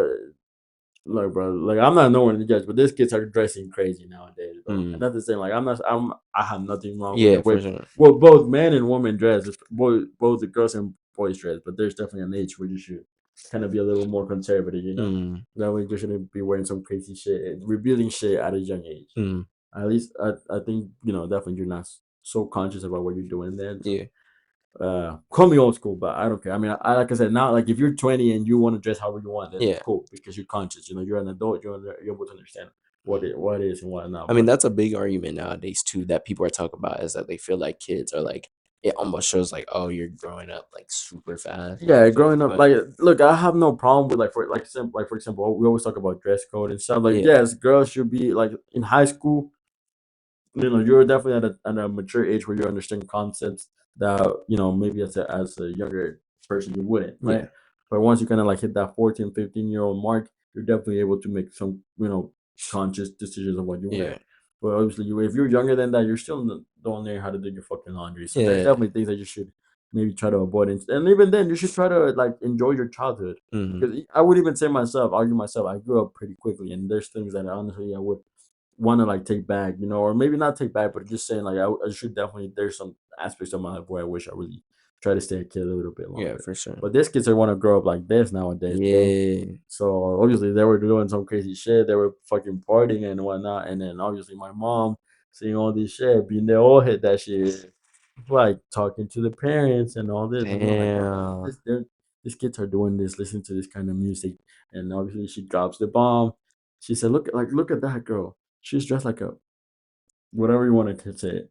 look, bro, like I'm not no one to judge, but these kids are dressing crazy nowadays, bro. And Mm. that's the same. Like I have nothing wrong with the Yeah, way for sure. well both men and women dress, both the girls and boys dress. But there's definitely an age where you should kind of be a little more conservative, you know. Mm, That way you shouldn't be wearing some crazy shit, and revealing shit at a young age. mm, At least I think definitely you're not so conscious about what you're doing then. So yeah, call me old school, but I don't care. I mean, I like I said, now like if you're 20 and you want to dress however you want, then yeah. cool because you're conscious. You know, you're an adult. You're able to understand Mm. what is and what I not. mean, But that's a big argument nowadays too that people are talking about is that they feel like kids are like it almost shows like oh you're growing up like super fast and yeah, everything, growing up, but like look, I have no problem with like for example, we always talk about dress code and stuff. Like yeah, yes, girls should be like in high school. You're definitely at a mature age where you understand concepts that maybe as a younger person you wouldn't, right? yeah, But once you kind of like hit that 14, 15-year-old mark, you're definitely able to make some conscious decisions of what you yeah, wear. But obviously if you're younger than that, you're still don't know how to do your fucking laundry, so there's yeah. definitely things that you should maybe try to avoid. And even then you should try to like enjoy your childhood, Mm, because I would even say myself, argue myself, I grew up pretty quickly, and there's things that honestly I would want to like take back, or maybe not take back, but just saying like I should definitely. There's some aspects of my life where I wish I really try to stay a kid a little bit yeah, longer. for sure. But these kids are want to grow up like this nowadays, bro. Yeah, So obviously they were doing some crazy shit. They were fucking partying and whatnot. And then obviously my mom seeing all this shit, being they all hit that shit, like talking to the parents and all this. And I'm like, bro, damn, these kids are doing this, listening to this kind of music. And obviously she drops the bomb. She said, look at that girl. She's dressed like a whatever you wanted to say.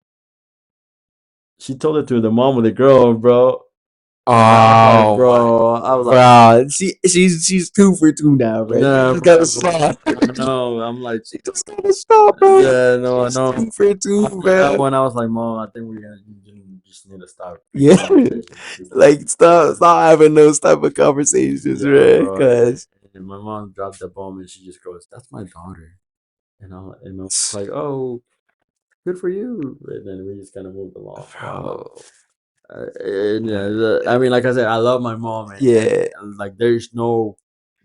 She told it to the mom of the girl, bro. And I was like, Oh my, bro, I was like, bro, she's 2 for 2 now, bro. She yeah, just bro. gotta stop. I know. I'm like, She just gotta stop, bro. yeah, no, I She's know. 2 for 2, After that man. one, I was like, Mom, I think we're gonna you just need to stop these Yeah, conversations. like stop having those type of conversations, Yeah, right? bro. Cause And my mom dropped the bomb, and she just goes, "That's my daughter." And my mom's like, "Oh, good for you." And then we just kind of moved along. bro, And yeah, I mean, like I said, I love my mom, yeah, and like there's no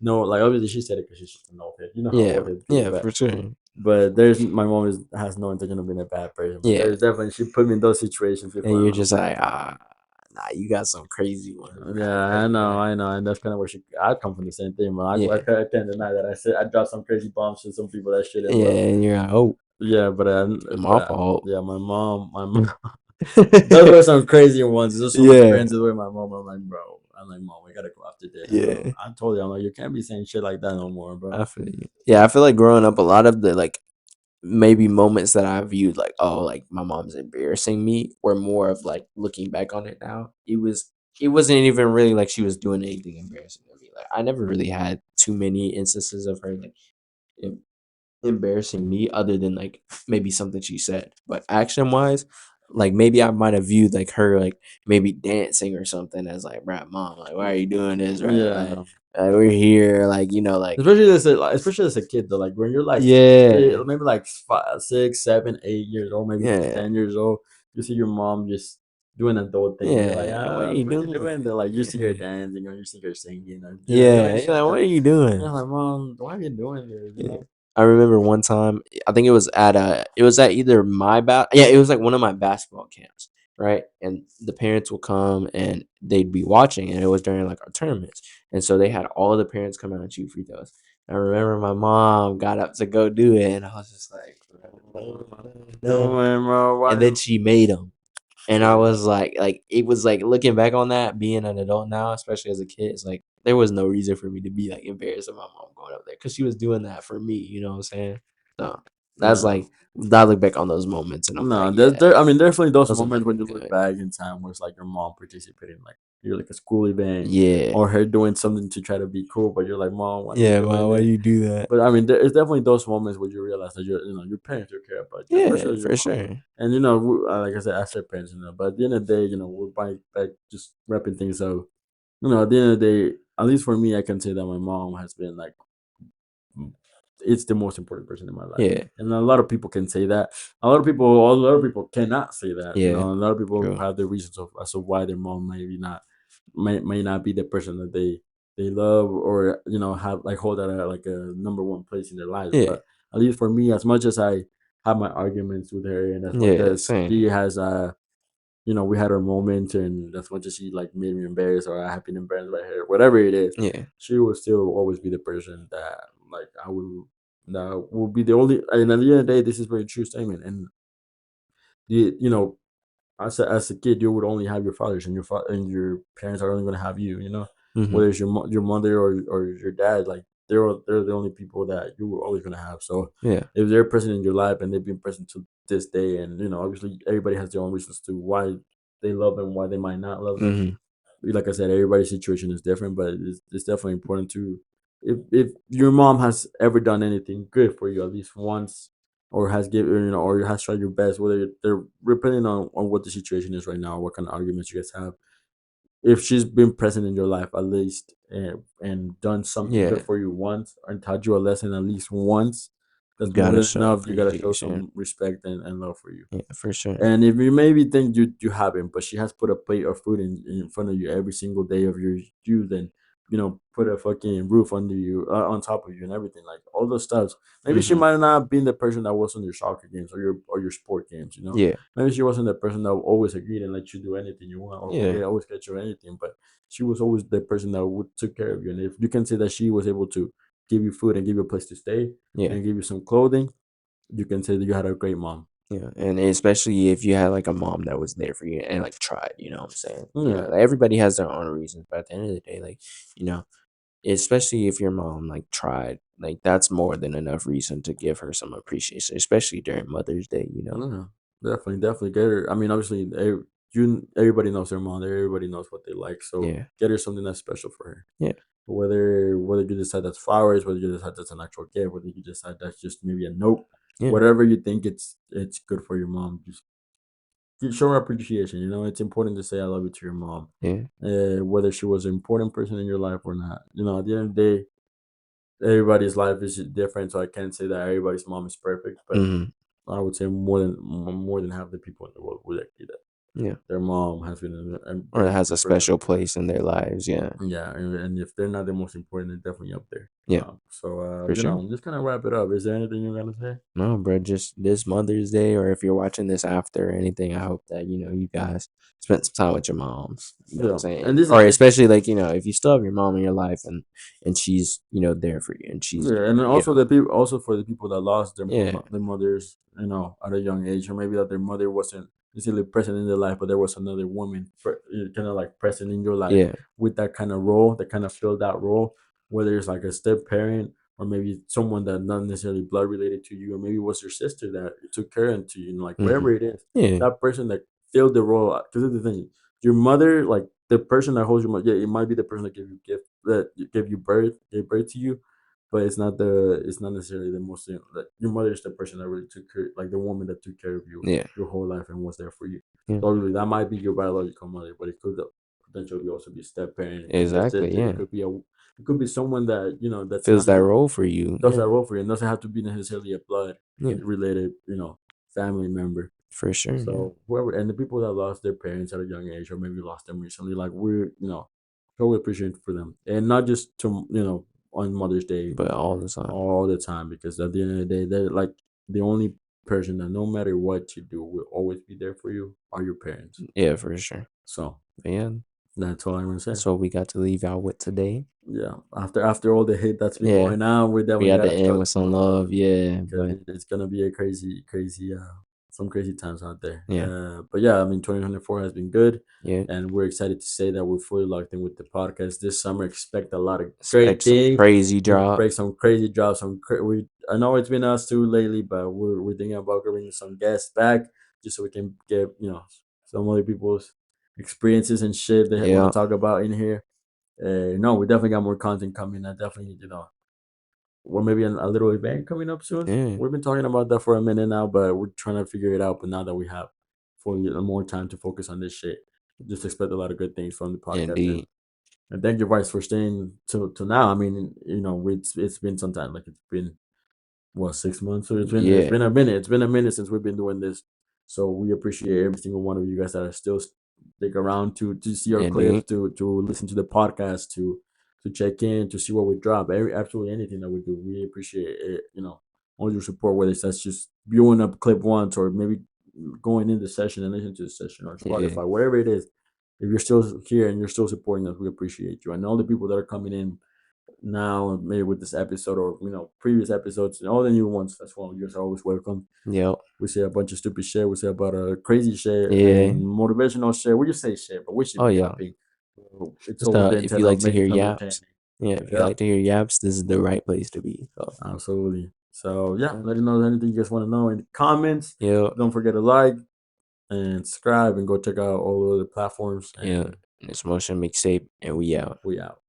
like obviously she said it because she's just an old head. You know how yeah, old heads do, yeah, for sure. but there's my mom has no intention of being a bad person, but Yeah, there's definitely she put me in those situations and before, and you're I'm just like, like, nah, you got some crazy ones. I yeah, tell you that. I know, and that's kind of where I come from the same thing, man. Yeah, I can't deny that I said I dropped some crazy bombs to some people that shouldn't, yeah, but and you're like, oh, yeah, my fault. yeah, my mom, those were some crazy ones. There's some Yeah, experiences with my mom. I'm like, bro, I'm like, mom, we gotta go after this. yeah, I told you, I'm like, you can't be saying shit like that no more, bro. I feel you. Yeah, I feel like growing up, a lot of the like maybe moments that I viewed like, oh, like my mom's embarrassing me were more of like looking back on it now. It wasn't even really like she was doing anything embarrassing to me. Like I never really had too many instances of her like em- embarrassing me other than like maybe something she said. But action wise, like maybe I might have viewed like her like maybe dancing or something as like, right, mom, like why are you doing this, right? Yeah, We're here, like, like especially as a kid though, like when you're like yeah, maybe like 6, 7, 8 years old, maybe yeah, 10 years old, you see your mom just doing adult thing. You're like, yeah. What are you what you doing? doing? They're like, you see her Yeah. dancing or you see her singing or doing Yeah, you're shit. like, That, "What are you and doing?" you're like, mom, why are you doing this? You Yeah. know? I remember one time, I think it was at either yeah, it was like one of my basketball camps, right? And the parents will come and they'd be watching, and it was during like our tournaments. And so they had all the parents come out and shoot free throws. I remember my mom got up to go do it, and I was just like, "Bro, no." Doing, bro, And why? then she made them. And I was like it was like looking back on that, being an adult now, especially as a kid, it's like there was no reason for me to be like embarrassed of my mom going up there because she was doing that for me. You know what I'm saying? So that's Yeah. like I look back on those moments and I'm No, like, yeah, I mean, definitely those those are moments like when you look good. back in time where it's like your mom participating, like you're like a school event Yeah, or her doing something to try to be cool, but you're like, mom, why are you yeah, doing mom, why this? you do that? But I mean, it's definitely those moments where you realize that your parents do care about you, Yeah, especially your for mom. sure. And like I said, I said parents, but at the end of the day, we're back just wrapping things up. At the end of the day, at least for me, I can say that my mom has been like it's the most important person in my life. Yeah, And a lot of people can say that. A lot of people cannot say that. yeah, A lot of people true. have their reasons of as to why their mom maybe not may not be the person that they love or have like hold at like a number one place in their lives. Yeah, But at least for me, as much as I have my arguments with her, and as much yeah, as she same. has we had our moments, and as much as she like made me embarrassed or I have been embarrassed by her, whatever it is, Yeah, she will still always be the person that like that will be the only. And at the end of the day, this is a very true statement. And the as a kid, you would only have your fathers, and and your parents are only going to have you. hmm, Whether it's your mother or your dad, like they're the only people that you were always going to have. So yeah, if they're present in your life and they've been present to this day, and obviously everybody has their own reasons to why they love them, why they might not love them. hmm, Like I said, everybody's situation is different, but it's definitely important to if your mom has ever done anything good for you at least once, or has given or has tried your best, whether they're depending on what the situation is right now, what kind of arguments you guys have. If she's been present in your life at least, and done something good yeah. for you once and taught you a lesson at least once, You that's more gotta than show enough. You gotta show appreciation. some respect and love for you. Yeah, for sure. And if you maybe think you haven't, but she has put a plate of food in front of you every single day of your youth, and put a fucking roof under you, on top of you, and everything, like all those stuff. Maybe she Hmm. might not have been the person that was on your soccer games or your sport games. Yeah, Maybe she wasn't the person that always agreed and let you do anything you want, or yeah, always get you anything. But she was always the person that would took care of you. And if you can say that she was able to give you food and give you a place to stay yeah. and give you some clothing, you can say that you had a great mom. Yeah, and especially if you had like a mom that was there for you and like tried, you know what I'm saying? Yeah. Like, everybody has their own reasons, but at the end of the day, like, you know, especially if your mom like tried like that's more than enough reason to give her some appreciation, especially during Mother's Day. You know. Yeah, definitely get her. I mean, obviously, everybody knows their mom. Everybody knows what they like. So Yeah. get her something that's special for her. Yeah. Whether you decide that's flowers, whether you decide that's an actual gift, whether you decide that's just maybe a note, Yeah. whatever you think it's good for your mom. Just show her appreciation. You know, it's important to say I love you to your mom, Yeah. whether she was an important person in your life or not. You know, at the end of the day, everybody's life is different, so I can't say that everybody's mom is perfect, but Hmm. I would say more than half the people in the world would agree that Yeah. their mom has been a Or it very has a important person in special their life. place in their lives. Yeah. Yeah, and if they're not the most important, they're definitely up there. Yeah. For sure. I'm just gonna wrap it up. Is there anything you're gonna say? No, bro, just this Mother's Day, or if you're watching this after or anything, I hope that, you guys spent some time with your moms. You know what I'm Yeah, saying? and this Or is especially like, if you still have your mom in your life and she's, there for you and she's, yeah, and then also the people, also for the people that lost yeah, their mothers, at a young age, or maybe that their mother wasn't necessarily present in their life, but there was another woman, kind of like present in your life yeah, with that kind of role, that kind of filled that role, whether it's like a step parent or maybe someone that not necessarily blood related to you, or maybe it was your sister that took care into you, like hmm, whatever it is, yeah, that person that filled the role. Because the thing, your mother, like the person that holds your mother, yeah, it might be the person that gave you gift, that gave you birth, gave birth to you, but it's not necessarily the most, like your mother is the person that really took care, like the woman that took care of you yeah, your whole life and was there for you. yeah, So obviously that might be your biological mother, but it could potentially also be a step parent, it could be a exactly, sister, yeah. it could be someone that that's Fills not that role for you. does Yeah, that role for you. It doesn't have to be necessarily a blood yeah, related, family member. for sure. Yeah, So whoever, and the people that lost their parents at a young age, or maybe lost them recently, like we're totally appreciative for them, and not just to on Mother's Day but all the time. all the time, because at the end of the day, they're like the only person that no matter what you do will always be there for you are your parents. Yeah, for sure. So But yeah, that's all I'm gonna say. that's what we got to leave out with today. Yeah, after all the hate that's been Yeah, going on, we we definitely had to gotta end show with some some love, love. Yeah, because but it's gonna be a crazy some crazy times out there. yeah, But yeah, I mean, 2024 has been good, yeah. and we're excited to say that we're fully locked in with the podcast this summer. Expect a lot of great Expect some things. crazy We're gonna break drops. some crazy drops. I know it's been us too lately, but we're thinking about bringing some guests back, just so we can get some other people's experiences and shit they want Yeah, to talk about in here. No, we definitely got more content coming. I definitely or maybe a little event coming up soon. yeah, We've been talking about that for a minute now, but we're trying to figure it out. But now that we have more time to focus on this shit, just expect a lot of good things from the podcast. And indeed. and thank you guys for staying to now. I mean, it's been some time. Like it's been what, 6 months? So it's Yeah, been a minute. It's been a minute since we've been doing this. So we appreciate every single one of you guys that are still stick around to see our clips, indeed. to listen to the podcast, to check in, to see what we drop. Absolutely anything that we do, we appreciate it. All your support, whether it's that's just viewing a clip once, or maybe going in the session and listening to the session, or Yeah, Spotify, wherever it is. If you're still here and you're still supporting us, we appreciate you. And all the people that are coming in now, maybe with this episode, or previous episodes, and all the new ones as well, you're always welcome. yep, We say a bunch of stupid shit, we say about crazy shit yeah. and motivational shit. We just say shit, but we should Oh be yeah. happy. It's Just all with the if you intent like of to making hear it yaps, entertaining. yeah, if you Yeah, like to hear yaps, this is the right place to be. So absolutely. So yeah, yeah, let us know anything you guys want to know in the comments. yeah, Don't forget to like and subscribe, and go check out all the other platforms, yeah. and It's Motion Mixtape, and we out. we out.